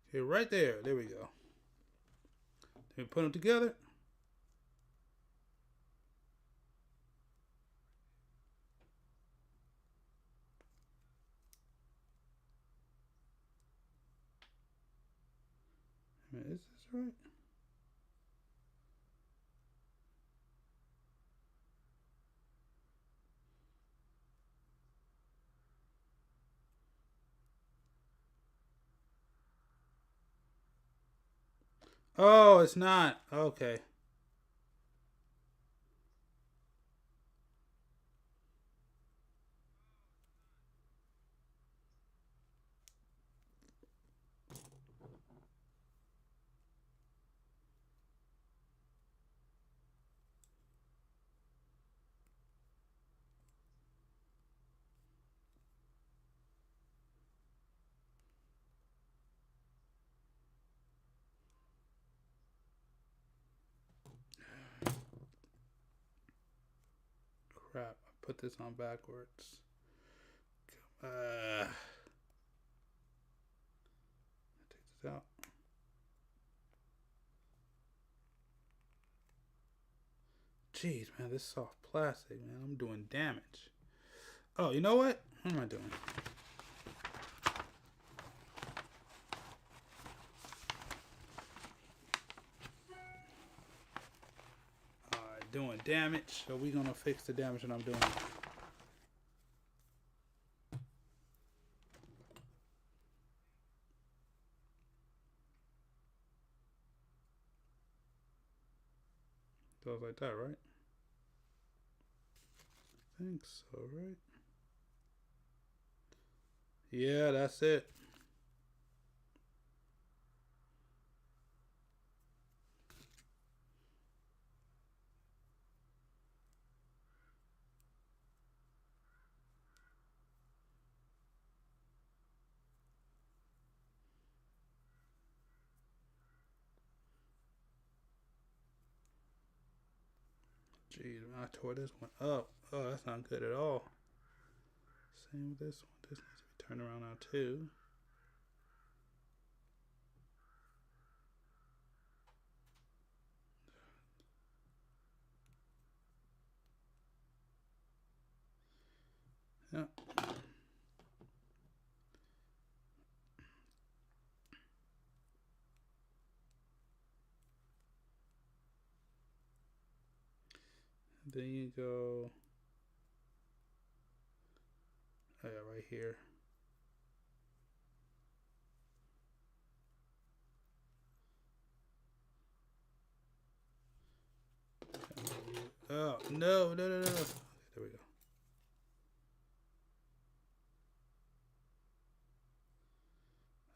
Okay, right there. There we go. Then we put them together. Is this right? Oh, it's not. Okay. put this on backwards. Take this out. Jeez, man, this soft plastic, man. I'm doing damage. Oh, you know what? What am I doing? Doing damage, so we're gonna fix the damage that I'm doing. Goes like that, right? I think so, right? Yeah, that's it. Jeez, man, I tore this one up. Oh, that's not good at all. Same with this one. This needs to be turned around now too. Yeah. Then you go, oh yeah, right here. Oh, no. Okay, there we go.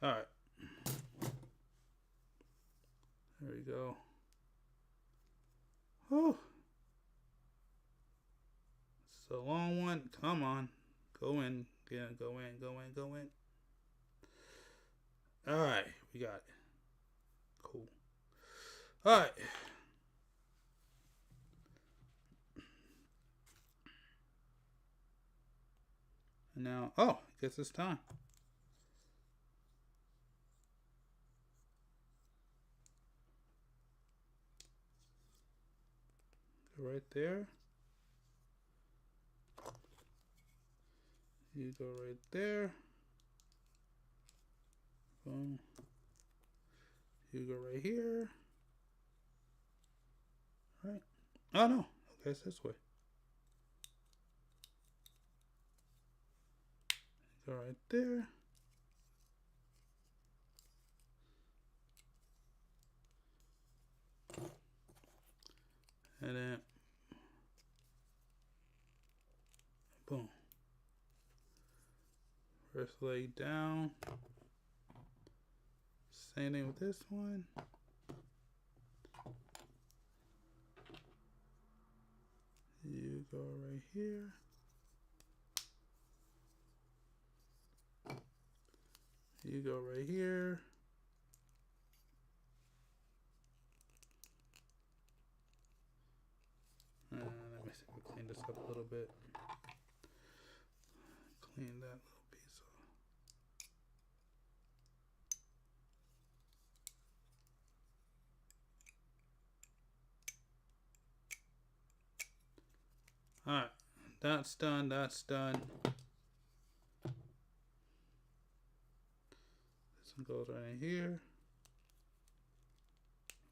All right. There we go. Whew. It's a long one. Come on. Go in. Yeah, go in. All right. We got it. Cool. All right. And now, oh, I guess it's time. Go right there. You go right there. Boom. You go right here. Right. Oh no. Okay, it's this way. Go right there. And then boom. First leg down. Same thing with this one. You go right here. You go right here. Let me see if we clean this up a little bit. Clean that little piece off. Alright, that's done. This one goes right here.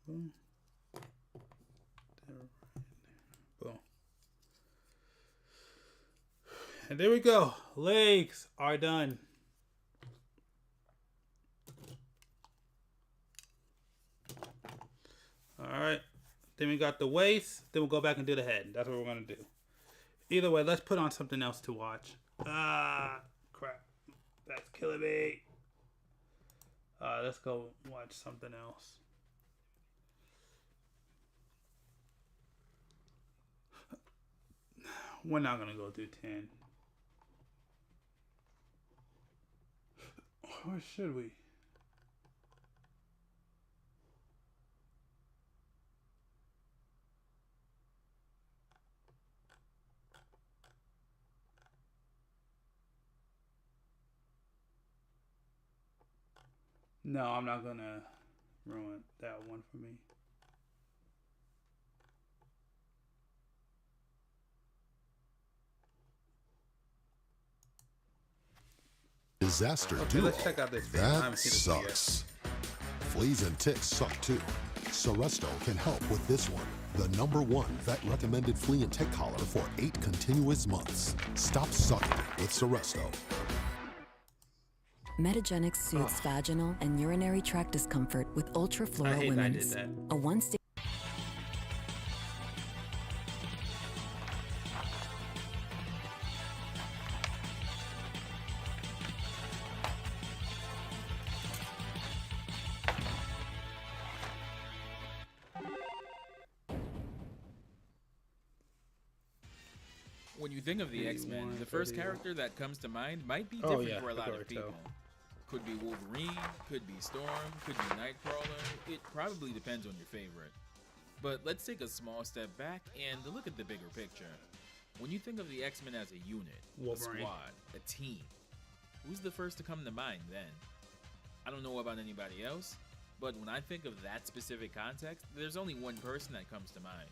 Boom. Boom. And there we go. Legs are done. Alright. Then we got the waist. Then we'll go back and do the head. That's what we're going to do. Either way, let's put on something else to watch. Ah, crap. That's killing me. Let's go watch something else. We're not going to go through 10. Or should we? No, I'm not gonna ruin that one for me. Disaster Okay, duo. let's check out this video. I That haven't seen this one yet. sucks. Fleas and ticks suck too. Seresto can help with this one. The #1 vet recommended flea and tick collar for 8 continuous months. Stop sucking with Seresto. Metagenics soothes vaginal and urinary tract discomfort with Ultra I Flora hate that I did Women's. that. A one-stage. When you think of the X-Men, the first character that comes to mind might be Oh, different yeah, for a lot of Naruto. people. Could be Wolverine, could be Storm, could be Nightcrawler. It probably depends on your favorite. But let's take a small step back and look at the bigger picture. When you think of the X-Men as a unit, Wolverine. a squad, a team, who's the first to come to mind then? I don't know about anybody else, but when I think of that specific context, there's only one person that comes to mind.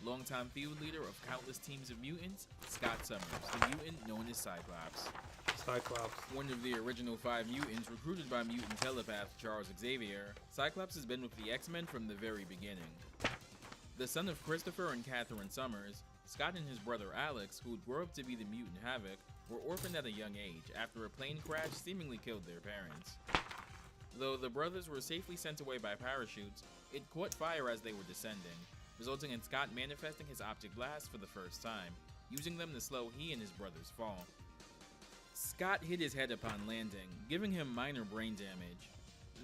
Longtime field leader of countless teams of mutants, Scott Summers, the mutant known as Cyclops. Cyclops. One of the original 5 mutants recruited by mutant telepath Charles Xavier, Cyclops has been with the X-Men from the very beginning. The son of Christopher and Catherine Summers, Scott and his brother Alex, who would grow up to be the mutant Havoc, were orphaned at a young age after a plane crash seemingly killed their parents. Though the brothers were safely sent away by parachutes, it caught fire as they were descending, resulting in Scott manifesting his optic blasts for the first time, using them to slow he and his brother's fall. Scott hit his head upon landing, giving him minor brain damage.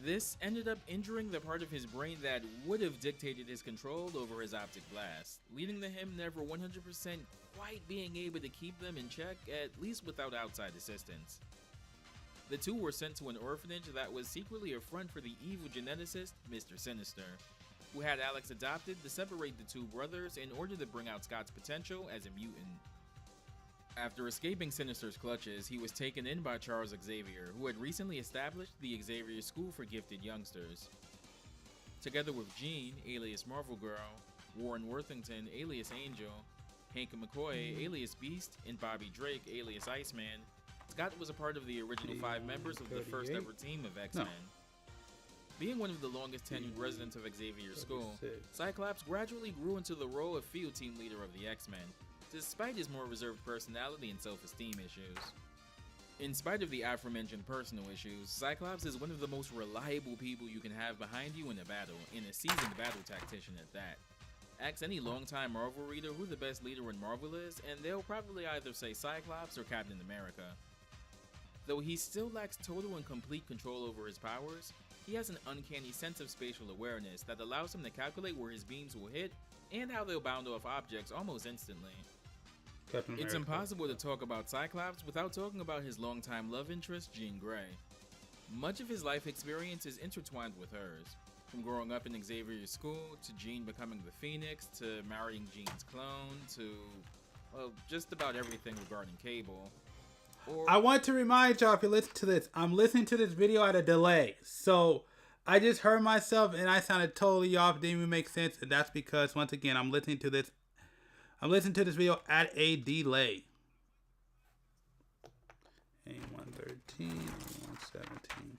This ended up injuring the part of his brain that would have dictated his control over his optic blast, leading to him never 100% quite being able to keep them in check, at least without outside assistance. The two were sent to an orphanage that was secretly a front for the evil geneticist, Mr. Sinister, who had Alex adopted to separate the two brothers in order to bring out Scott's potential as a mutant. After escaping Sinister's clutches, he was taken in by Charles Xavier, who had recently established the Xavier School for Gifted Youngsters. Together with Jean, alias Marvel Girl, Warren Worthington, alias Angel, Hank McCoy, alias Beast, and Bobby Drake, alias Iceman, Scott was a part of the original 5 members of the first ever team of X-Men. No. Being one of the longest tenured residents of Xavier's school, Cyclops gradually grew into the role of field team leader of the X-Men, despite his more reserved personality and self-esteem issues. In spite of the aforementioned personal issues, Cyclops is one of the most reliable people you can have behind you in a battle, and a seasoned battle tactician at that. Ask any longtime Marvel reader who the best leader in Marvel is, and they'll probably either say Cyclops or Captain America. Though he still lacks total and complete control over his powers, he has an uncanny sense of spatial awareness that allows him to calculate where his beams will hit and how they'll bound off objects almost instantly. It's impossible to talk about Cyclops without talking about his longtime love interest, Jean Grey. Much of his life experience is intertwined with hers, from growing up in Xavier's school, to Jean becoming the Phoenix, to marrying Jean's clone, to, well, just about everything regarding Cable. I want to remind y'all, if you listen to this, I'm listening to this video at a delay. So I just heard myself and I sounded totally off. Didn't even make sense. And that's because, once again, I'm listening to this video at a delay. A113, A117.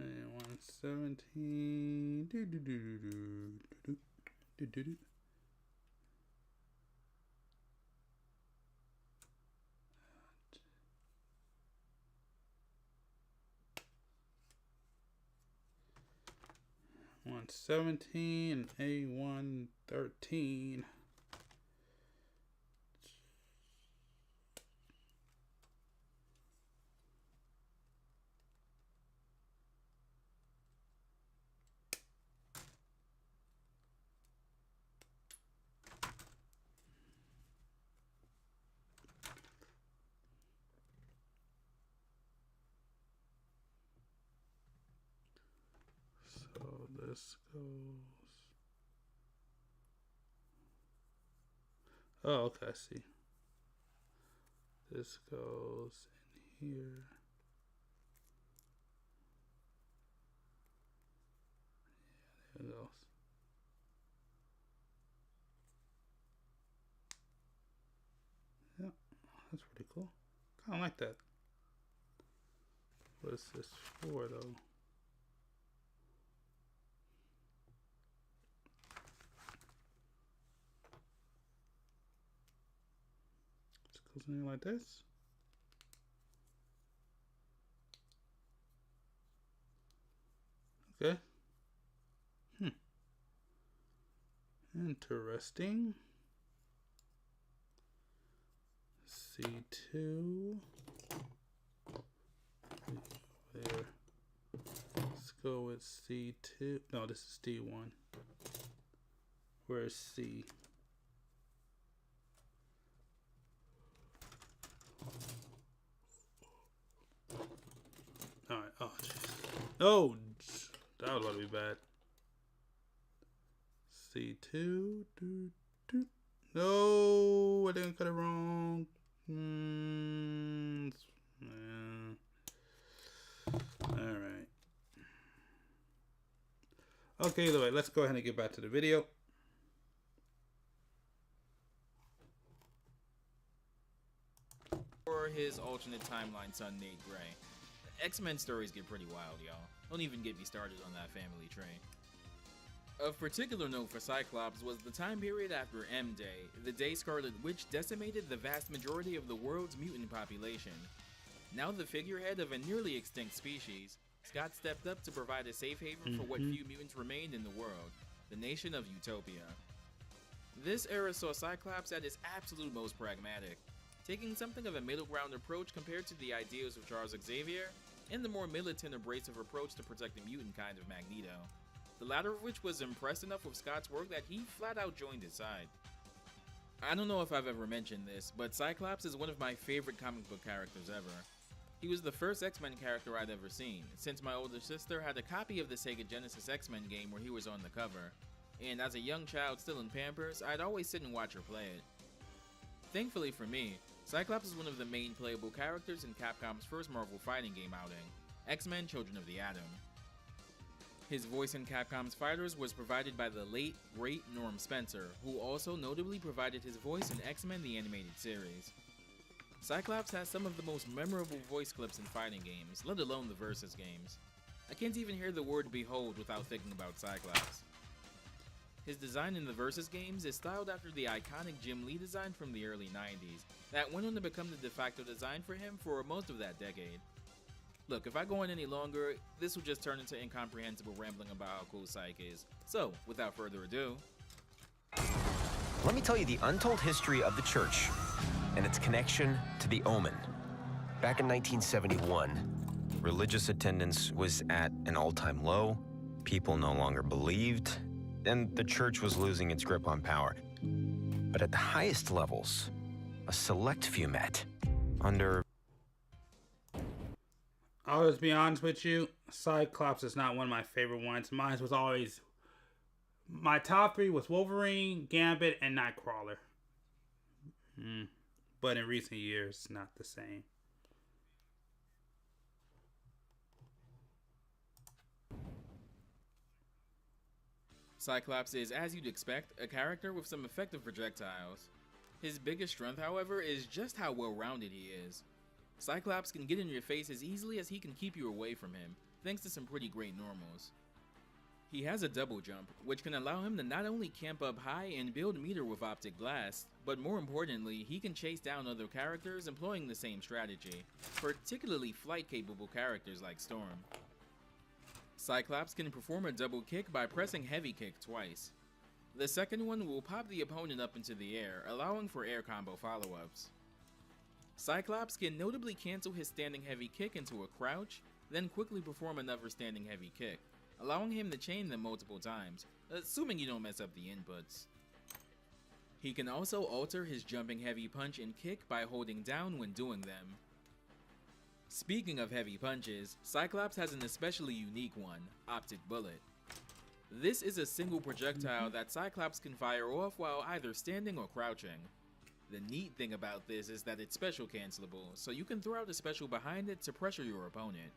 A117. Do do do do do do do do. 117 and A113. this goes. Oh, okay, I see. This goes in here. Yeah, there it goes. Yeah, that's pretty cool. Kind of like that. What is this for, though? It goes in like this. Okay. Interesting. C2. There. Let's go with C2. No, this is D1. Where's C? Alright. Oh, jeez. Oh, that was about to be bad. C2. No, I didn't cut it wrong. Alright. Okay, either way, let's go ahead and get back to the video. Or his alternate timeline son, Nate Gray. X-Men stories get pretty wild, y'all. Don't even get me started on that family tree. Of particular note for Cyclops was the time period after M-Day, the day Scarlet Witch decimated the vast majority of the world's mutant population. Now the figurehead of a nearly extinct species, Scott stepped up to provide a safe haven for what few mutants remained in the world, the nation of Utopia. This era saw Cyclops at his absolute most pragmatic, taking something of a middle ground approach compared to the ideals of Charles Xavier, and the more militant abrasive approach to protect the mutant kind of Magneto, the latter of which was impressed enough with Scott's work that he flat out joined his side. I don't know if I've ever mentioned this, but Cyclops is one of my favorite comic book characters ever. He was the first X-Men character I'd ever seen, since my older sister had a copy of the Sega Genesis X-Men game where he was on the cover, and as a young child still in Pampers, I'd always sit and watch her play it. Thankfully for me, Cyclops is one of the main playable characters in Capcom's first Marvel fighting game outing, X-Men Children of the Atom. His voice in Capcom's Fighters was provided by the late, great Norm Spencer, who also notably provided his voice in X-Men the Animated Series. Cyclops has some of the most memorable voice clips in fighting games, let alone the Versus games. I can't even hear the word behold without thinking about Cyclops. His design in the Versus games is styled after the iconic Jim Lee design from the early 90s, that went on to become the de facto design for him for most of that decade. Look, if I go on any longer, this will just turn into incomprehensible rambling about how cool Psych is. So, without further ado, let me tell you the untold history of the church and its connection to the Omen. Back in 1971, religious attendance was at an all-time low, people no longer believed, and the church was losing its grip on power. But at the highest levels, a select few met under... I'll just be honest with you, Cyclops is not one of my favorite ones. Mine was always... My top three was Wolverine, Gambit, and Nightcrawler. But in recent years, not the same. Cyclops is, as you'd expect, a character with some effective projectiles. His biggest strength, however, is just how well-rounded he is. Cyclops can get in your face as easily as he can keep you away from him, thanks to some pretty great normals. He has a double jump, which can allow him to not only camp up high and build meter with optic blasts, but more importantly, he can chase down other characters employing the same strategy, particularly flight-capable characters like Storm. Cyclops can perform a double kick by pressing heavy kick twice. The second one will pop the opponent up into the air, allowing for air combo follow-ups. Cyclops can notably cancel his standing heavy kick into a crouch, then quickly perform another standing heavy kick, allowing him to chain them multiple times, assuming you don't mess up the inputs. He can also alter his jumping heavy punch and kick by holding down when doing them. Speaking of heavy punches, Cyclops has an especially unique one, Optic Bullet. This is a single projectile that Cyclops can fire off while either standing or crouching. The neat thing about this is that it's special cancelable, so you can throw out a special behind it to pressure your opponent.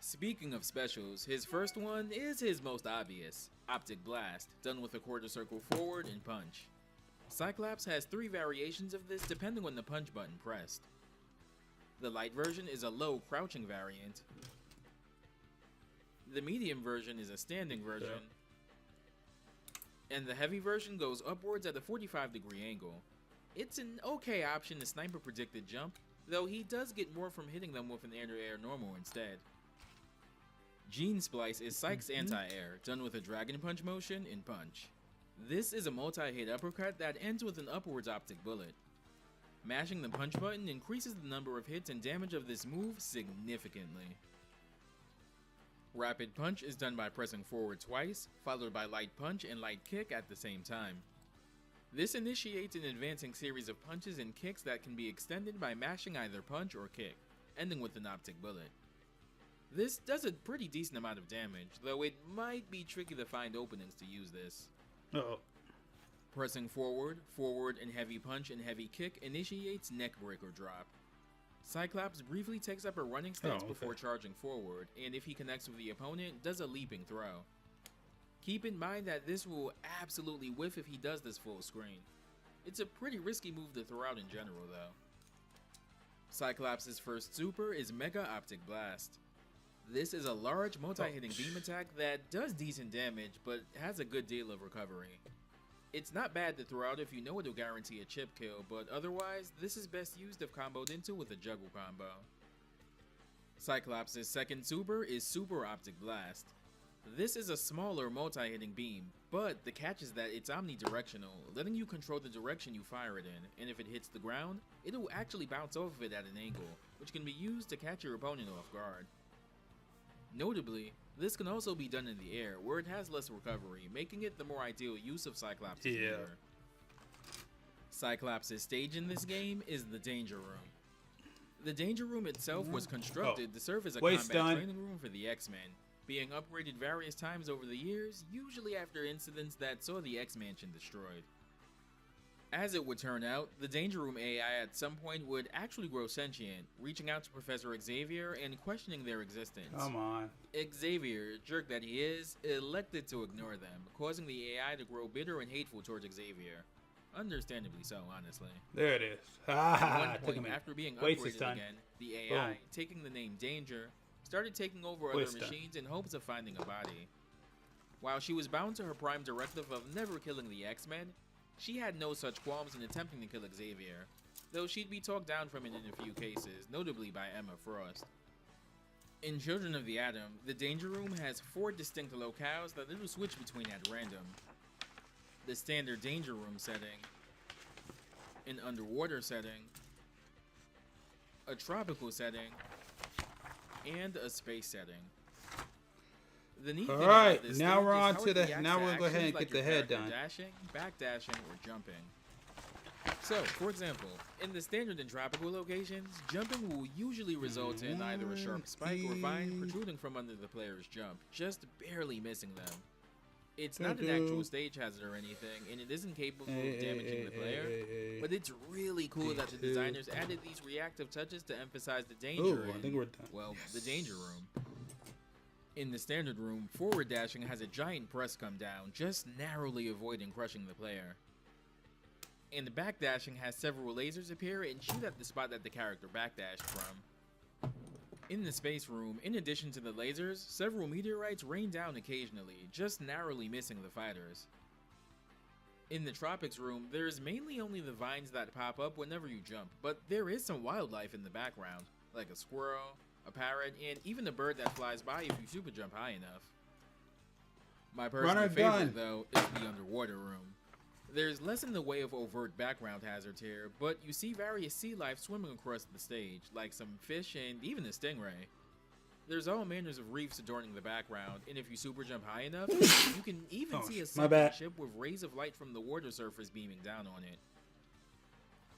Speaking of specials, his first one is his most obvious, Optic Blast, done with a quarter circle forward and punch. Cyclops has 3 variations of this depending on the punch button pressed. The light version is a low crouching variant. The medium version is a standing version. And the heavy version goes upwards at a 45-degree angle. It's an okay option to snipe a predicted jump, though he does get more from hitting them with an air-to-air normal instead. Gene Splice is Psych's anti-air, done with a Dragon Punch motion and punch. This is a multi-hit uppercut that ends with an upwards optic bullet. Mashing the punch button increases the number of hits and damage of this move significantly. Rapid Punch is done by pressing forward twice, followed by Light Punch and Light Kick at the same time. This initiates an advancing series of punches and kicks that can be extended by mashing either punch or kick, ending with an optic bullet. This does a pretty decent amount of damage, though it might be tricky to find openings to use this. Pressing forward, and heavy punch and heavy kick initiates Neckbreaker Drop. Cyclops briefly takes up a running stance before charging forward, and if he connects with the opponent, does a leaping throw. Keep in mind that this will absolutely whiff if he does this full screen. It's a pretty risky move to throw out in general though. Cyclops' first super is Mega Optic Blast. This is a large multi-hitting beam attack that does decent damage, but has a good deal of recovery. It's not bad to throw out if you know it'll guarantee a chip kill, but otherwise, this is best used if comboed into with a juggle combo. Cyclops' second super is Super Optic Blast. This is a smaller multi-hitting beam, but the catch is that it's omnidirectional, letting you control the direction you fire it in, and if it hits the ground, it'll actually bounce off of it at an angle, which can be used to catch your opponent off guard. Notably, this can also be done in the air, where it has less recovery, making it the more ideal use of Cyclops' meter. Cyclops' stage in this game is the Danger Room. The Danger Room itself was constructed to serve as a combat training room for the X-Men, being upgraded various times over the years, usually after incidents that saw the X-Mansion destroyed. As it would turn out, the Danger Room AI at some point would actually grow sentient, reaching out to Professor Xavier and questioning their existence. Come on. Xavier, jerk that he is, elected to ignore them, causing the AI to grow bitter and hateful towards Xavier. Understandably so, honestly. There it is. At one point, after being upgraded again, the AI, taking the name Danger, started taking over other machines in hopes of finding a body. While she was bound to her prime directive of never killing the X-Men, she had no such qualms in attempting to kill Xavier, though she'd be talked down from it in a few cases, notably by Emma Frost. In Children of the Atom, the Danger Room has 4 distinct locales that it'll switch between at random. The standard Danger Room setting, an underwater setting, a tropical setting, and a space setting. The neat thing about this now we're on is how to it the. reacts Now to we're gonna go ahead and actions get like the your head character done. Dashing, backdashing, or jumping. So, for example, in the standard and tropical locations, jumping will usually result in either a sharp spike or vine protruding from under the player's jump, just barely missing them. It's not an actual stage hazard or anything, and it isn't capable of damaging the player, but it's really cool that the designers added these reactive touches to emphasize the danger I think we're done. well, the Danger Room. In the standard room, forward dashing has a giant press come down, just narrowly avoiding crushing the player. And the backdashing has several lasers appear and shoot at the spot that the character backdashed from. In the space room, in addition to the lasers, several meteorites rain down occasionally, just narrowly missing the fighters. In the tropics room, there is mainly only the vines that pop up whenever you jump, but there is some wildlife in the background, like a squirrel, a parrot, and even a bird that flies by if you super jump high enough. My personal favorite, though, is the underwater room. There's less in the way of overt background hazards here, but you see various sea life swimming across the stage, like some fish and even a stingray. There's all manners of reefs adorning the background, and if you super jump high enough, you can even see a sinking ship with rays of light from the water surface beaming down on it.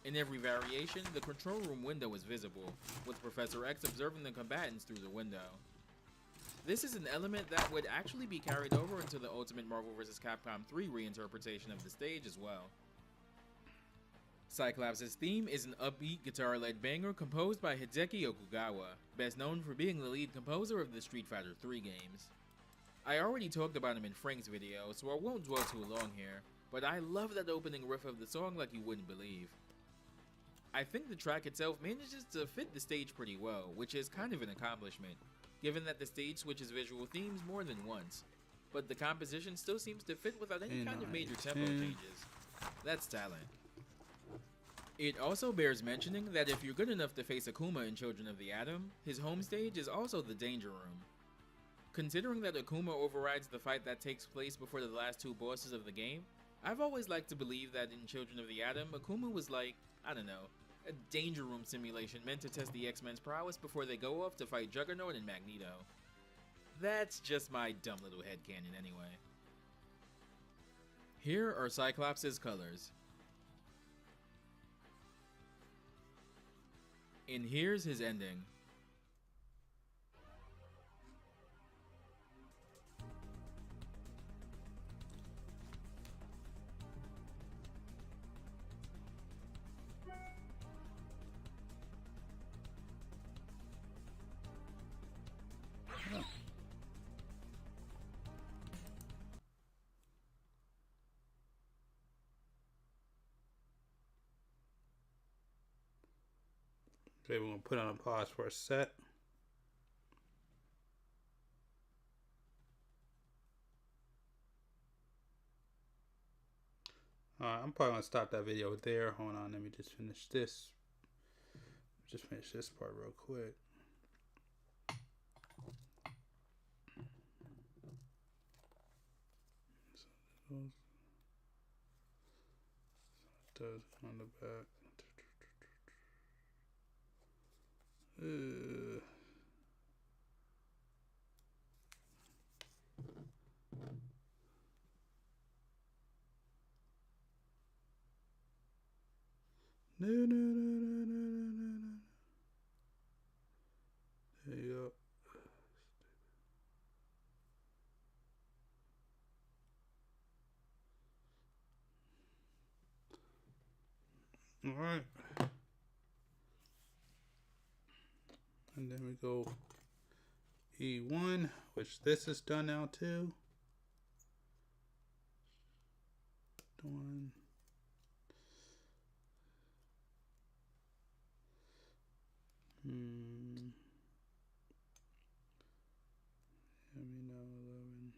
In every variation, the control room window is visible, with Professor X observing the combatants through the window. This is an element that would actually be carried over into the Ultimate Marvel vs. Capcom 3 reinterpretation of the stage as well. Cyclops' theme is an upbeat guitar-led banger composed by Hideki Okugawa, best known for being the lead composer of the Street Fighter 3 games. I already talked about him in Frank's video, so I won't dwell too long here, but I love that opening riff of the song like you wouldn't believe. I think the track itself manages to fit the stage pretty well, which is kind of an accomplishment, given that the stage switches visual themes more than once, but the composition still seems to fit without any kind of major tempo changes. That's talent. It also bears mentioning that if you're good enough to face Akuma in Children of the Atom, his home stage is also the Danger Room. Considering that Akuma overrides the fight that takes place before the last two bosses of the game, I've always liked to believe that in Children of the Atom, Akuma was like, I don't know, a Danger Room simulation meant to test the X-Men's prowess before they go off to fight Juggernaut and Magneto. That's just my dumb little headcanon anyway. Here are Cyclops' colors. And here's his ending. Okay, we're gonna put on a pause for a set. I'm probably gonna stop that video there. Hold on, let me just finish this. Just finish this part real quick. So it does on the back. No. There you go. All right. And then we go E1, which this is done now too. Done. Let me know 11.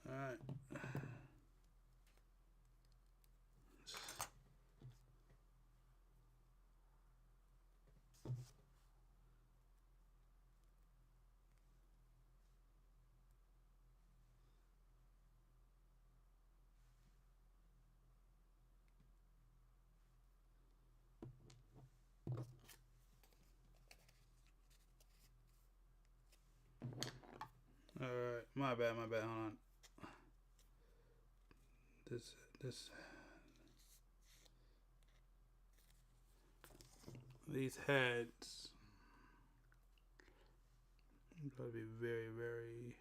All right. Alright, my bad, hold on. These heads gotta be very, very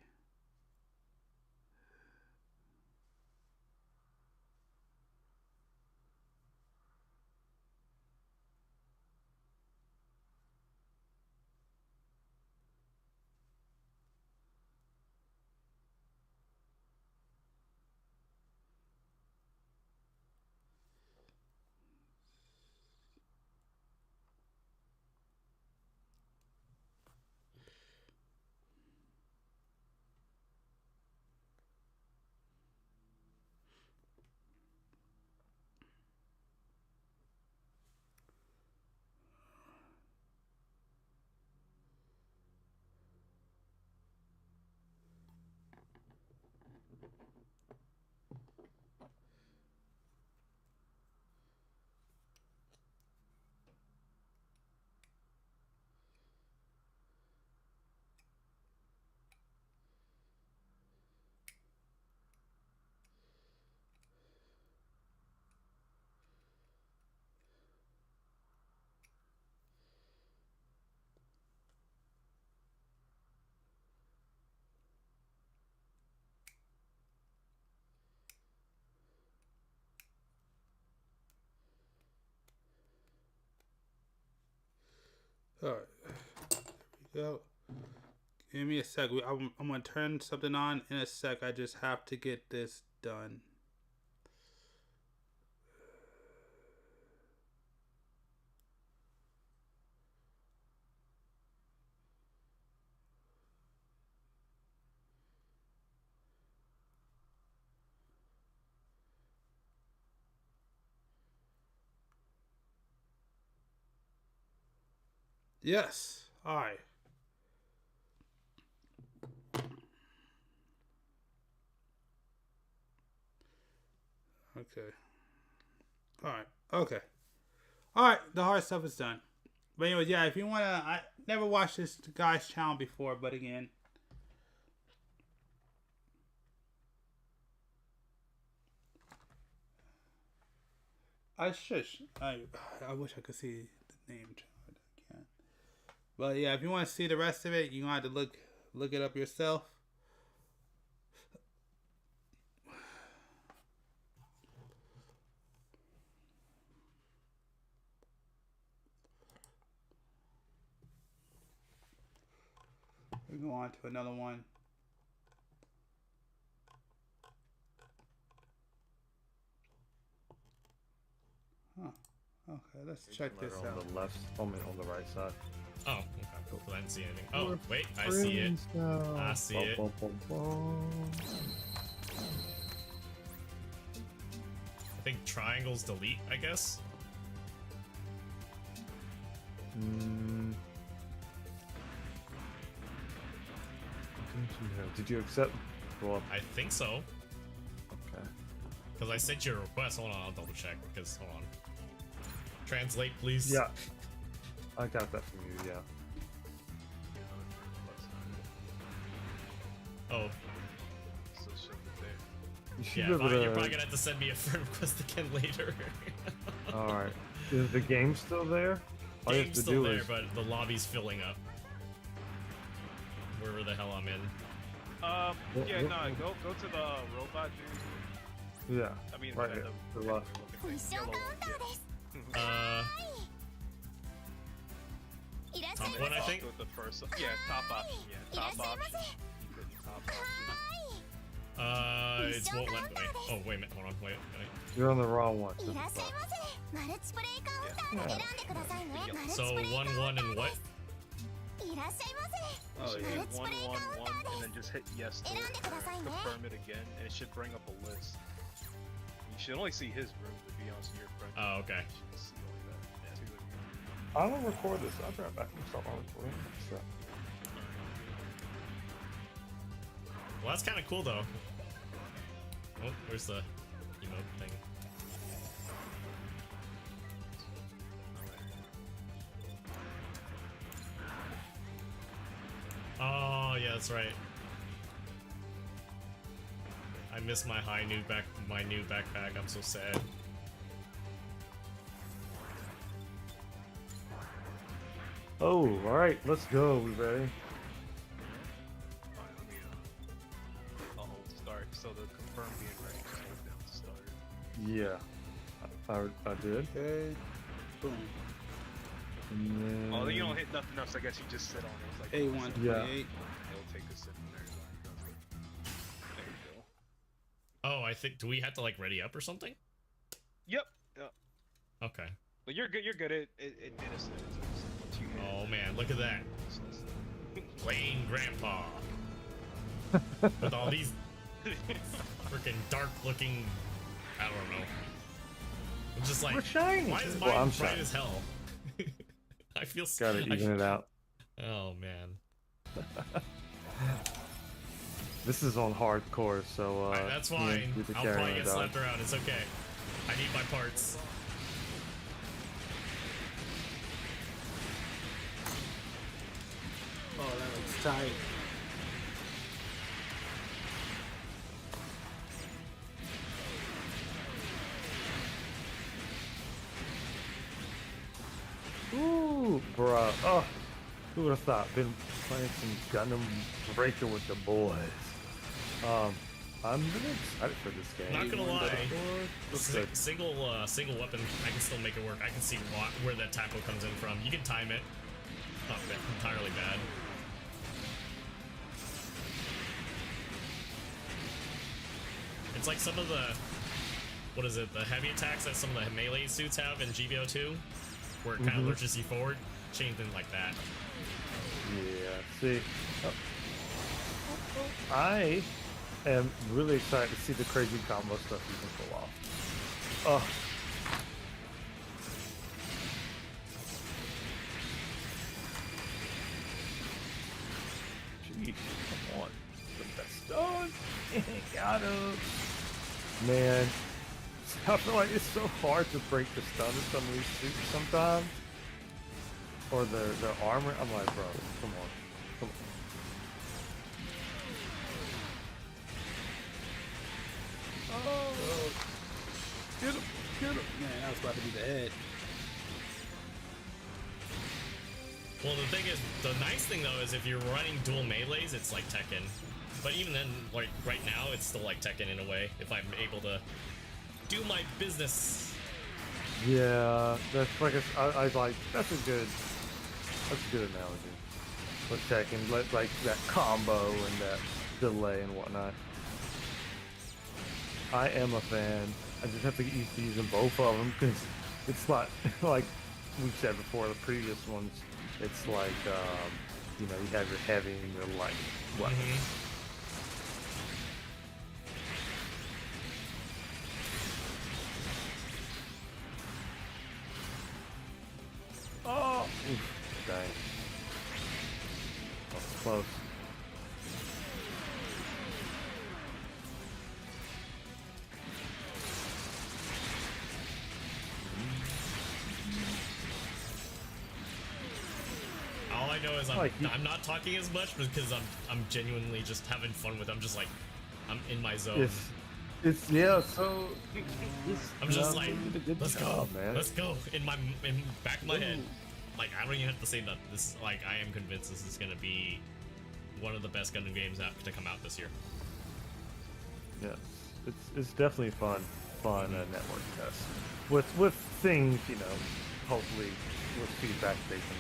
Alright. There we go. Give me a sec. I'm going to turn something on in a sec. I just have to get this done. Yes. All right. Okay. All right. Okay. All right. The hard stuff is done. But anyways, yeah, if you want to, I never watched this guy's channel before, but again, I shush. I wish I could see the name. I can't. But yeah, if you want to see the rest of it, you gonna have to look it up yourself. We go on to another one. Huh. Okay, let's check this out. On the left, on the right side. Oh, okay. Cool. I didn't see anything. Oh, wait, I see it. I see it. I think triangles delete, I guess. Did you accept? Well, I think so. Okay. Because I sent you a request. Hold on, I'll double check. Because hold on. Translate, please. Yeah. I got that from you. Yeah. Oh. You should Yeah, be able fine. to... You're probably gonna have to send me a friend request again later. Alright. Is the game still there? All you have Game's to still do there, is... but the lobby's filling up. Wherever the hell I'm in. Yeah, no, go to the robot dude. Yeah. I mean, right here. The left. Top one, I think. With the first, yeah, top option. Yeah, top option. You click top option. It won't let me. Oh, wait a minute. Hold on. Wait. You're on the wrong one. So 1-1 and what? Oh, yeah. 111, and then just hit yes to it. Confirm it again, and it should bring up a list. You should only see his room, to be honest, your friend. Oh, okay. You should see like that. Yeah. I'm gonna record this. I'll try back and stop on recording. So. Well, that's kind of cool, though. Oh, where's the emote thing? Oh, yeah, that's right. I missed my new backpack. I'm so sad. Oh, alright, let's go. We ready? I'll hold start, so the confirm being ready, just hold down to start. Yeah. I did. Okay. Boom. And then... Oh, then you don't hit nothing else. I guess you just sit on it. It's like A128. Yeah. It'll take a sip from there. There you go. Oh, I think. Do we have to like ready up or something? Yep. Okay. But you're good. You're good. It did a sip. Oh man, look at that. Playing grandpa. With all these freaking dark looking. I don't know. I'm just like, we're shiny. Why is well, mine I'm bright shiny. as hell? I feel Gotta even it out. Oh man. This is on hardcore, so that's fine. I'll probably get slapped around. It's okay. I need my parts. Oh, that looks tight. Ooh, bruh. Oh, who would have thought? Been playing some Gundam Breaker with the boys. I'm really excited for this game. Not gonna lie, single weapon, I can still make it work. I can see where that tackle comes in from. You can time it. not entirely bad. It's like some of the, what is it, the heavy attacks that some of the melee suits have in GBO2, where it kind of lurches you forward, chain thing like that. Yeah, see, I am really excited to see the crazy combo stuff you can pull off. Oh. Jeez, come on. The best done. Got him. Man, I feel like it's so hard to break the stun in some of these suits sometimes. Or the armor. I'm like, bro, come on. Come on. Oh. Get him. Get him. Man, that was about to be the head. Well, the thing is, the nice thing though is if you're running dual melees, it's like Tekken. But even then, like right now, it's still like Tekken in a way. If I'm able to do my business. Yeah, that's like I like that's a good analogy. With Tekken, like that combo and that delay and whatnot. I am a fan. I just have to get used to using both of them because it's not like we said before the previous ones. It's like you know, you have your heavy and your light weapons. Oh, oof, dang. That was close. All I know is Like, I'm not talking as much because I'm genuinely just having fun with it. I'm just like, I'm in my zone. It's yeah, so I'm just like, let's go, man. let's go. In back of my head, like I don't even have to say that. This, like, I am convinced this is gonna be one of the best Gundam games to come out this year. Yeah, it's definitely fun network test with things, you know, hopefully with feedback they can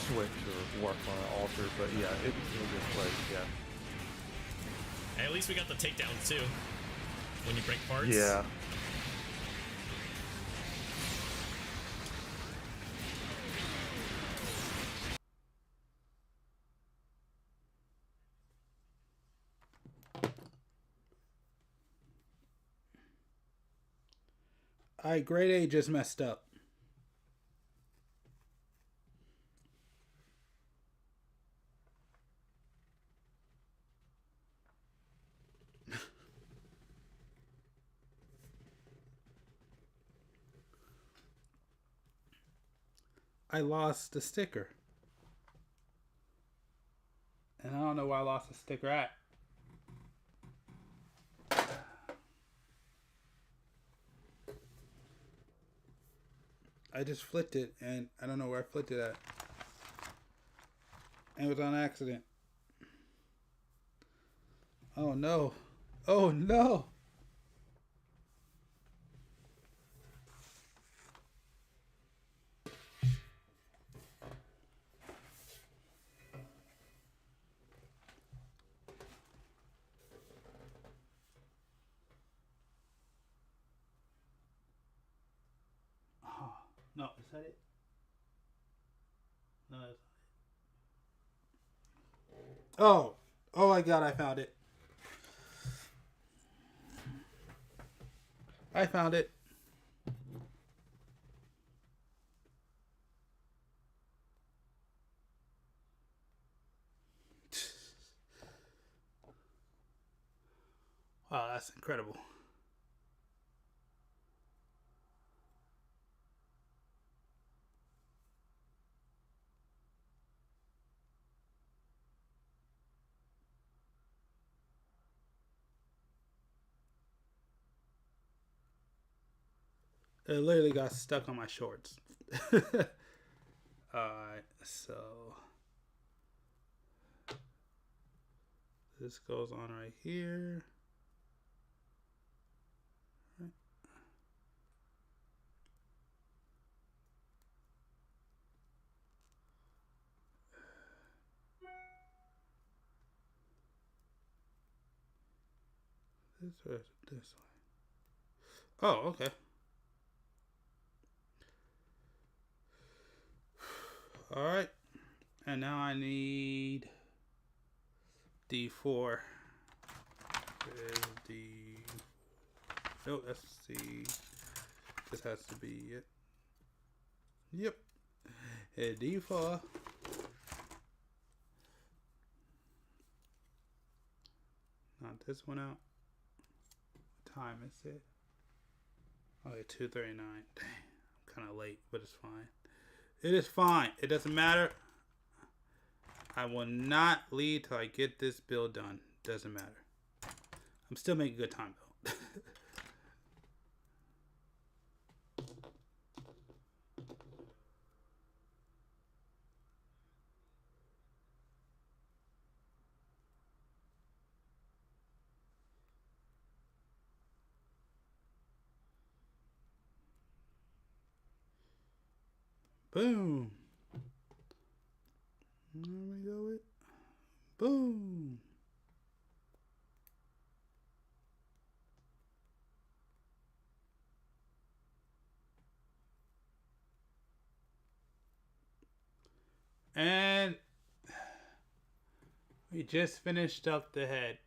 switch or work on or alter. But yeah, it's in a good place. Yeah. Hey, at least we got the takedowns too. When you break parts. Yeah. Alright, grade A just messed up. I lost the sticker. And I don't know where I lost the sticker at. I just flipped it and I don't know where I flipped it at. And it was on accident. Oh no. Oh no. No, is that it? No, that's not it. Oh! Oh my god, I found it. I found it. Wow, that's incredible. It literally got stuck on my shorts. Alright, so this goes on right here. Right. this or is it this way? Oh, okay. All right. And now I need D4. There's D. Nope, that's C. This has to be it. Yep. And D4. Not this one out. What time is it? Oh, yeah, 2:39. Dang, I'm kind of late, but it's fine. It is fine. It doesn't matter. I will not leave till I get this build done. Doesn't matter. I'm still making good time though. Boom. There we go. It. Boom. And we just finished up the head.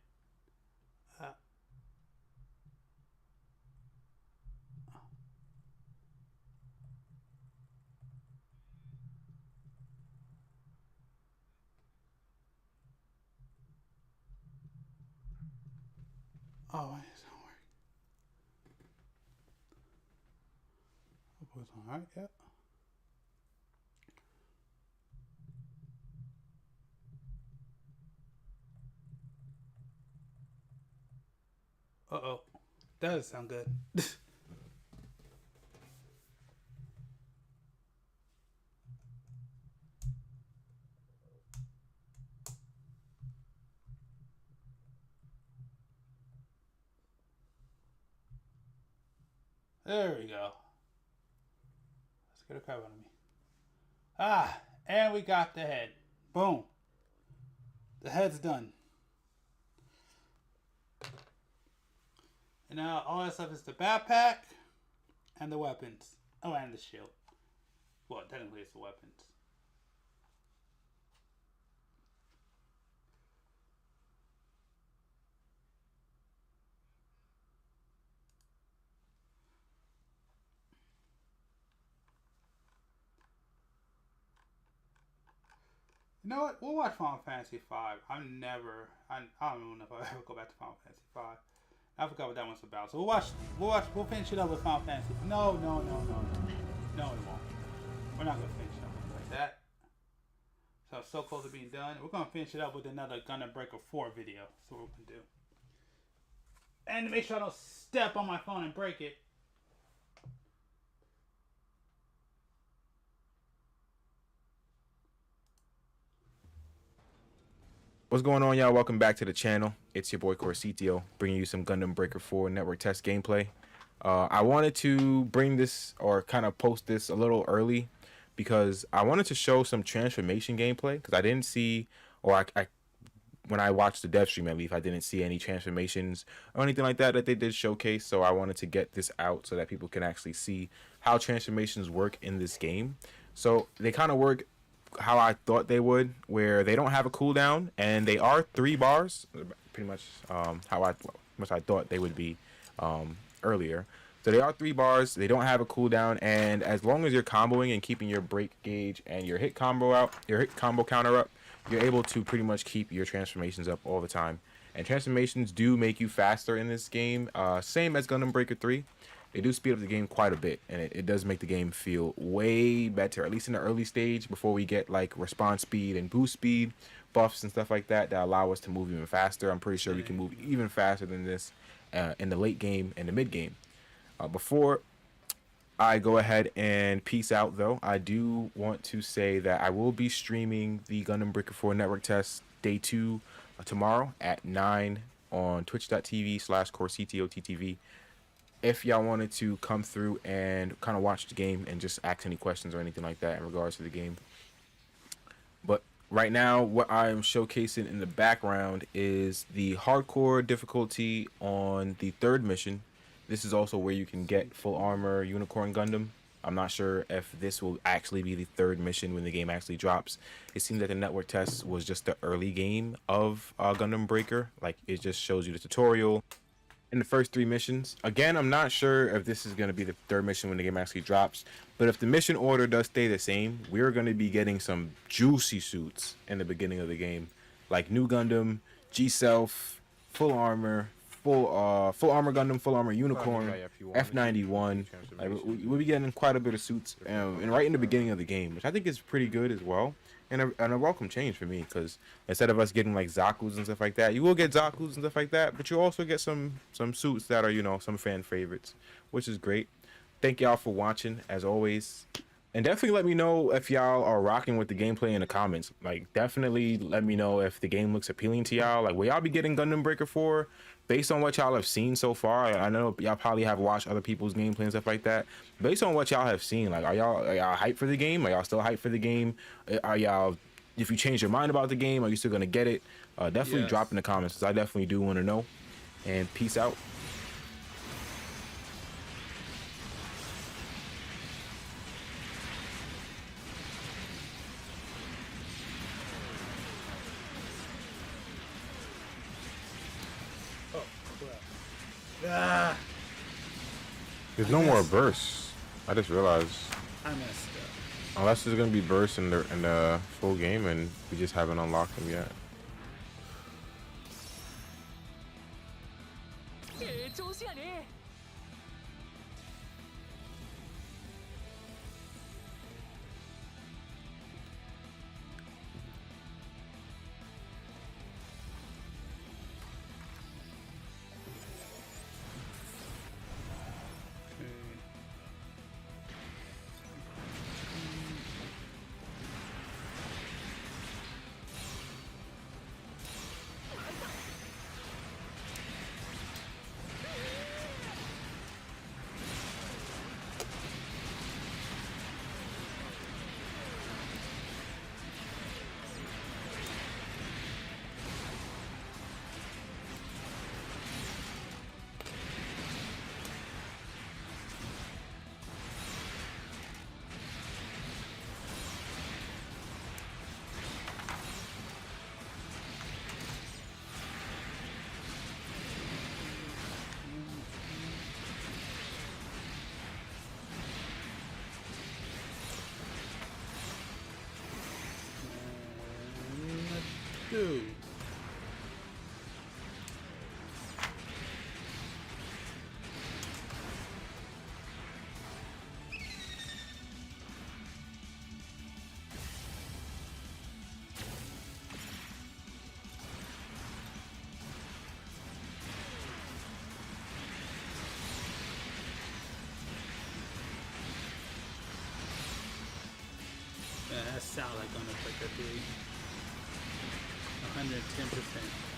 Oh, it's not working. All right, yeah. Uh-oh. That doesn't sound good. There we go. Let's get a crap out of me. Ah, and we got the head. Boom. The head's done. And now all that stuff is the backpack and the weapons. Oh, and the shield. Well, technically it's the weapons. You know what? We'll watch Final Fantasy V. I don't know if I'll ever go back to Final Fantasy V. I forgot what that one's about. So we'll finish it up with Final Fantasy. No, we won't. We're not gonna finish it up like that. So it's so close to being done. We're gonna finish it up with another Gundam Breaker 4 video. That's what we're gonna do. And to make sure I don't step on my phone and break it. What's going on, y'all? Welcome back to the channel. It's your boy Corsitio, bringing you some Gundam Breaker 4 network test gameplay. I wanted to bring this or kind of post this a little early because I wanted to show some transformation gameplay because I didn't see, or I when I watched the dev stream at least, I didn't see any transformations or anything like that they did showcase. So I wanted to get this out so that people can actually see how transformations work in this game. So they kind of work how I thought they would, where they don't have a cooldown and they are 3 bars, pretty much how I thought they would be earlier. So they are 3 bars, they don't have a cooldown, and as long as you're comboing and keeping your break gauge and your hit combo counter up, you're able to pretty much keep your transformations up all the time. And transformations do make you faster in this game, same as Gundam Breaker 3. They do speed up the game quite a bit, and it does make the game feel way better, at least in the early stage, before we get like response speed and boost speed buffs and stuff like that allow us to move even faster. I'm pretty sure we can move even faster than this in the late game and the mid game. Before I go ahead and peace out, though, I do want to say that I will be streaming the Gundam Breaker 4 network test day 2 tomorrow at 9 on twitch.tv/CorsitioTTV. If y'all wanted to come through and kind of watch the game and just ask any questions or anything like that in regards to the game. But right now, what I'm showcasing in the background is the hardcore difficulty on the 3rd mission. This is also where you can get full armor Unicorn Gundam. I'm not sure if this will actually be the 3rd mission when the game actually drops. It seems that the network test was just the early game of Gundam Breaker. Like, it just shows you the tutorial in the first 3 missions. Again, I'm not sure if this is going to be the 3rd mission when the game actually drops, but if the mission order does stay the same, we're going to be getting some juicy suits in the beginning of the game, like new Gundam, G-Self, full armor, full armor Gundam, full armor Unicorn, F91. Like, we'll be getting quite a bit of suits, and right in the beginning of the game, which I think is pretty good as well. And a welcome change for me, because instead of us getting like Zaku's and stuff like that, you will get Zaku's and stuff like that, but you also get some suits that are, you know, some fan favorites, which is great. Thank y'all for watching, as always. And definitely let me know if y'all are rocking with the gameplay in the comments. Like, definitely let me know if the game looks appealing to y'all. Like, will y'all be getting Gundam Breaker 4 based on what y'all have seen so far? I know y'all probably have watched other people's gameplay and stuff like that. Based on what y'all have seen, like, are y'all hyped for the game? Are y'all still hyped for the game? Are y'all, if you change your mind about the game, are you still gonna get it? Definitely drop in the comments, because I definitely do want to know. And peace out. Ah, There's no more bursts. I just realized. I messed up. Unless there's gonna be bursts in the full game, and we just haven't unlocked them yet. Dude. That sound like Gundam Breaker 3. 110%.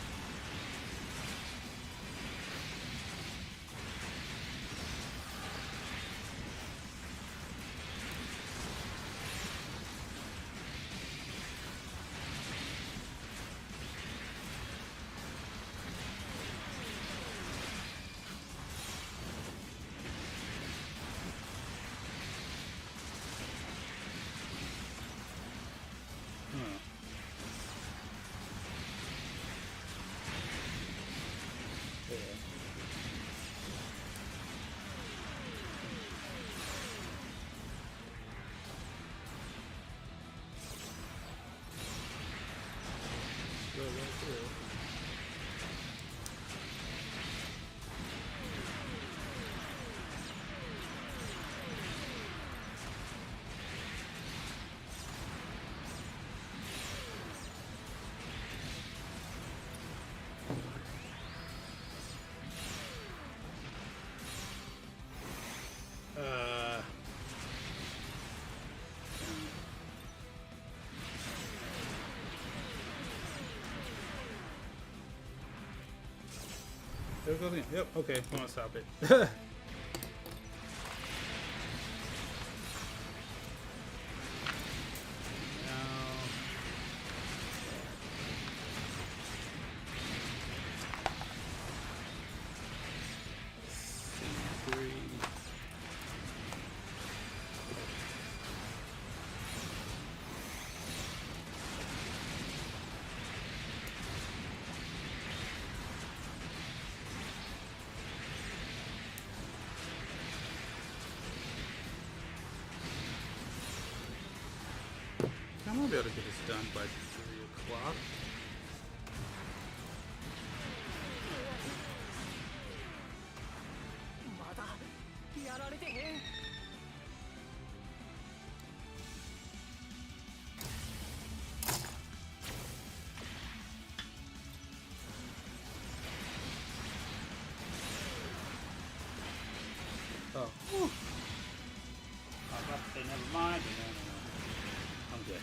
There it goes again. Yep, okay, I'm gonna stop it. I'm gonna be able to get this done by 3 o'clock. Oh. Whew. I was about to say never mind, but no. I'm good.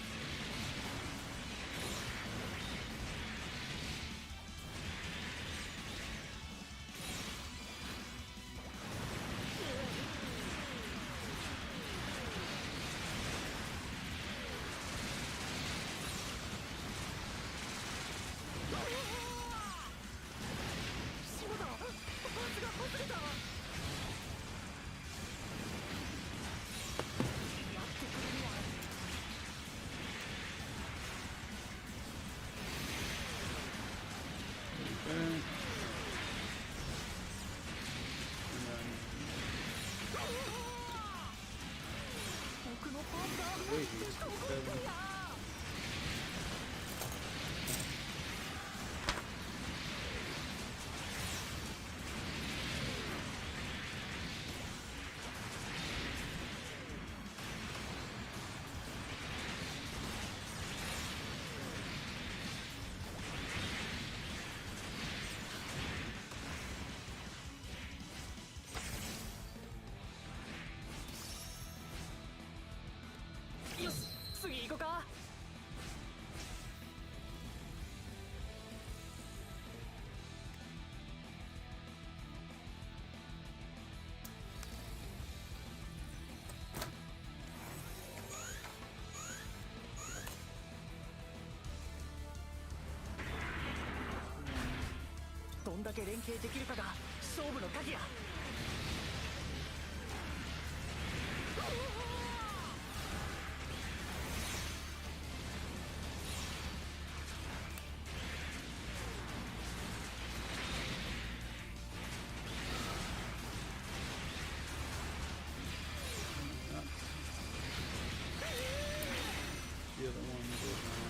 The other one was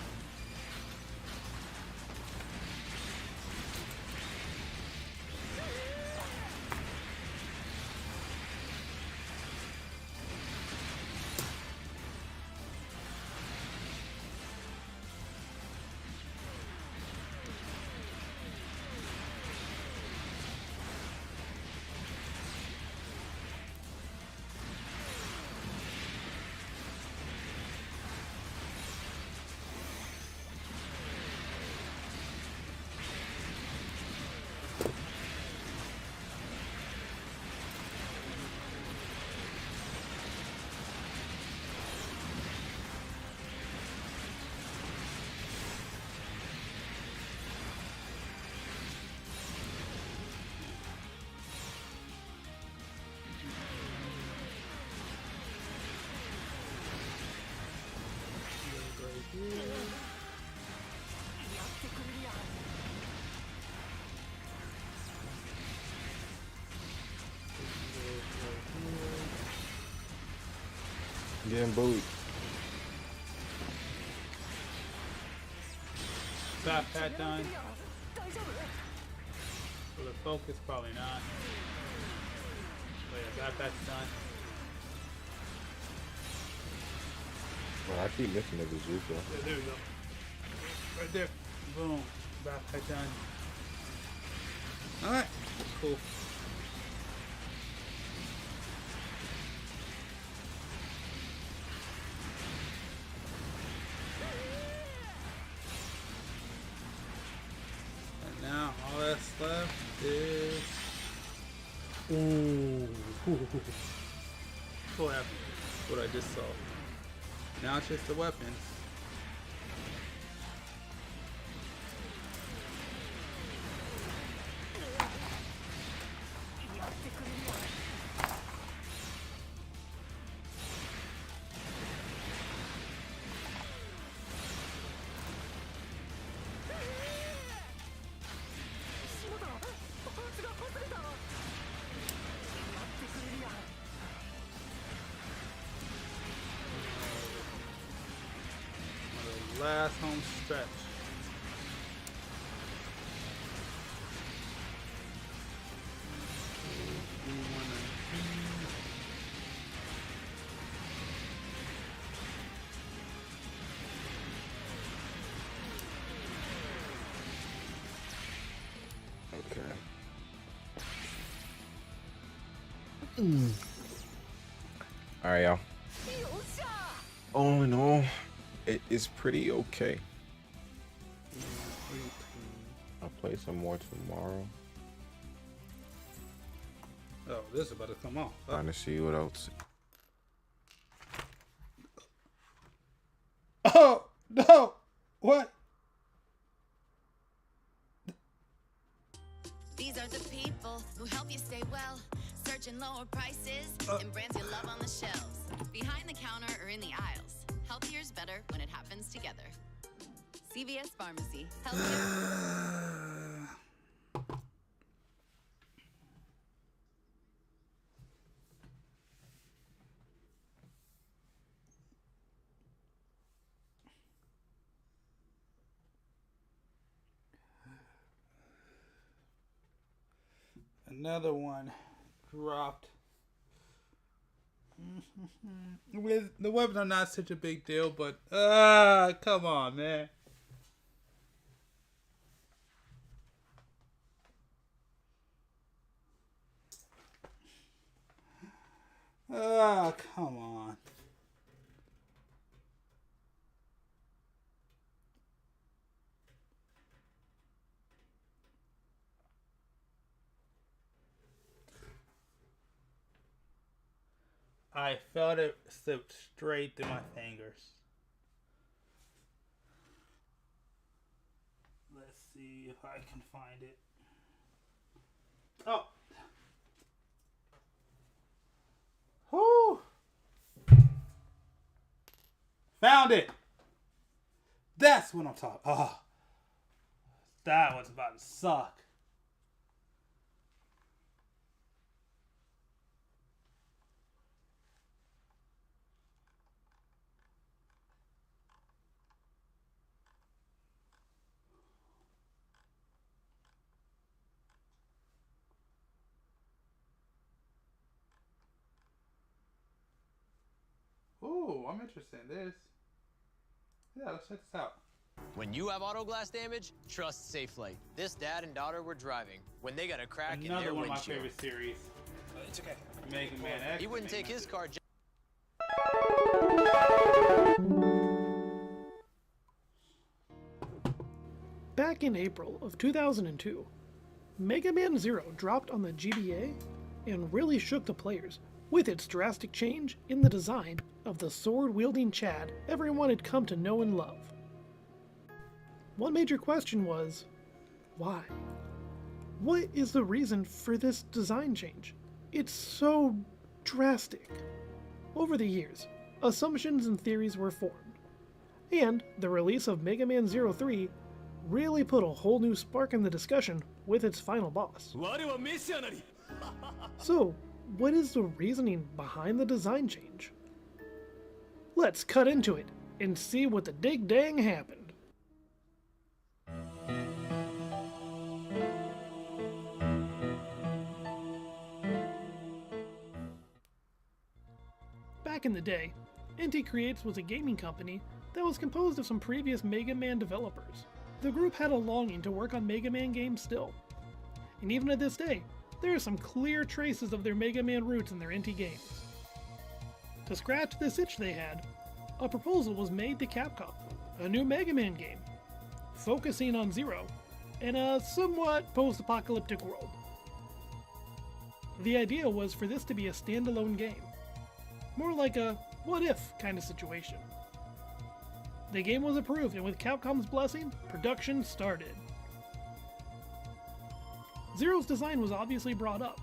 Getting bullied. Stop that done. For the focus, probably not. But yeah, that's done. Well, I keep missing the bazooka. Yeah, there we go. Right there. Boom. Backpack done. Alright. Cool. And now all that's left is... Ooh. What happened? What I just saw. Now it's just the weapons. last home stretch. All right, y'all. All in all, it is pretty okay. I'll play some more tomorrow. Oh, this is about to come off. Trying to see what else. Oh, no. What? These are the people who help you stay well. Searching lower prices and brands you love on the shelves. Behind the counter or in the aisles. Healthier's better when it happens together. CVS Pharmacy. Healthier. Another one dropped. With the weapons are not such a big deal, but come on, man. Come on. I felt it slip straight through my fingers. Let's see if I can find it. Oh. Whoo. Found it. That's what I'm talking. Oh. That was about to suck. Ooh, I'm interested in this. Yeah, let's check this out. When you have auto glass damage, trust Safelite. This dad and daughter were driving when they got a crack in Another their one of my windshield. favorite series. It's okay. Mega Man X. He wouldn't take his car. Back in April of 2002, Mega Man Zero dropped on the GBA and really shook the players with its drastic change in the design of the sword-wielding Chad everyone had come to know and love. One major question was, why? What is the reason for this design change? It's so drastic. Over the years, assumptions and theories were formed, and the release of Mega Man Zero 3 really put a whole new spark in the discussion with its final boss. So, what is the reasoning behind the design change? Let's cut into it and see what the dig dang happened. Back in the day, NT Creates was a gaming company that was composed of some previous Mega Man developers. The group had a longing to work on Mega Man games still. And even at this day, there are some clear traces of their Mega Man roots in their NT games. To scratch this itch they had, a proposal was made to Capcom, a new Mega Man game, focusing on Zero in a somewhat post-apocalyptic world. The idea was for this to be a standalone game, more like a what-if kind of situation. The game was approved, and with Capcom's blessing, production started. Zero's design was obviously brought up.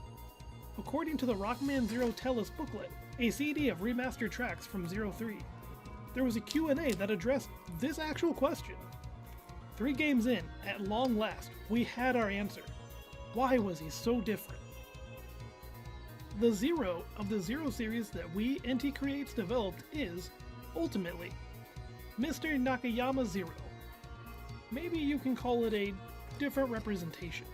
According to the Rockman Zero Tell-Us booklet, a CD of remastered tracks from Zero 3, there was a Q&A that addressed this actual question. 3 games in, at long last, we had our answer. Why was he so different? The Zero of the Zero series that we, NT Creates, developed is, ultimately, Mr. Nakayama Zero. Maybe you can call it a different representation.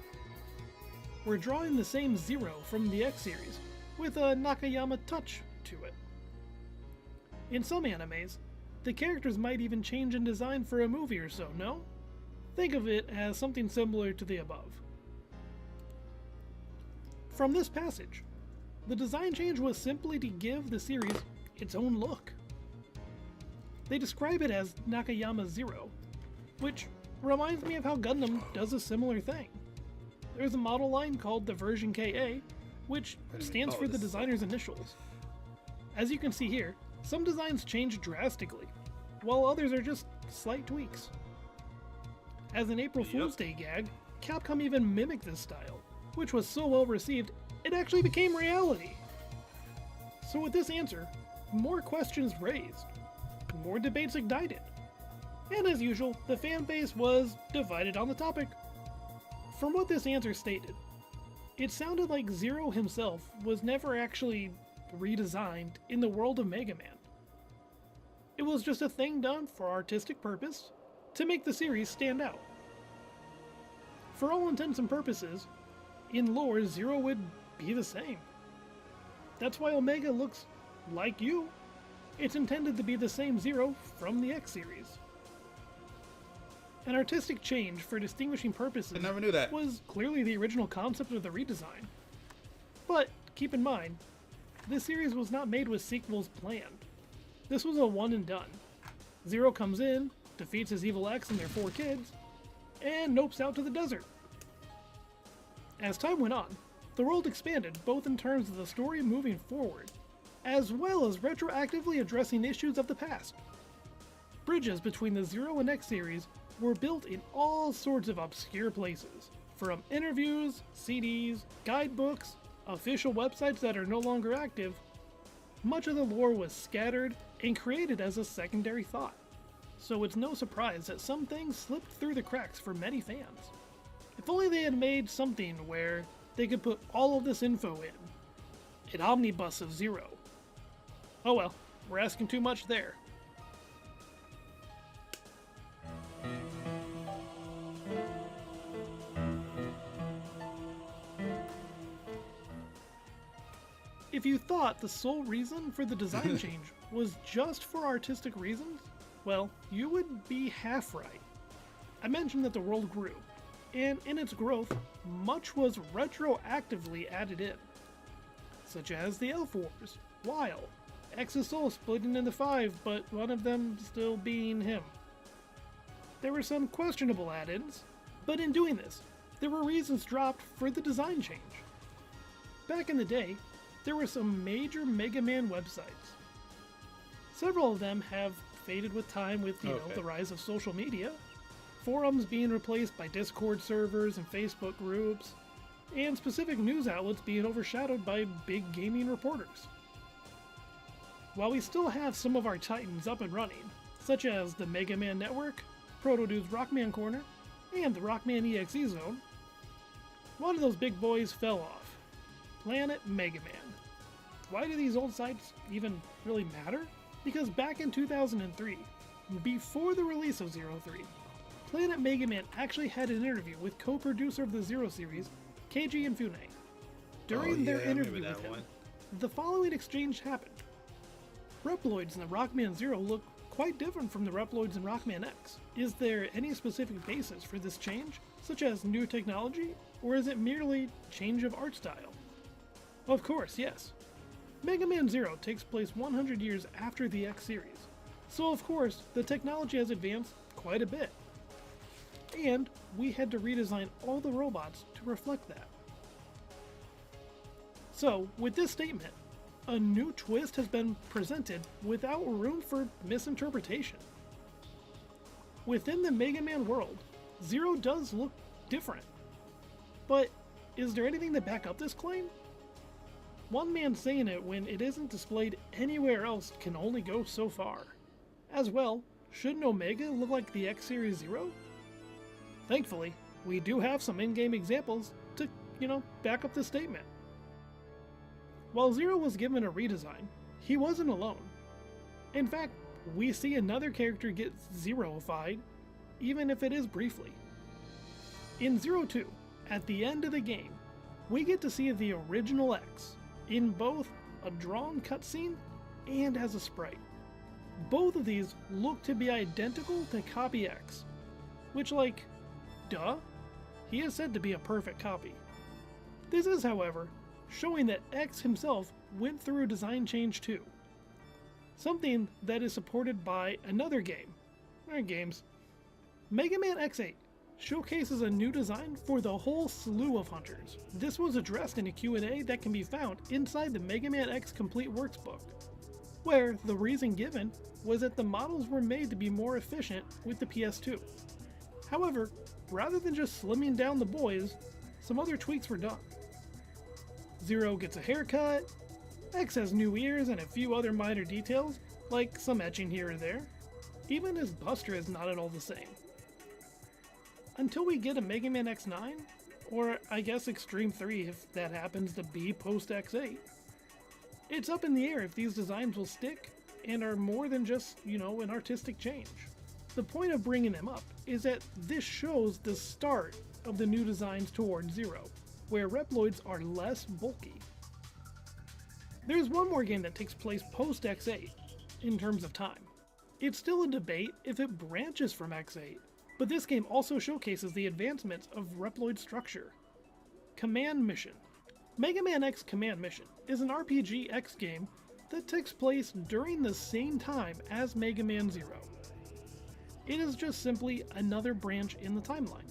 We're drawing the same Zero from the X series, with a Nakayama touch to it. In some animes, the characters might even change in design for a movie or so, no? Think of it as something similar to the above. From this passage, the design change was simply to give the series its own look. They describe it as Nakayama Zero, which reminds me of how Gundam does a similar thing. There's a model line called the version KA, which stands for the designer's initials. As you can see here, some designs change drastically, while others are just slight tweaks. As an April Fool's Day gag, Capcom even mimicked this style, which was so well received, it actually became reality. So with this answer, more questions raised, more debates ignited, and as usual, the fan base was divided on the topic. From what this answer stated, it sounded like Zero himself was never actually redesigned in the world of Mega Man. It was just a thing done for artistic purpose to make the series stand out. For all intents and purposes, in lore, Zero would be the same. That's why Omega looks like you. It's intended to be the same Zero from the X series. An artistic change for distinguishing purposes I never knew that. Was clearly the original concept of the redesign. But keep in mind, this series was not made with sequels planned. This was a one and done. Zero comes in, defeats his evil ex and their 4 kids, and nopes out to the desert. As time went on, the world expanded both in terms of the story moving forward, as well as retroactively addressing issues of the past. Bridges between the Zero and X series were built in all sorts of obscure places, from interviews, CDs, guidebooks, official websites that are no longer active. Much of the lore was scattered and created as a secondary thought, so it's no surprise that some things slipped through the cracks for many fans. If only they had made something where they could put all of this info in. An omnibus of Zero. Oh well, we're asking too much there. If you thought the sole reason for the design change was just for artistic reasons, well, you would be half right. I mentioned that the world grew, and in its growth, much was retroactively added in, such as the Elf Wars, Weil, X's soul splitting into 5, but one of them still being him. There were some questionable add-ins, but in doing this, there were reasons dropped for the design change. Back in the day, there were some major Mega Man websites. Several of them have faded with time with, the rise of social media, forums being replaced by Discord servers and Facebook groups, and specific news outlets being overshadowed by big gaming reporters. While we still have some of our titans up and running, such as the Mega Man Network, Proto Dude's Rockman Corner, and the Rockman EXE Zone, one of those big boys fell off. Planet Mega Man. Why do these old sites even really matter? Because back in 2003, before the release of Zero 3, Planet Mega Man actually had an interview with co-producer of the Zero series, Keiji Inafune. During their interview with him, the following exchange happened. Reploids in the Rockman Zero look quite different from the Reploids in Rockman X. Is there any specific basis for this change, such as new technology, or is it merely change of art style? Of course, yes. Mega Man Zero takes place 100 years after the X series, so of course the technology has advanced quite a bit. And we had to redesign all the robots to reflect that. So, with this statement, a new twist has been presented without room for misinterpretation. Within the Mega Man world, Zero does look different. But is there anything to back up this claim? One man saying it when it isn't displayed anywhere else can only go so far. As well, shouldn't Omega look like the X-Series Zero? Thankfully, we do have some in-game examples to, back up this statement. While Zero was given a redesign, he wasn't alone. In fact, we see another character get Zero-ified, even if it is briefly. In Zero 2, at the end of the game, we get to see the original X in both a drawn cutscene and as a sprite. Both of these look to be identical to Copy X, which, like, duh, he is said to be a perfect copy. This is, however, showing that X himself went through a design change too. Something that is supported by another game, or games. Mega Man X8 showcases a new design for the whole slew of hunters. This was addressed in a Q&A that can be found inside the Mega Man X Complete Works book, where the reason given was that the models were made to be more efficient with the PS2. However, rather than just slimming down the boys, some other tweaks were done. Zero gets a haircut, X has new ears and a few other minor details, like some etching here or there. Even his Buster is not at all the same. Until we get a Mega Man X9, or I guess Extreme 3 if that happens to be post X8. It's up in the air if these designs will stick and are more than just, an artistic change. The point of bringing them up is that this shows the start of the new designs towards Zero, where Reploids are less bulky. There's one more game that takes place post X8 in terms of time. It's still a debate if it branches from X8, but this game also showcases the advancements of Reploid structure. Command Mission. Mega Man X Command Mission is an RPG X game that takes place during the same time as Mega Man Zero. It is just simply another branch in the timeline.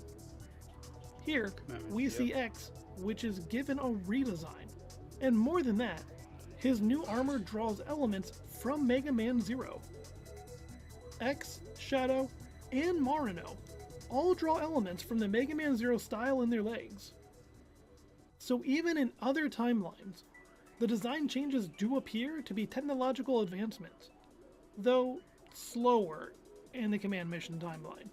Here, we see X, which is given a redesign, and more than that, his new armor draws elements from Mega Man Zero. X, Shadow, and Marino all draw elements from the Mega Man Zero style in their legs. So even in other timelines, the design changes do appear to be technological advancements, though slower in the Command Mission timeline.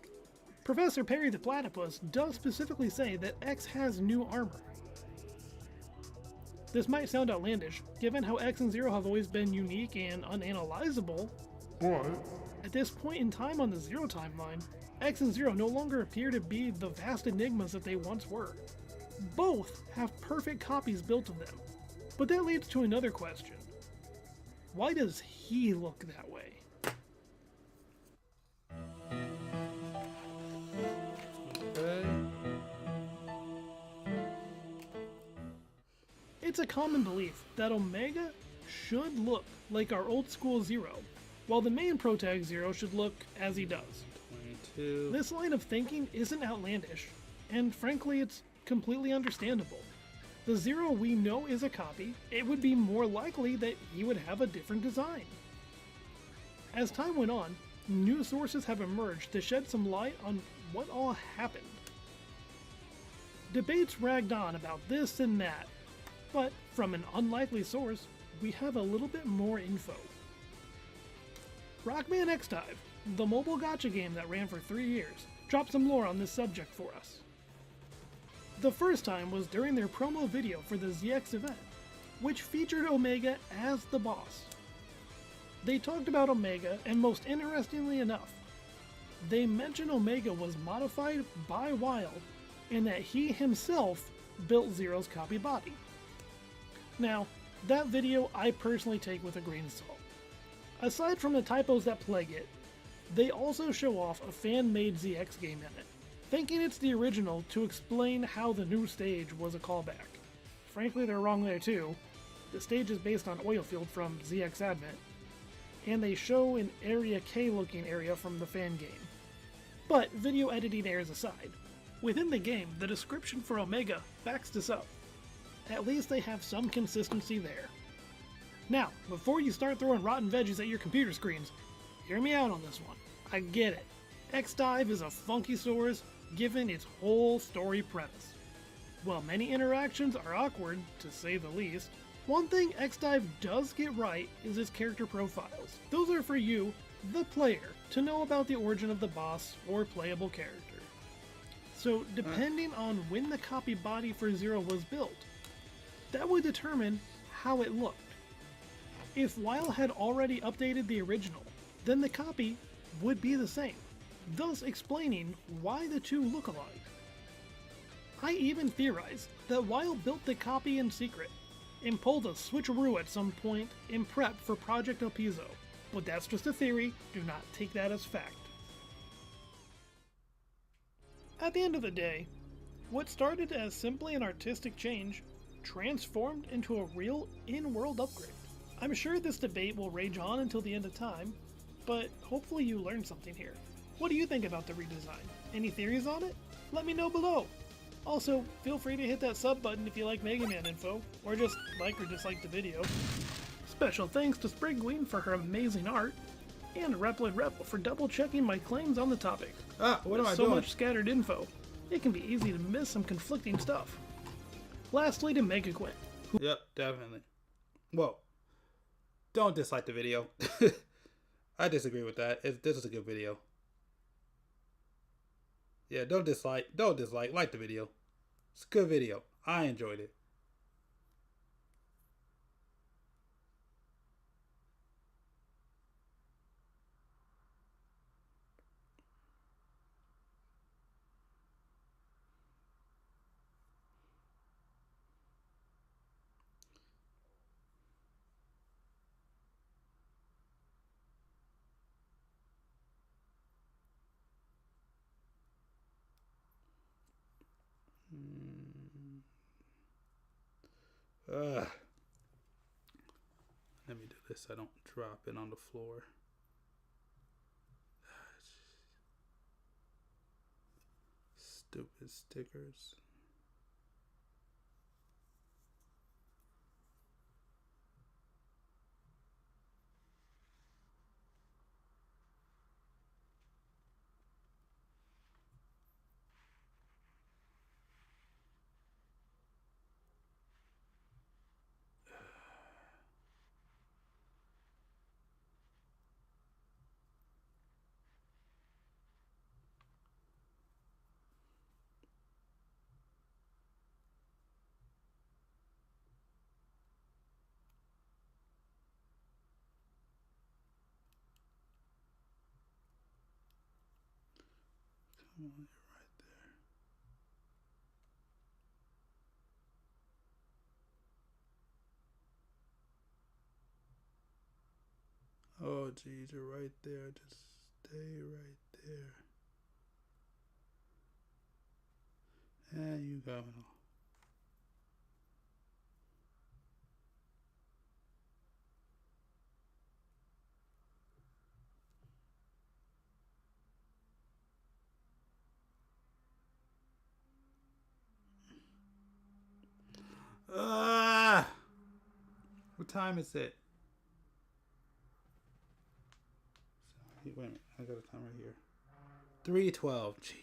Professor Perry the Platypus does specifically say that X has new armor. This might sound outlandish, given how X and Zero have always been unique and unanalyzable, but at this point in time on the Zero timeline, X and Zero no longer appear to be the vast enigmas that they once were. Both have perfect copies built of them. But that leads to another question. Why does he look that way? It's a common belief that Omega should look like our old school Zero, while the main protag Zero should look as he does. 22. This line of thinking isn't outlandish, and frankly it's completely understandable. The Zero we know is a copy, it would be more likely that he would have a different design. As time went on, new sources have emerged to shed some light on what all happened. Debates ragged on about this and that, but from an unlikely source, we have a little bit more info. Rockman X-Dive, the mobile gacha game that ran for 3 years, dropped some lore on this subject for us. The first time was during their promo video for the ZX event, which featured Omega as the boss. They talked about Omega, and most interestingly enough, they mentioned Omega was modified by Wild and that he himself built Zero's copy body. Now, that video I personally take with a grain of salt. Aside from the typos that plague it, they also show off a fan-made ZX game in it, thinking it's the original to explain how the new stage was a callback. Frankly, they're wrong there too. The stage is based on Oilfield from ZX Advent, and they show an Area K looking area from the fan game. But video editing errors aside, within the game, the description for Omega backs this up. At least they have some consistency there. Now, before you start throwing rotten veggies at your computer screens, hear me out on this one. I get it. X-Dive is a funky source given its whole story premise. While many interactions are awkward, to say the least, one thing X-Dive does get right is its character profiles. Those are for you, the player, to know about the origin of the boss or playable character. So depending on when the copy body for Zero was built, that would determine how it looked. If Weil had already updated the original, then the copy would be the same, thus explaining why the two look alike. I even theorize that Weil built the copy in secret and pulled a switcheroo at some point in prep for Project El Piso, but that's just a theory, do not take that as fact. At the end of the day, what started as simply an artistic change transformed into a real in-world upgrade. I'm sure this debate will rage on until the end of time, but hopefully you learned something here. What do you think about the redesign? Any theories on it? Let me know below. Also, feel free to hit that sub button if you like Mega Man info, or just like or dislike the video. Special thanks to Sprigween for her amazing art, and Reploid Rebel for double checking my claims on the topic. What am I With doing? so much scattered info, it can be easy to miss some conflicting stuff. Lastly to Mega Quinn. Yep, definitely. Well, don't dislike the video. I disagree with that. This is a good video. Yeah, don't dislike, like the video. It's a good video. I enjoyed it. Let me do this so I don't drop it on the floor. Stupid stickers. Come on, you're right there. Oh, geez, you're right there. Just stay right there. And you got it all. What time is it? Wait a minute. I got a time right here. 3:12. Jeez.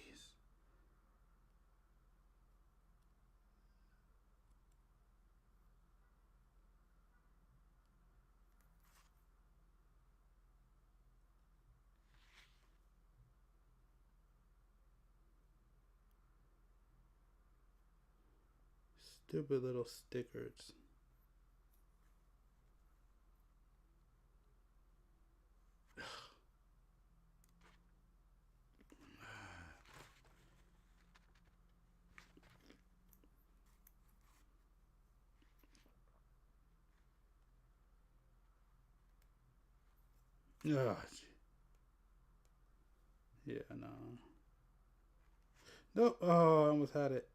Stupid little stickers. Oh, yeah, no. Nope. Oh, I almost had it.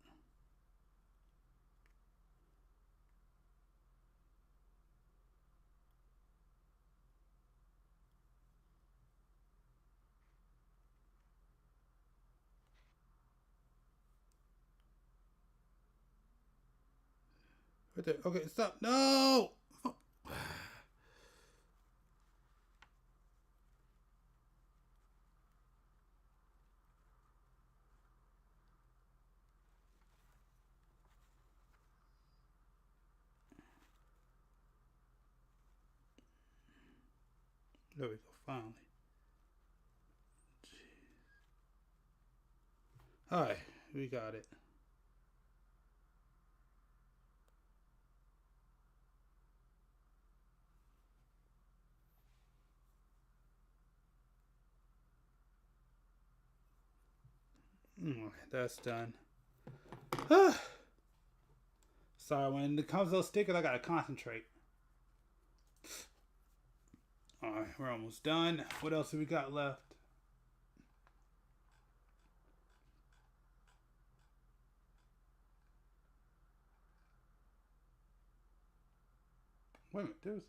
Right there. Okay, stop. No! Oh. There we go, finally. Alright, we got it. That's done. Sorry, when it comes to those stickers, I gotta concentrate. Alright, we're almost done. What else have we got left? Wait a minute, there's...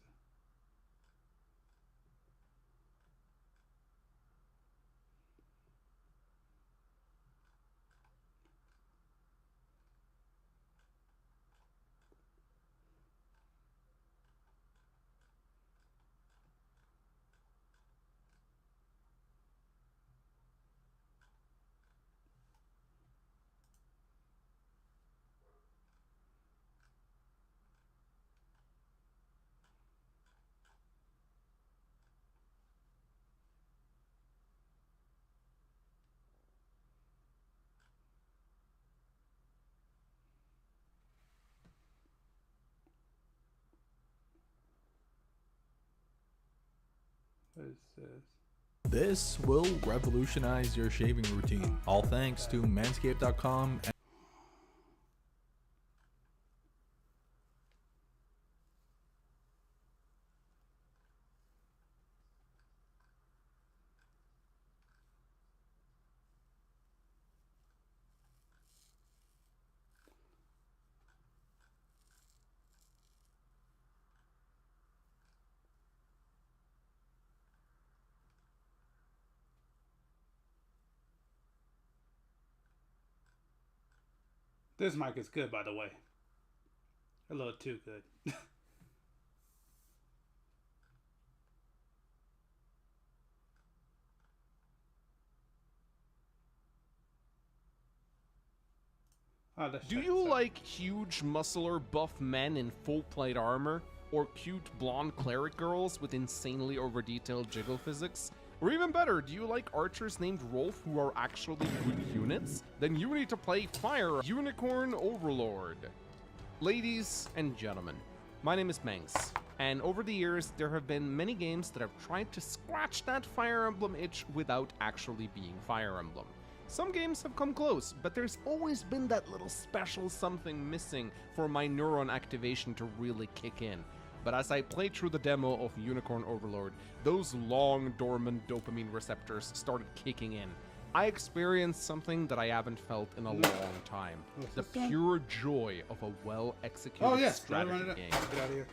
What is this? This will revolutionize your shaving routine. All thanks to manscaped.com. This mic is good, by the way. A little too good. Do you like huge, muscular, buff men in full plate armor? Or cute, blonde cleric girls with insanely over-detailed jiggle physics? Or even better, do you like archers named Rolf who are actually good units? Then you need to play Fire Unicorn Overlord. Ladies and gentlemen, my name is Mangs, and over the years there have been many games that have tried to scratch that Fire Emblem itch without actually being Fire Emblem. Some games have come close, but there's always been that little special something missing for my neuron activation to really kick in. But as I played through the demo of Unicorn Overlord, those long dormant dopamine receptors started kicking in. I experienced something that I haven't felt in a long time. The pure joy of a well-executed strategy game. Get out of here.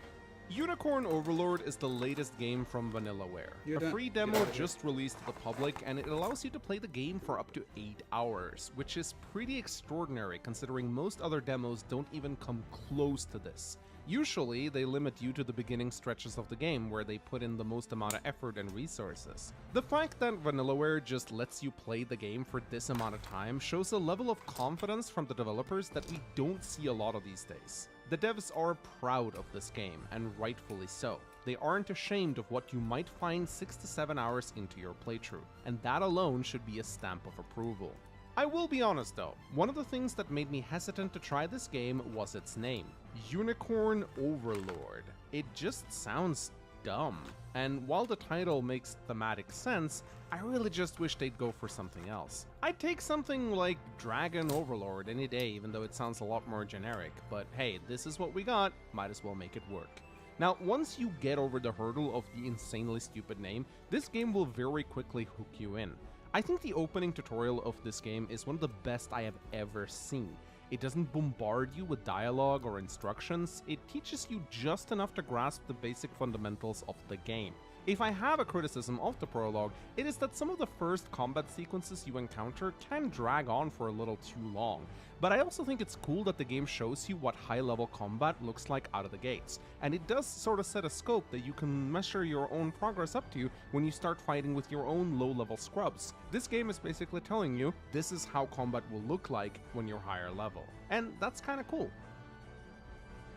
Unicorn Overlord is the latest game from Vanillaware. A free demo just released to the public, and it allows you to play the game for up to 8 hours, which is pretty extraordinary considering most other demos don't even come close to this. Usually, they limit you to the beginning stretches of the game where they put in the most amount of effort and resources. The fact that Vanillaware just lets you play the game for this amount of time shows a level of confidence from the developers that we don't see a lot of these days. The devs are proud of this game, and rightfully so. They aren't ashamed of what you might find 6 to 7 hours into your playthrough, and that alone should be a stamp of approval. I will be honest though, one of the things that made me hesitant to try this game was its name, Unicorn Overlord. It just sounds dumb, and while the title makes thematic sense, I really just wish they'd go for something else. I'd take something like Dragon Overlord any day, even though it sounds a lot more generic, but hey, this is what we got, might as well make it work. Now, once you get over the hurdle of the insanely stupid name, this game will very quickly hook you in. I think the opening tutorial of this game is one of the best I have ever seen. It doesn't bombard you with dialogue or instructions, it teaches you just enough to grasp the basic fundamentals of the game. If I have a criticism of the prologue, it is that some of the first combat sequences you encounter can drag on for a little too long. But I also think it's cool that the game shows you what high-level combat looks like out of the gates, and it does sort of set a scope that you can measure your own progress up to when you start fighting with your own low-level scrubs. This game is basically telling you, this is how combat will look like when you're higher level. And that's kinda cool.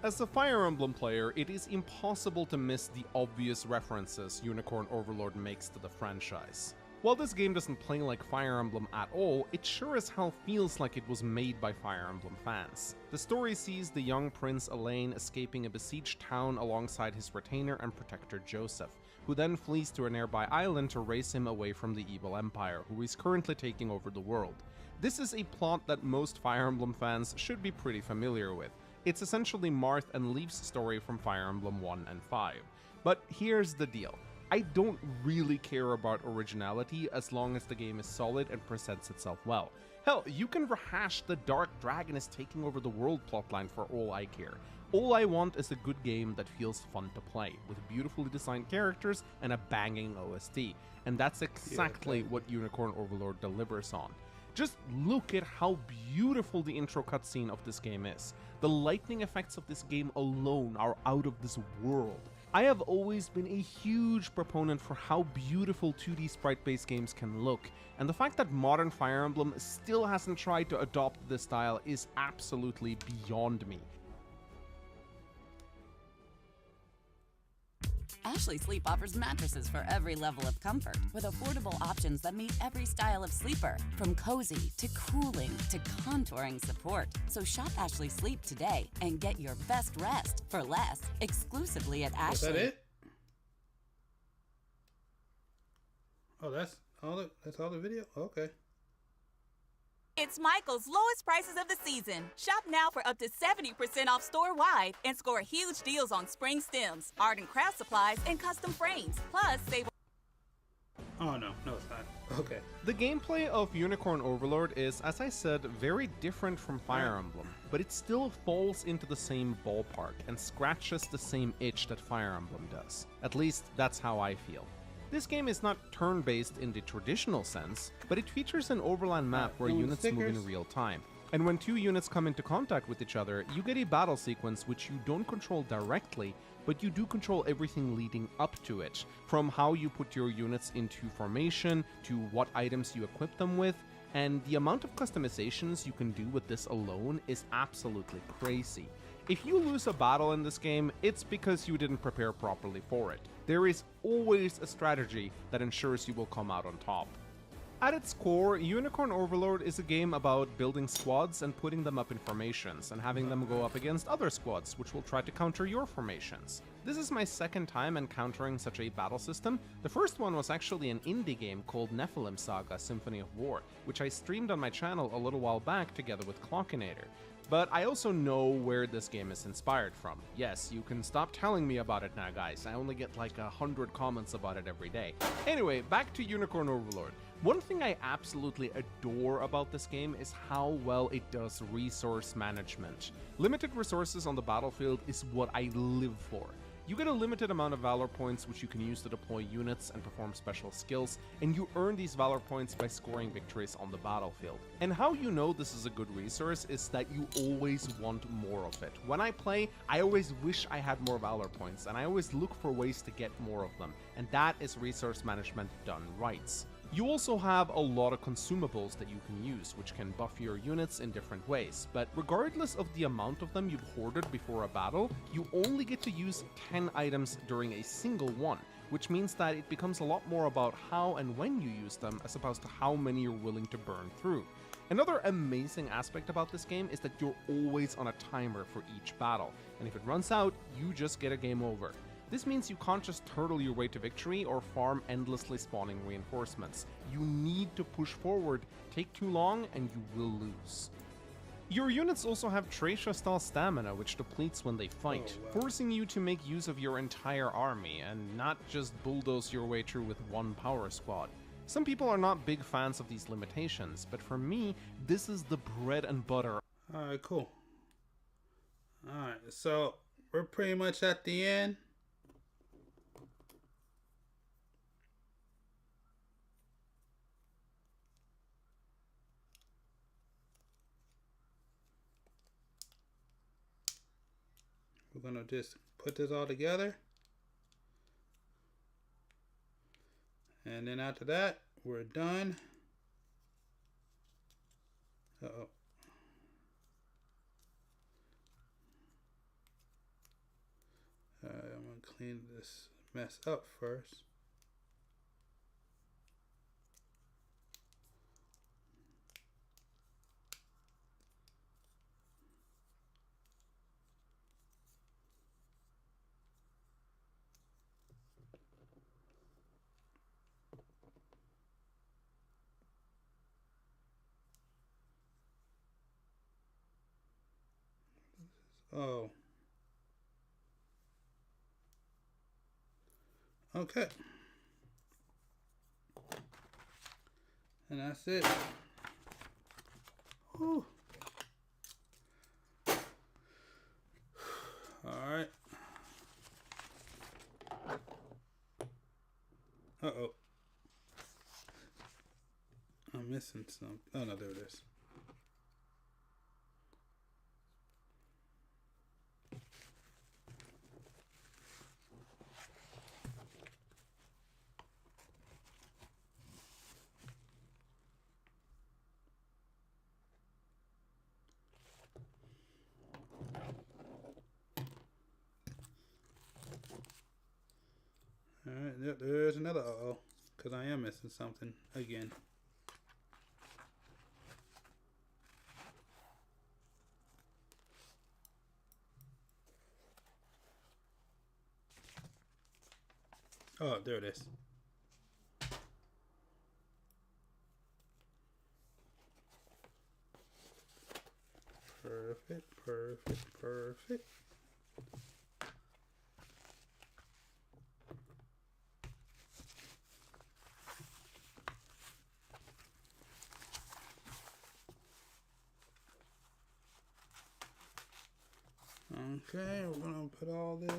As a Fire Emblem player, it is impossible to miss the obvious references Unicorn Overlord makes to the franchise. While this game doesn't play like Fire Emblem at all, it sure as hell feels like it was made by Fire Emblem fans. The story sees the young Prince Elaine escaping a besieged town alongside his retainer and protector Joseph, who then flees to a nearby island to race him away from the evil empire, who is currently taking over the world. This is a plot that most Fire Emblem fans should be pretty familiar with. It's essentially Marth and Leaf's story from Fire Emblem 1 and 5. But here's the deal. I don't really care about originality as long as the game is solid and presents itself well. Hell, you can rehash the Dark Dragon is taking over the world plotline for all I care. All I want is a good game that feels fun to play, with beautifully designed characters and a banging OST. And that's exactly what Unicorn Overlord delivers on. Just look at how beautiful the intro cutscene of this game is. The lightning effects of this game alone are out of this world. I have always been a huge proponent for how beautiful 2D sprite-based games can look, and the fact that modern Fire Emblem still hasn't tried to adopt this style is absolutely beyond me. Ashley Sleep offers mattresses for every level of comfort, with affordable options that meet every style of sleeper, from cozy to cooling to contouring support. So shop Ashley Sleep today and get your best rest for less, exclusively at Ashley. Is that it? Oh, that's all the video? Okay. It's Michael's lowest prices of the season. Shop now for up to 70% off store-wide and score huge deals on spring stems, art and craft supplies, and custom frames. Plus, save... Oh, no, it's not. Okay. The gameplay of Unicorn Overlord is, as I said, very different from Fire Emblem, but it still falls into the same ballpark and scratches the same itch that Fire Emblem does. At least, that's how I feel. This game is not turn-based in the traditional sense, but it features an overland map where units move in real time. And when two units come into contact with each other, you get a battle sequence which you don't control directly, but you do control everything leading up to it, from how you put your units into formation, to what items you equip them with, and the amount of customizations you can do with this alone is absolutely crazy. If you lose a battle in this game, it's because you didn't prepare properly for it. There is always a strategy that ensures you will come out on top. At its core, Unicorn Overlord is a game about building squads and putting them up in formations, and having them go up against other squads, which will try to counter your formations. This is my second time encountering such a battle system. The first one was actually an indie game called Nephilim Saga Symphony of War, which I streamed on my channel a little while back together with Clockinator. But I also know where this game is inspired from. Yes, you can stop telling me about it now, guys. I only get like 100 comments about it every day. Anyway, back to Unicorn Overlord. One thing I absolutely adore about this game is how well it does resource management. Limited resources on the battlefield is what I live for. You get a limited amount of Valor points which you can use to deploy units and perform special skills, and you earn these Valor points by scoring victories on the battlefield. And how you know this is a good resource is that you always want more of it. When I play, I always wish I had more Valor points, and I always look for ways to get more of them, and that is resource management done right. You also have a lot of consumables that you can use, which can buff your units in different ways, but regardless of the amount of them you've hoarded before a battle, you only get to use 10 items during a single one, which means that it becomes a lot more about how and when you use them as opposed to how many you're willing to burn through. Another amazing aspect about this game is that you're always on a timer for each battle, and if it runs out, you just get a game over. This means you can't just turtle your way to victory or farm endlessly spawning reinforcements. You need to push forward, take too long, and you will lose. Your units also have Tracia-style stamina, which depletes when they fight, forcing you to make use of your entire army, and not just bulldoze your way through with one power squad. Some people are not big fans of these limitations, but for me, this is the bread and butter. Alright, cool. Alright, so we're pretty much at the end. We're gonna just put this all together, and then after that we're done. Uh-oh. I'm gonna clean this mess up first. Oh. Okay. And that's it. Whew. Alright. Uh-oh. I'm missing some. Oh, no, there it is. Alright, there's another uh-oh. Because I am missing something again. Oh, there it is. Perfect, perfect, perfect. Okay, we're gonna put all this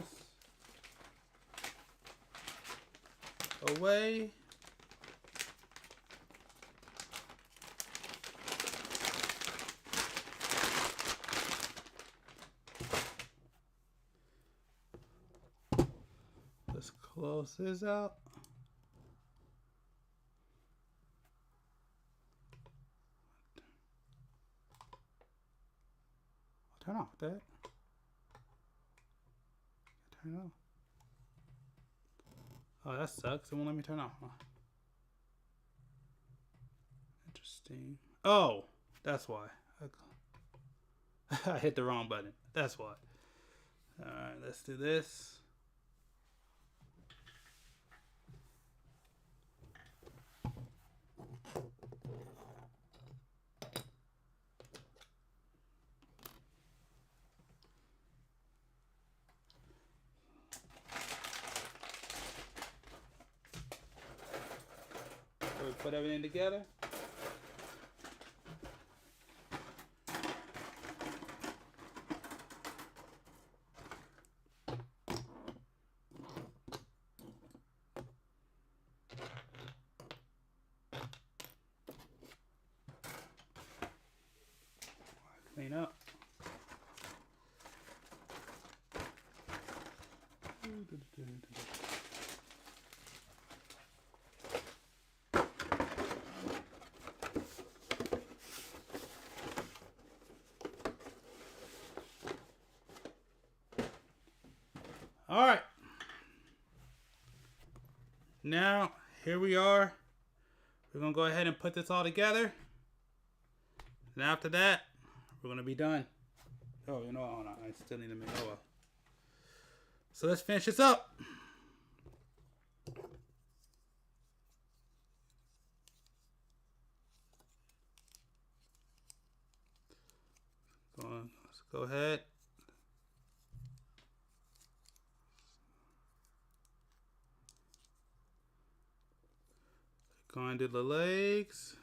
away. Let's close this out. Turn off that. Turn it off. Oh, that sucks. It won't let me turn off. Huh? Interesting. Oh, that's why. I hit the wrong button. That's why. Alright, let's do this. So we put everything together. Clean up. All right. Now, here we are. We're going to go ahead and put this all together. And after that, we're going to be done. Oh, you know, hold on. I still need to make, oh well. So let's finish this up. Let's go ahead. Go and do the legs.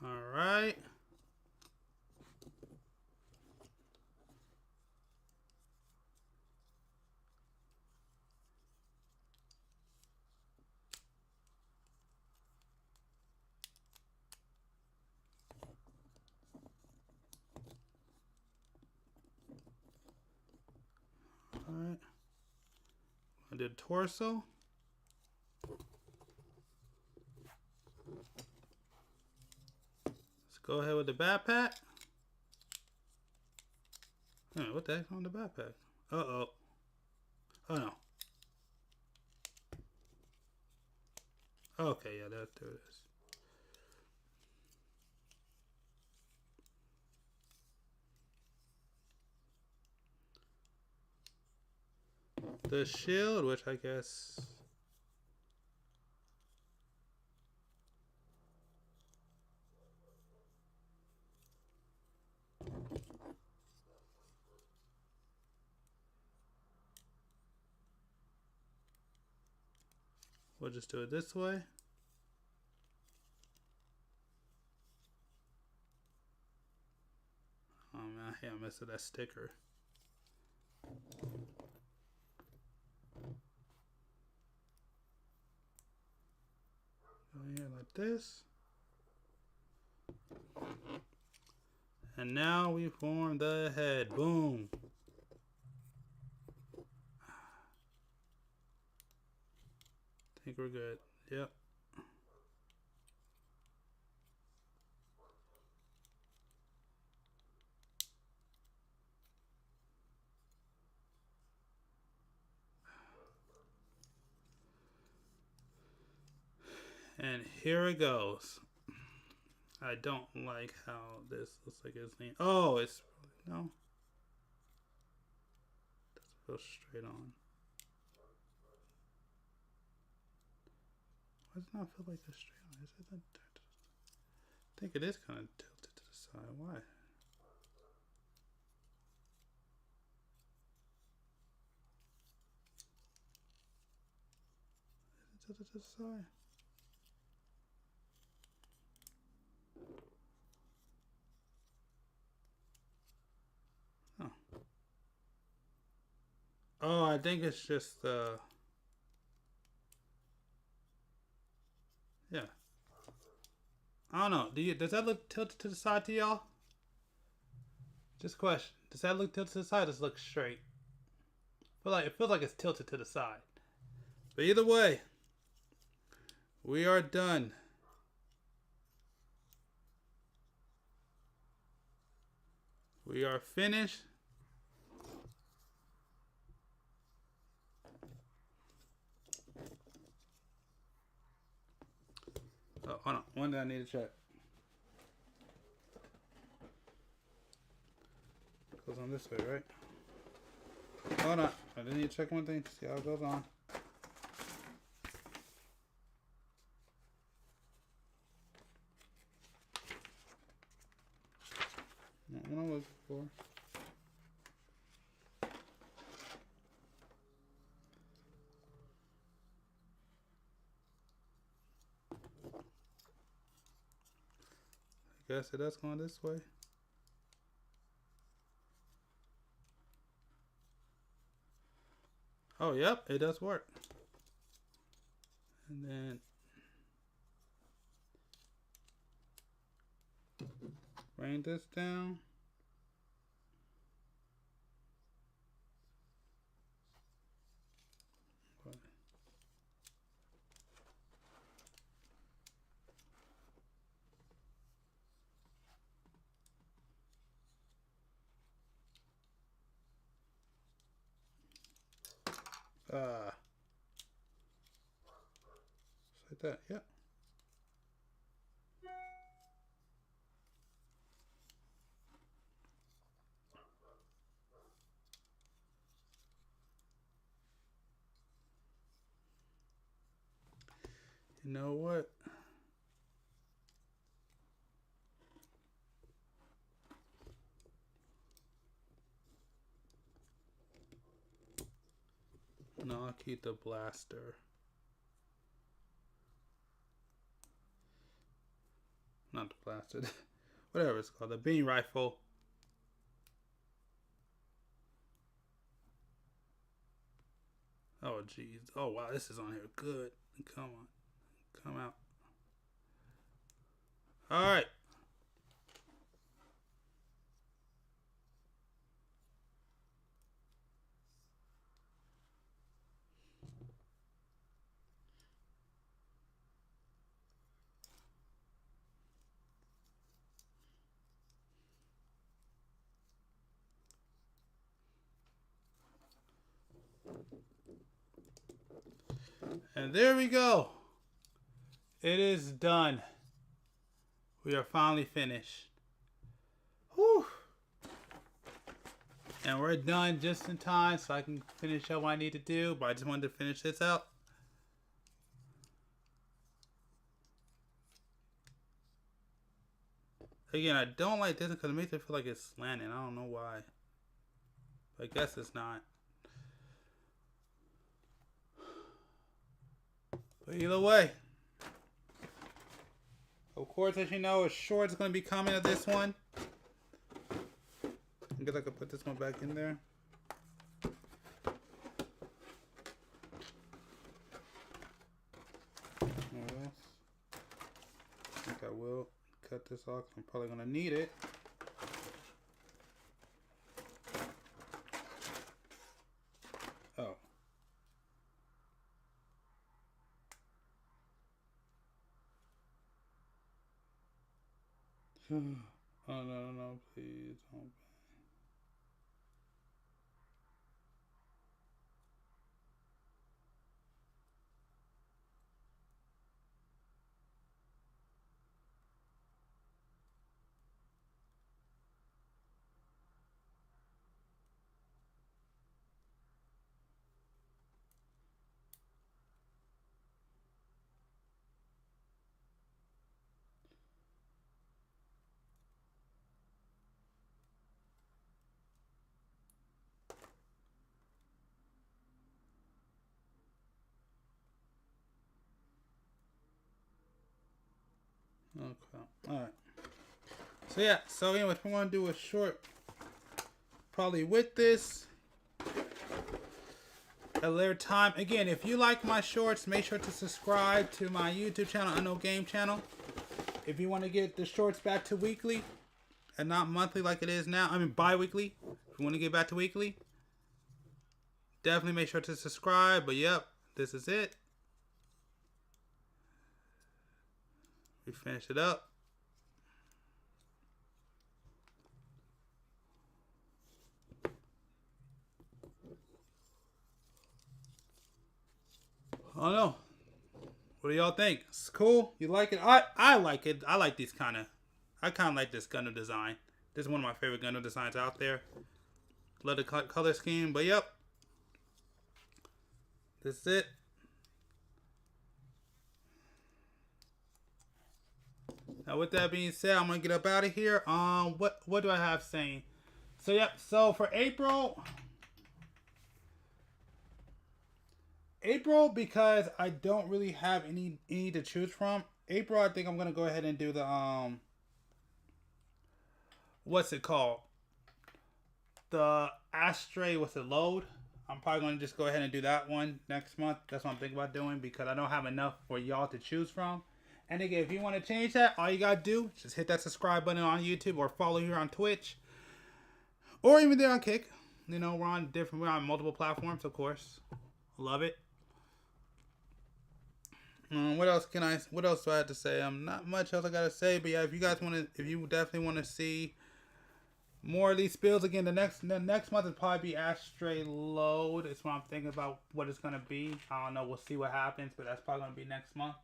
All right. All right. I did torso. Let's go ahead with the backpack. What the heck's on the backpack? Uh-oh. Oh, no. Okay, yeah, there it is. The shield, which I guess... we'll just do it this way. Oh man, I hate I messed with that sticker. Go here like this. And now we form the head. Boom. I think we're good. Yep. And here it goes. I don't like how this looks like it's leaning. Oh, it's no. Doesn't go straight on. Why does it not feel like it's straight on? Is it that? I think it is kind of tilted to the side. Why? Is it tilted to the side? Oh, I think it's just yeah. I don't know. Does that look tilted to the side to y'all? Just a question. Does that look tilted to the side? Or does it look straight? It feels like it's tilted to the side. But either way, we are done. We are finished. Oh, hold on. One that I need to check. Goes on this way, right? Hold on. I didn't need to check one thing to see how it goes on. Not what I'm looking for. I guess it does go this way. Oh, yep, it does work. And then bring this down. Just like that, yeah. You know what? No, I'll keep the blaster. Not the blaster. Whatever it's called. The beam rifle. Oh, jeez. Oh, wow. This is on here. Good. Come on. Come out. All right. And there we go. It is done. We are finally finished. Whew. And we're done just in time so I can finish up what I need to do. But I just wanted to finish this out. Again, I don't like this because it makes it feel like it's slanting. I don't know why. But I guess it's not. But either way, of course, as you know, a short's going to be coming of this one. I guess I could put this one back in there. I think I will cut this off. I'm probably going to need it. Oh. Oh, no, please don't. Okay. Alright. So yeah, so anyway, we're gonna do a short probably with this at a later time. Again, if you like my shorts, make sure to subscribe to my YouTube channel, Unknown Game channel. If you want to get the shorts back to weekly and not monthly like it is now, I mean bi-weekly. If you want to get back to weekly, definitely make sure to subscribe. But yep, this is it. We finished it up. I don't know. What do y'all think? It's cool? You like it? I like it. I like these kind of... I kind of like this Gundam design. This is one of my favorite Gundam designs out there. Love the color scheme. But yep. This is it. Now with that being said, I'm going to get up out of here. What do I have saying? So yep. So for April... because I don't really have any to choose from. April, I think I'm gonna go ahead and do the what's it called? The Astray with the load. I'm probably gonna just go ahead and do that one next month. That's what I'm thinking about doing because I don't have enough for y'all to choose from. And again, if you want to change that, all you gotta do is just hit that subscribe button on YouTube or follow here on Twitch, or even there on Kick. You know, we're on multiple platforms, of course. Love it. What else do I have to say? Not much else I gotta say, but yeah, if you definitely want to see more of these builds, again, the next month will probably be Astray Load. It's what I'm thinking about what it's gonna be. I don't know. We'll see what happens, but that's probably gonna be next month.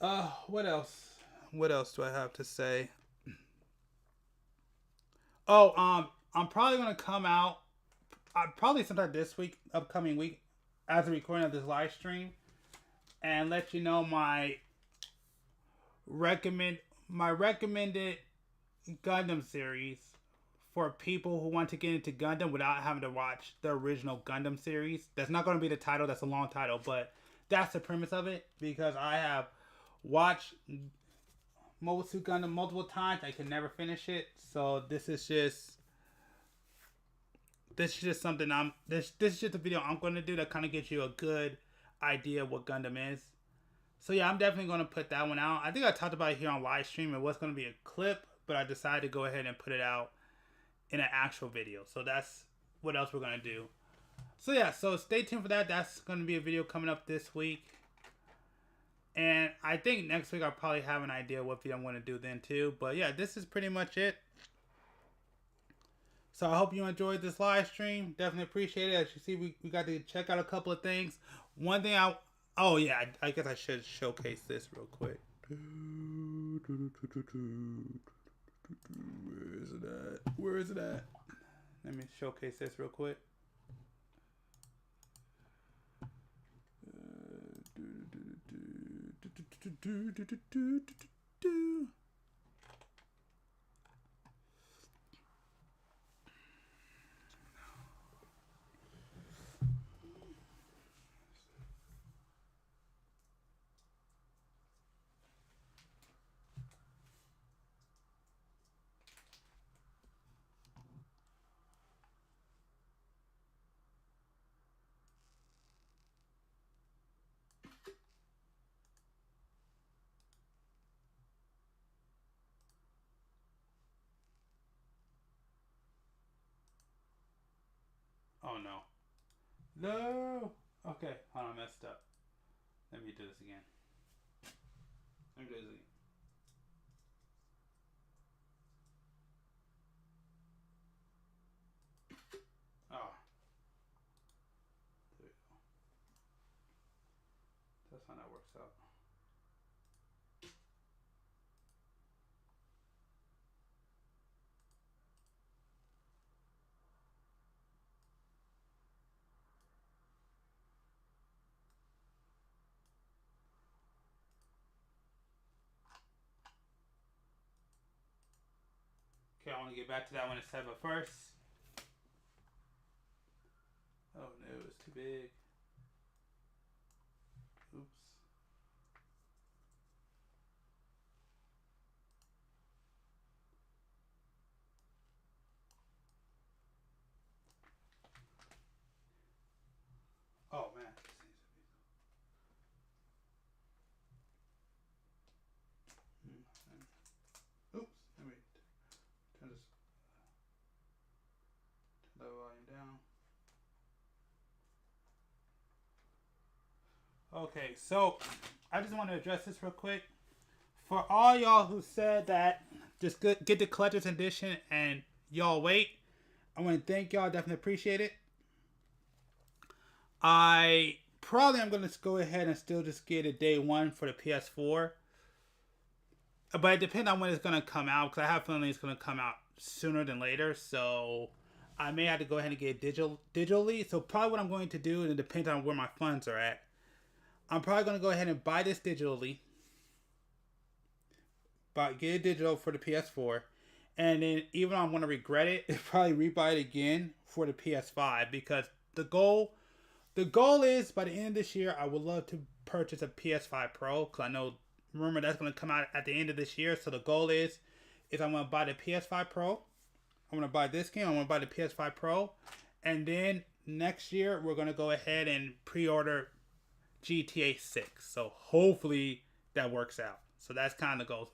What else? What else do I have to say? Oh, I'm probably gonna come out. Probably sometime this week, upcoming week, as a recording of this live stream. And let you know my recommended Gundam series for people who want to get into Gundam without having to watch the original Gundam series. That's not going to be the title. That's a long title, but that's the premise of it. Because I have watched Mobile Suit Gundam multiple times. I can never finish it. So this is just something this is just a video I'm going to do that kind of gives you a good idea of what Gundam is. So yeah, I'm definitely going to put that one out. I think I talked about it here on live stream. It was going to be a clip, but I decided to go ahead and put it out in an actual video. So that's what else we're going to do. So yeah, so stay tuned for that. That's going to be a video coming up this week. And I think next week I'll probably have an idea what video I'm going to do then too. But yeah, this is pretty much it. So I hope you enjoyed this live stream. Definitely appreciate it. As you see, we got to check out a couple of things. One thing oh yeah, I guess I should showcase this real quick. Where is it at? Let me showcase this real quick. Oh no. No. Okay, hold on, I messed up. Let me do this again. Let me do this again. Oh. There we go. That's how that works out. Okay, I want to get back to that one instead, but first. Oh no, it's too big. Oops. Oh man. Oops. Let me turn this. Turn the volume down. Okay, so I just want to address this real quick. For all y'all who said that just get the collector's edition and y'all wait, I want to thank y'all. Definitely appreciate it. I probably am going to go ahead and still just get a day one for the PS4. But it depends on when it's going to come out, because I have a feeling it's going to come out sooner than later. So I may have to go ahead and get it digitally. So probably what I'm going to do, and it depends on where my funds are at, I'm probably going to go ahead and buy this digitally. But get it digital for the PS4. And then even though I'm going to regret it, probably rebuy it again for the PS5. Because the goal is by the end of this year, I would love to purchase a PS5 Pro. Because I know, remember, that's going to come out at the end of this year. So the goal is I'm going to buy the PS5 Pro. I'm going to buy this game. I'm going to buy the PS5 Pro. And then next year, we're going to go ahead and pre-order GTA 6. So hopefully that works out. So that's kind of the goal.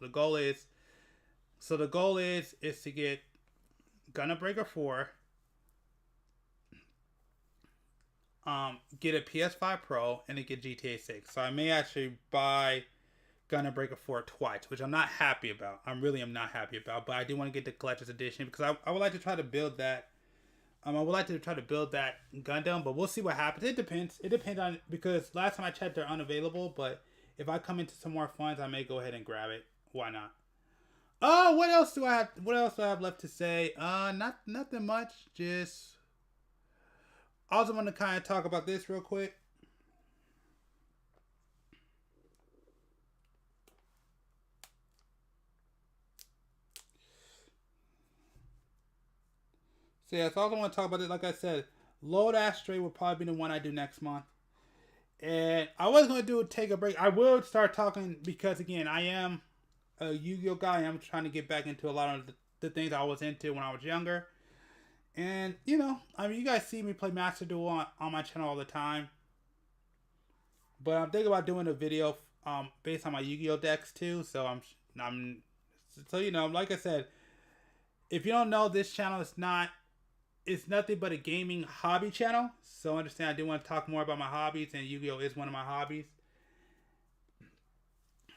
So the goal is to get Gundam Breaker 4, get a PS5 Pro, and then get GTA 6. So I may actually buy Gundam Breaker 4 twice, which I'm not happy about. I really am not happy about, but I do want to get the collector's edition because I would like to try to build that. I would like to try to build that Gundam, but we'll see what happens. It depends. It depends on, because last time I checked, they're unavailable. But if I come into some more funds, I may go ahead and grab it. Why not? Oh, what else do I have? What else do I have left to say? Nothing much. Just also want to kind of talk about this real quick. So yeah, so I also want to talk about it. Like I said, Load Ashtray will probably be the one I do next month. And I was going to take a break. I will start talking because, again, I am a Yu-Gi-Oh guy. I'm trying to get back into a lot of the things I was into when I was younger. And, you know, I mean, you guys see me play Master Duel on my channel all the time. But I'm thinking about doing a video based on my Yu-Gi-Oh decks too. So so you know, like I said, if you don't know, this channel is it's nothing but a gaming hobby channel. So understand, I do want to talk more about my hobbies, and Yu-Gi-Oh is one of my hobbies.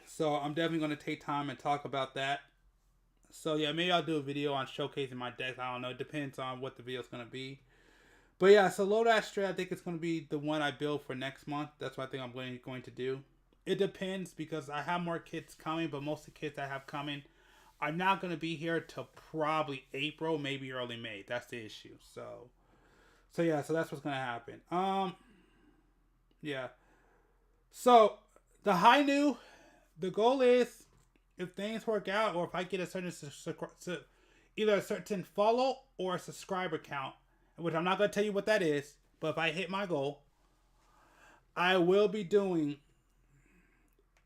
So I'm definitely going to take time and talk about that. So yeah, maybe I'll do a video on showcasing my decks. I don't know. It depends on what the video is going to be. But yeah, so Load Ashtray, I think it's going to be the one I build for next month. That's what I think I'm going to do. It depends because I have more kits coming, but most of the kits I have coming are not going to be here till probably April, maybe early May. That's the issue. So yeah, so that's what's going to happen. Yeah. So the high new, the goal is, if things work out, or if I get a certain either a certain follow or a subscriber count, which I'm not going to tell you what that is, but if I hit my goal, I will be doing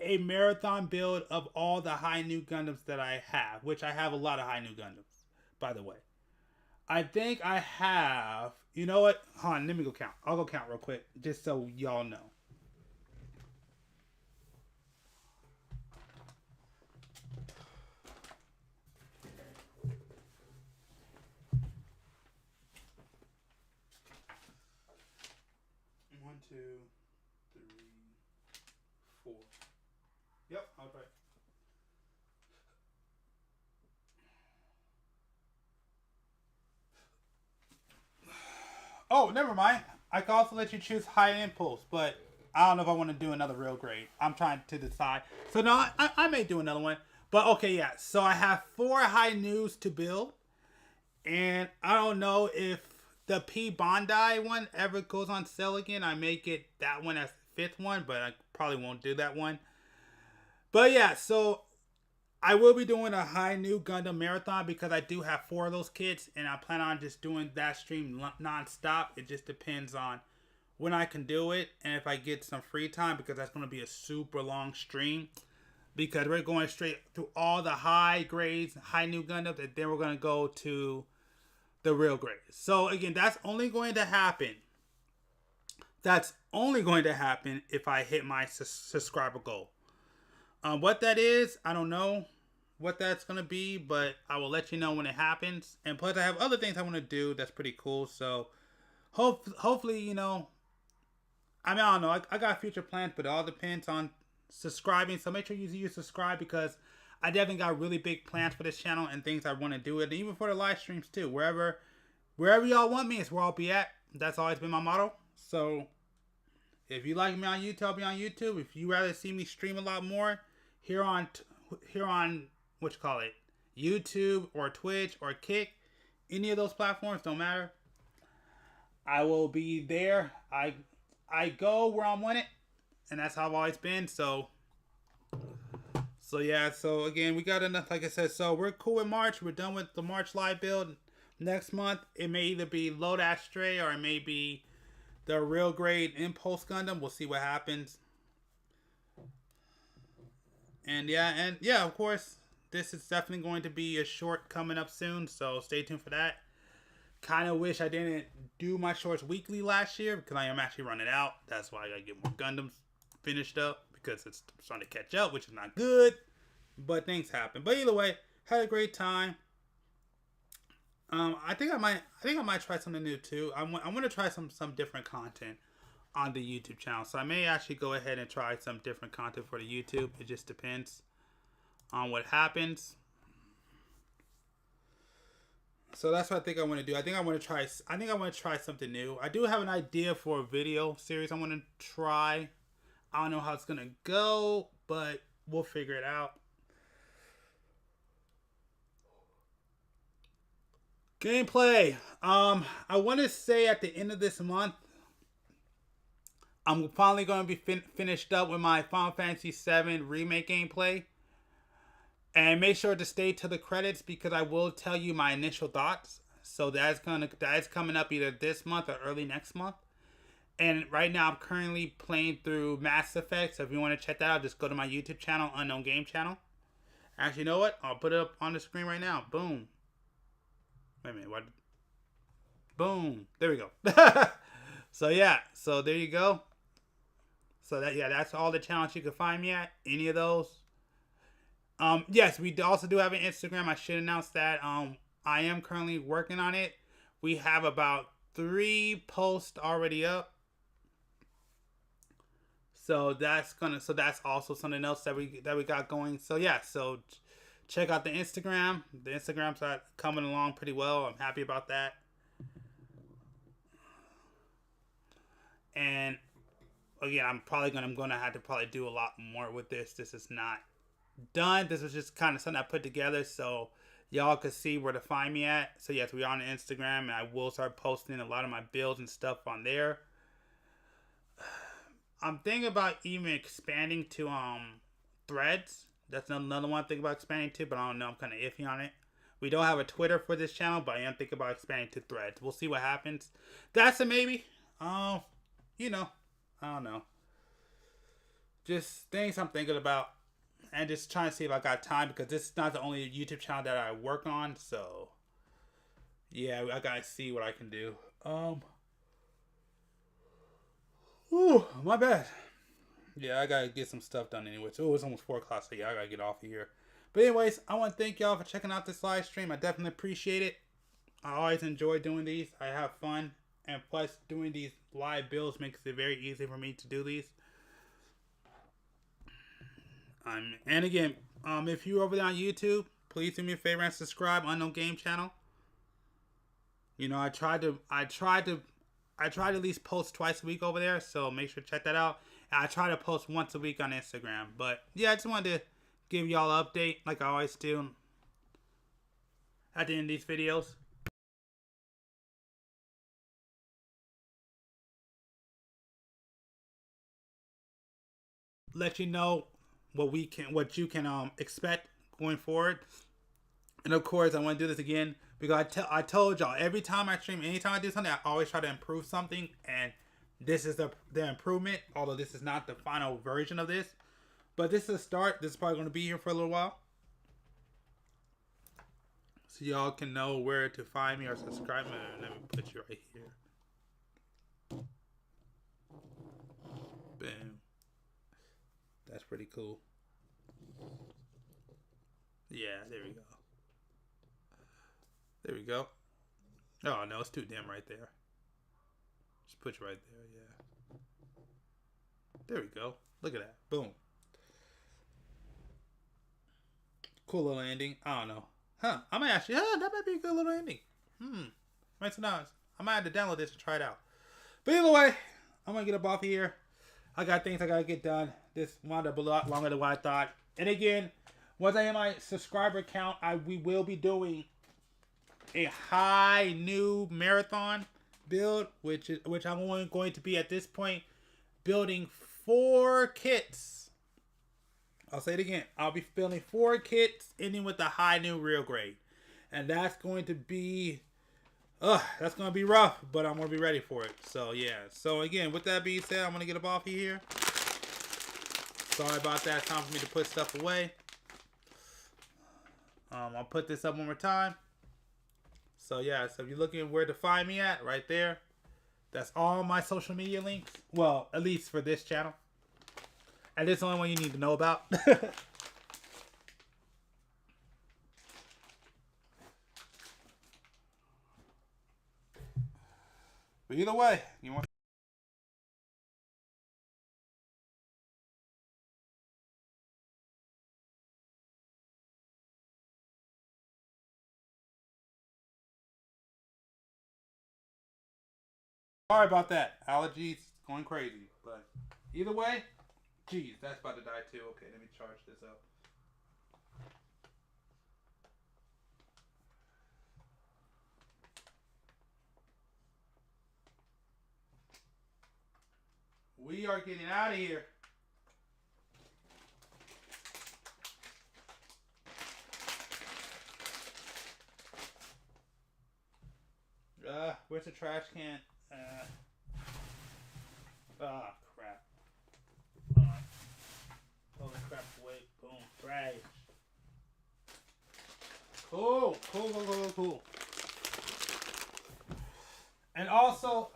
a marathon build of all the high new Gundams that I have, which I have a lot of high new Gundams, by the way. I think I have, you know what? Hold on, let me go count. I'll go count real quick, just so y'all know. 2, 3, 4. Yep, all right. Oh, never mind. I can also let you choose high impulse, but I don't know if I want to do another real grade. I'm trying to decide. So no, I may do another one. But okay, yeah. So I have 4 high news to build. And I don't know if the P Bondi one ever goes on sale again. I may get that one as the 5th one, but I probably won't do that one. But yeah, so I will be doing a high new Gundam marathon because I do have 4 of those kits, and I plan on just doing that stream non-stop. It just depends on when I can do it and if I get some free time, because that's going to be a super long stream, because we're going straight through all the high grades, high new Gundams, and then we're going to go to the real grades. So again, that's only going to happen. That's only going to happen if I hit my subscriber goal. What that is, I don't know what that's going to be, but I will let you know when it happens. And plus, I have other things I want to do that's pretty cool. So hopefully, you know, I mean, I don't know. I got future plans, but it all depends on subscribing. So make sure you subscribe, because I definitely got really big plans for this channel and things I want to do. And even for the live streams too. Wherever y'all want me is where I'll be at. That's always been my motto. So if you like me on YouTube, I'll be on YouTube. If you rather see me stream a lot more here on what you call it, YouTube or Twitch or Kick, any of those platforms, don't matter. I will be there. I go where I want it, and that's how I've always been. So yeah. So again, we got enough. Like I said, so we're cool with March. We're done with the March live build. Next month, it may either be Low Dash Stray or it may be the real grade Impulse Gundam. We'll see what happens. And yeah, of course, this is definitely going to be a short coming up soon, so stay tuned for that. Kind of wish I didn't do my shorts weekly last year, because I am actually running out. That's why I gotta get more Gundams finished up, because it's starting to catch up, which is not good, but things happen. But either way, had a great time. I think I might try something new too. I want to try some different content on the YouTube channel. So I may actually go ahead and try some different content for the YouTube. It just depends on what happens. So that's what I think I want to do. I think I want to try something new. I do have an idea for a video series I want to try. I don't know how it's going to go, but we'll figure it out. Gameplay. I want to say at the end of this month, I'm finally going to be finished up with my Final Fantasy VII Remake gameplay. And make sure to stay to the credits, because I will tell you my initial thoughts. So that's coming up either this month or early next month. And right now I'm currently playing through Mass Effect. So if you want to check that out, just go to my YouTube channel, Unknown Game Channel. Actually, you know what? I'll put it up on the screen right now. Boom. Wait a minute. What? Boom. There we go. So yeah. So there you go. So that's all the channels you can find me at. Any of those. Yes, we also do have an Instagram. I should announce that. I am currently working on it. We have about 3 posts already up. So that's also something else that we got going. So yeah, so check out the Instagram. The Instagram's coming along pretty well. I'm happy about that. And again, I'm gonna have to do a lot more with this. This is not done. This was just kind of something I put together so y'all could see where to find me at. So yes, we're on Instagram, and I will start posting a lot of my builds and stuff on there. I'm thinking about even expanding to Threads. That's another one I'm thinking about expanding to, but I don't know. I'm kind of iffy on it. We don't have a Twitter for this channel, but I am thinking about expanding to Threads. We'll see what happens. That's a maybe. You know, I don't know. Just things I'm thinking about. And just trying to see if I got time, because this is not the only YouTube channel that I work on. So, yeah, I gotta see what I can do. Ooh, my bad. Yeah, I gotta get some stuff done anyway. So it's almost 4 o'clock, so yeah, I gotta get off of here. But anyways, I want to thank y'all for checking out this live stream. I definitely appreciate it. I always enjoy doing these. I have fun. and plus doing these live builds makes it very easy for me to do these. And again, if you're over there on YouTube, please do me a favor and subscribe. Unknown Game Channel. You know, I tried to at least post twice a week over there, so make sure to check that out. And I try to post once a week on Instagram. But yeah, I just wanted to give y'all an update like I always do at the end of these videos. Let you know what you can expect going forward. And of course, I want to do this again because I told y'all every time I stream, anytime I do something, I always try to improve something, and this is the improvement. Although this is not the final version of this, but this is a start. This is probably going to be here for a little while, so y'all can know where to find me or subscribe. Let me put you right here. Boom. That's pretty cool. Yeah, there we go. There we go. Oh, no, it's too dim right there. Just put you right there, yeah. There we go. Look at that. Boom. Cool little ending. I don't know. Huh. I might actually, that might be a good little ending. Makes it nice. I might have to download this to try it out. But either way, I'm going to get up off of here. I got things I got to get done. This wound up a lot longer than what I thought. And again, once I hit my subscriber count, we will be doing a high new marathon build, which I'm only going to be at this point building 4 kits. I'll say it again. I'll be building 4 kits, ending with the high new real grade, and that's going to be rough, but I'm gonna be ready for it. So yeah. So again, with that being said, I'm gonna get up off of here. Sorry about that. It's time for me to put stuff away. I'll put this up one more time. So yeah, so if you're looking where to find me at, right there. That's all my social media links. Well, at least for this channel. And this is the only one you need to know about. But either way, you want sorry about that. Allergies going crazy. But either way, geez, that's about to die too. Okay, let me charge this up. We are getting out of here. Where's the trash can? Crap. Throw the crap away. Boom. Trash. Cool. And also,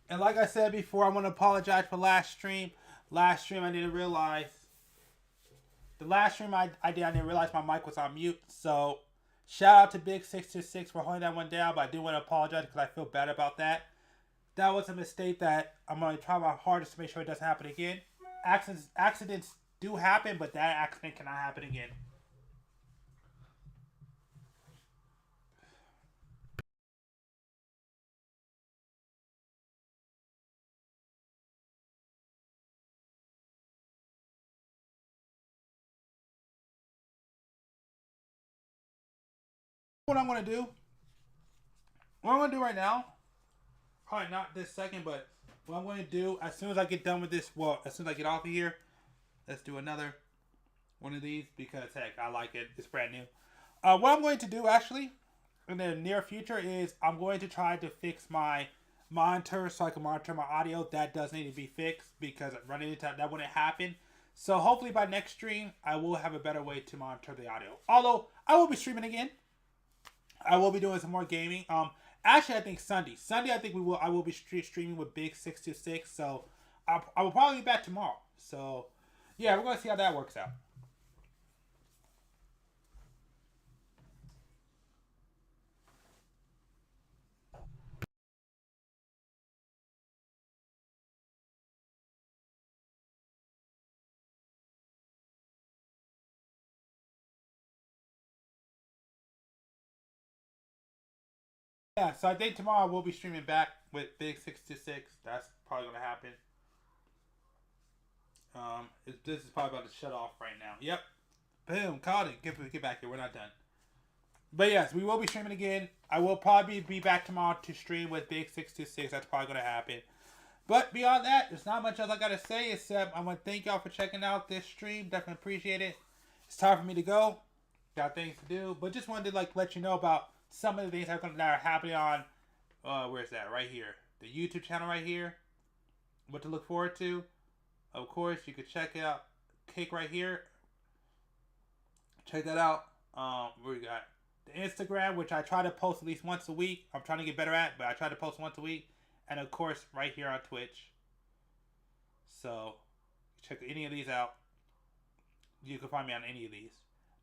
and like I said before, I want to apologize for last stream. Last stream, I didn't realize. The last stream I didn't realize my mic was on mute. So, shout out to Big626 for holding that one down. But I do want to apologize because I feel bad about that. That was a mistake that I'm going to try my hardest to make sure it doesn't happen again. Accidents do happen, but that accident cannot happen again. What I'm going to do right now, probably not this second, but what I'm going to do as soon as I get done with this, as soon as I get off of here, let's do another one of these because heck, I like it. It's brand new. What I'm going to do actually in the near future is I'm going to try to fix my monitor so I can monitor my audio. That does need to be fixed because running into that wouldn't happen. So hopefully by next stream, I will have a better way to monitor the audio. Although I will be streaming again. I will be doing some more gaming. Actually, I think Sunday. I think I will be streaming with Big626. So I will probably be back tomorrow. So yeah, we're gonna see how that works out. Yeah, so I think tomorrow we'll be streaming back with Big 626. That's probably gonna happen. This is probably about to shut off right now. Yep. Boom, caught it. Get back here. We're not done. But yes, we will be streaming again. I will probably be back tomorrow to stream with Big 626. That's probably gonna happen. But beyond that, there's not much else I gotta say except I want to thank y'all for checking out this stream. Definitely appreciate it. It's time for me to go. Got things to do, but just wanted to let you know about some of the things that are happening on. Where's that? Right here, the YouTube channel right here. What to look forward to. Of course, you could check out Cake right here. Check that out. We got the Instagram, which I try to post at least once a week. I'm trying to get better at, but I try to post once a week. And of course, right here on Twitch. So, check any of these out. You can find me on any of these.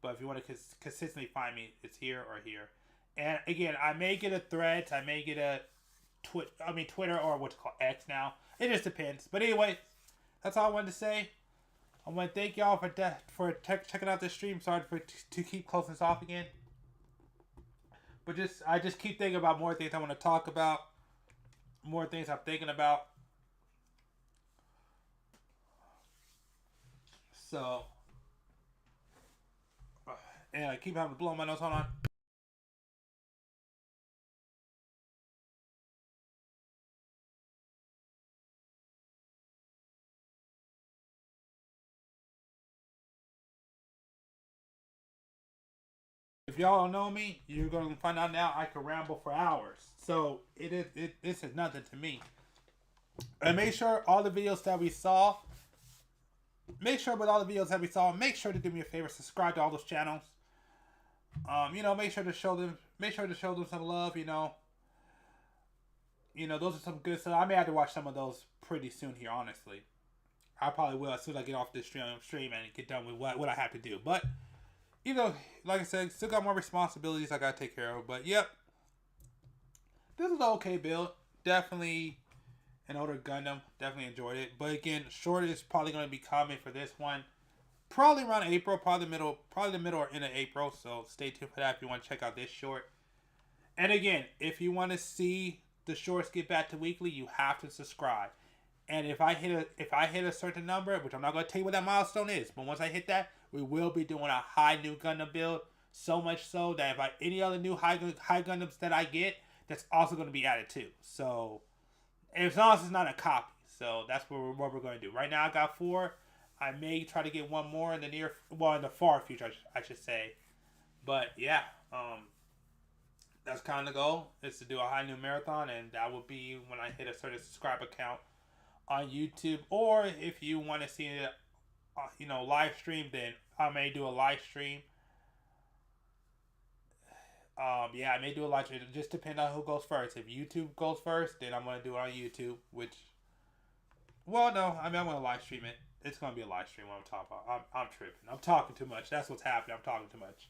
But if you want to consistently find me, it's here or here. And again, I may get a Threads. I may get a Twitter or what's called X now. It just depends. But anyway, that's all I wanted to say. I want to thank y'all for checking out this stream. Sorry to keep closing this off again. But I just keep thinking about more things I want to talk about. More things I'm thinking about. So, and I keep having to blow my nose. Hold on. If y'all know me, you're gonna find out now I can ramble for hours. So this is nothing to me. And make sure all the videos that we saw. Make sure with all the videos that we saw, make sure to do me a favor, subscribe to all those channels. Make sure to show them some love. Those are some good stuff. I may have to watch some of those pretty soon here, honestly. I probably will as soon as I get off this stream and get done with what I have to do. But like I said, still got more responsibilities I gotta take care of. But yep, this is an okay build. Definitely an older Gundam. Definitely enjoyed it. But again, short is probably going to be coming for this one. Probably around April, probably the middle or end of April. So stay tuned for that if you want to check out this short. And again, if you want to see the shorts get back to weekly, you have to subscribe. And if I hit a certain number, which I'm not going to tell you what that milestone is, but once I hit that, we will be doing a high new Gundam build. So much so that if any other new high Gundams that I get, that's also going to be added too. So as long as it's not a copy. So that's what we're going to do. Right now I got 4. I may try to get one more in the far future, I should say. But yeah, that's kind of the goal, is to do a high new marathon, and that will be when I hit a certain subscriber count on YouTube. Or if you want to see it, live stream, then I may do a live stream. I may do a live stream. It just depends on who goes first. If YouTube goes first, then I'm going to do it on YouTube, I'm going to live stream it. It's going to be a live stream when I'm talking about. I'm tripping. I'm talking too much. That's what's happening. I'm talking too much.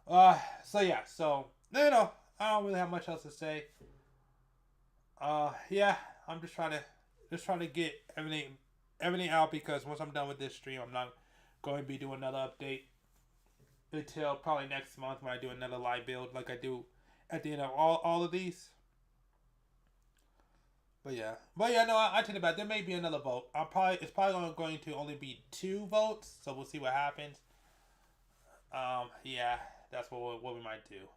I don't really have much else to say. I'm just trying to get everything out, because once I'm done with this stream, I'm not going to be doing another update until probably next month when I do another live build like I do at the end of all of these. I take it back. There may be another vote. It's probably going to only be 2 votes, so we'll see what happens. That's what we might do.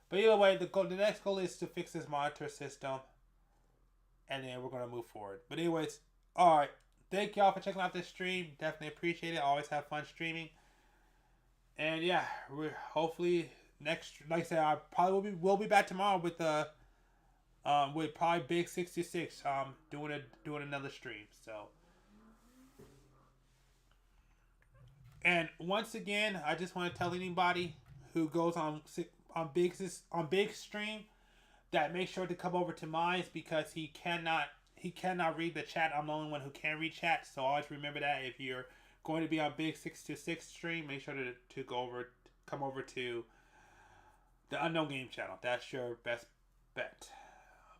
But either way, the next goal is to fix this monitor system, and then we're gonna move forward. But anyways, all right. Thank y'all for checking out this stream. Definitely appreciate it. Always have fun streaming. And yeah, we're hopefully next. Like I said, I probably will be back tomorrow with probably Big 66 doing another stream. So, and once again, I just want to tell anybody who goes on Big stream that make sure to come over to mine, because he cannot read the chat. I'm the only one who can read chat. So always remember that if you're going to be on Big 626 stream, make sure to come over to the Unknown Game channel. That's your best bet.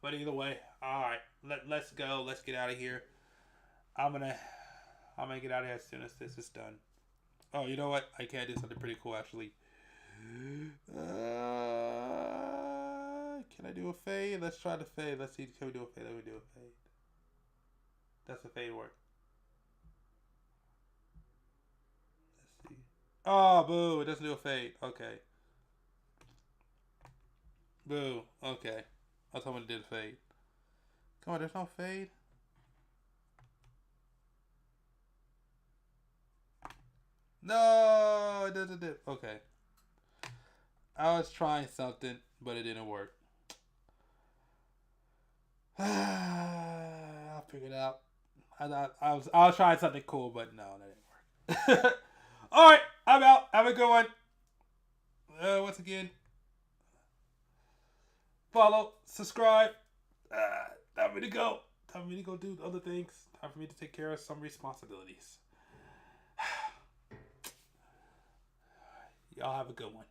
But either way, all right, let's go. Let's get out of here. I'm gonna get out of here as soon as this is done. Oh, you know what? I can do something pretty cool actually. Can I do a fade? Let's try the fade. Let's see. Can we do a fade? Let me do a fade. That's a fade work. Let's see. Oh, boo. It doesn't do a fade. Okay. Boo. Okay. I thought it did a fade. Come on, there's no fade. No, it doesn't do. Okay. I was trying something, but it didn't work. I'll figure it out. I was trying something cool, but no, that didn't work. All right, I'm out. Have a good one. Once again, follow, subscribe. Time for me to go. Time for me to go do other things. Time for me to take care of some responsibilities. Y'all have a good one.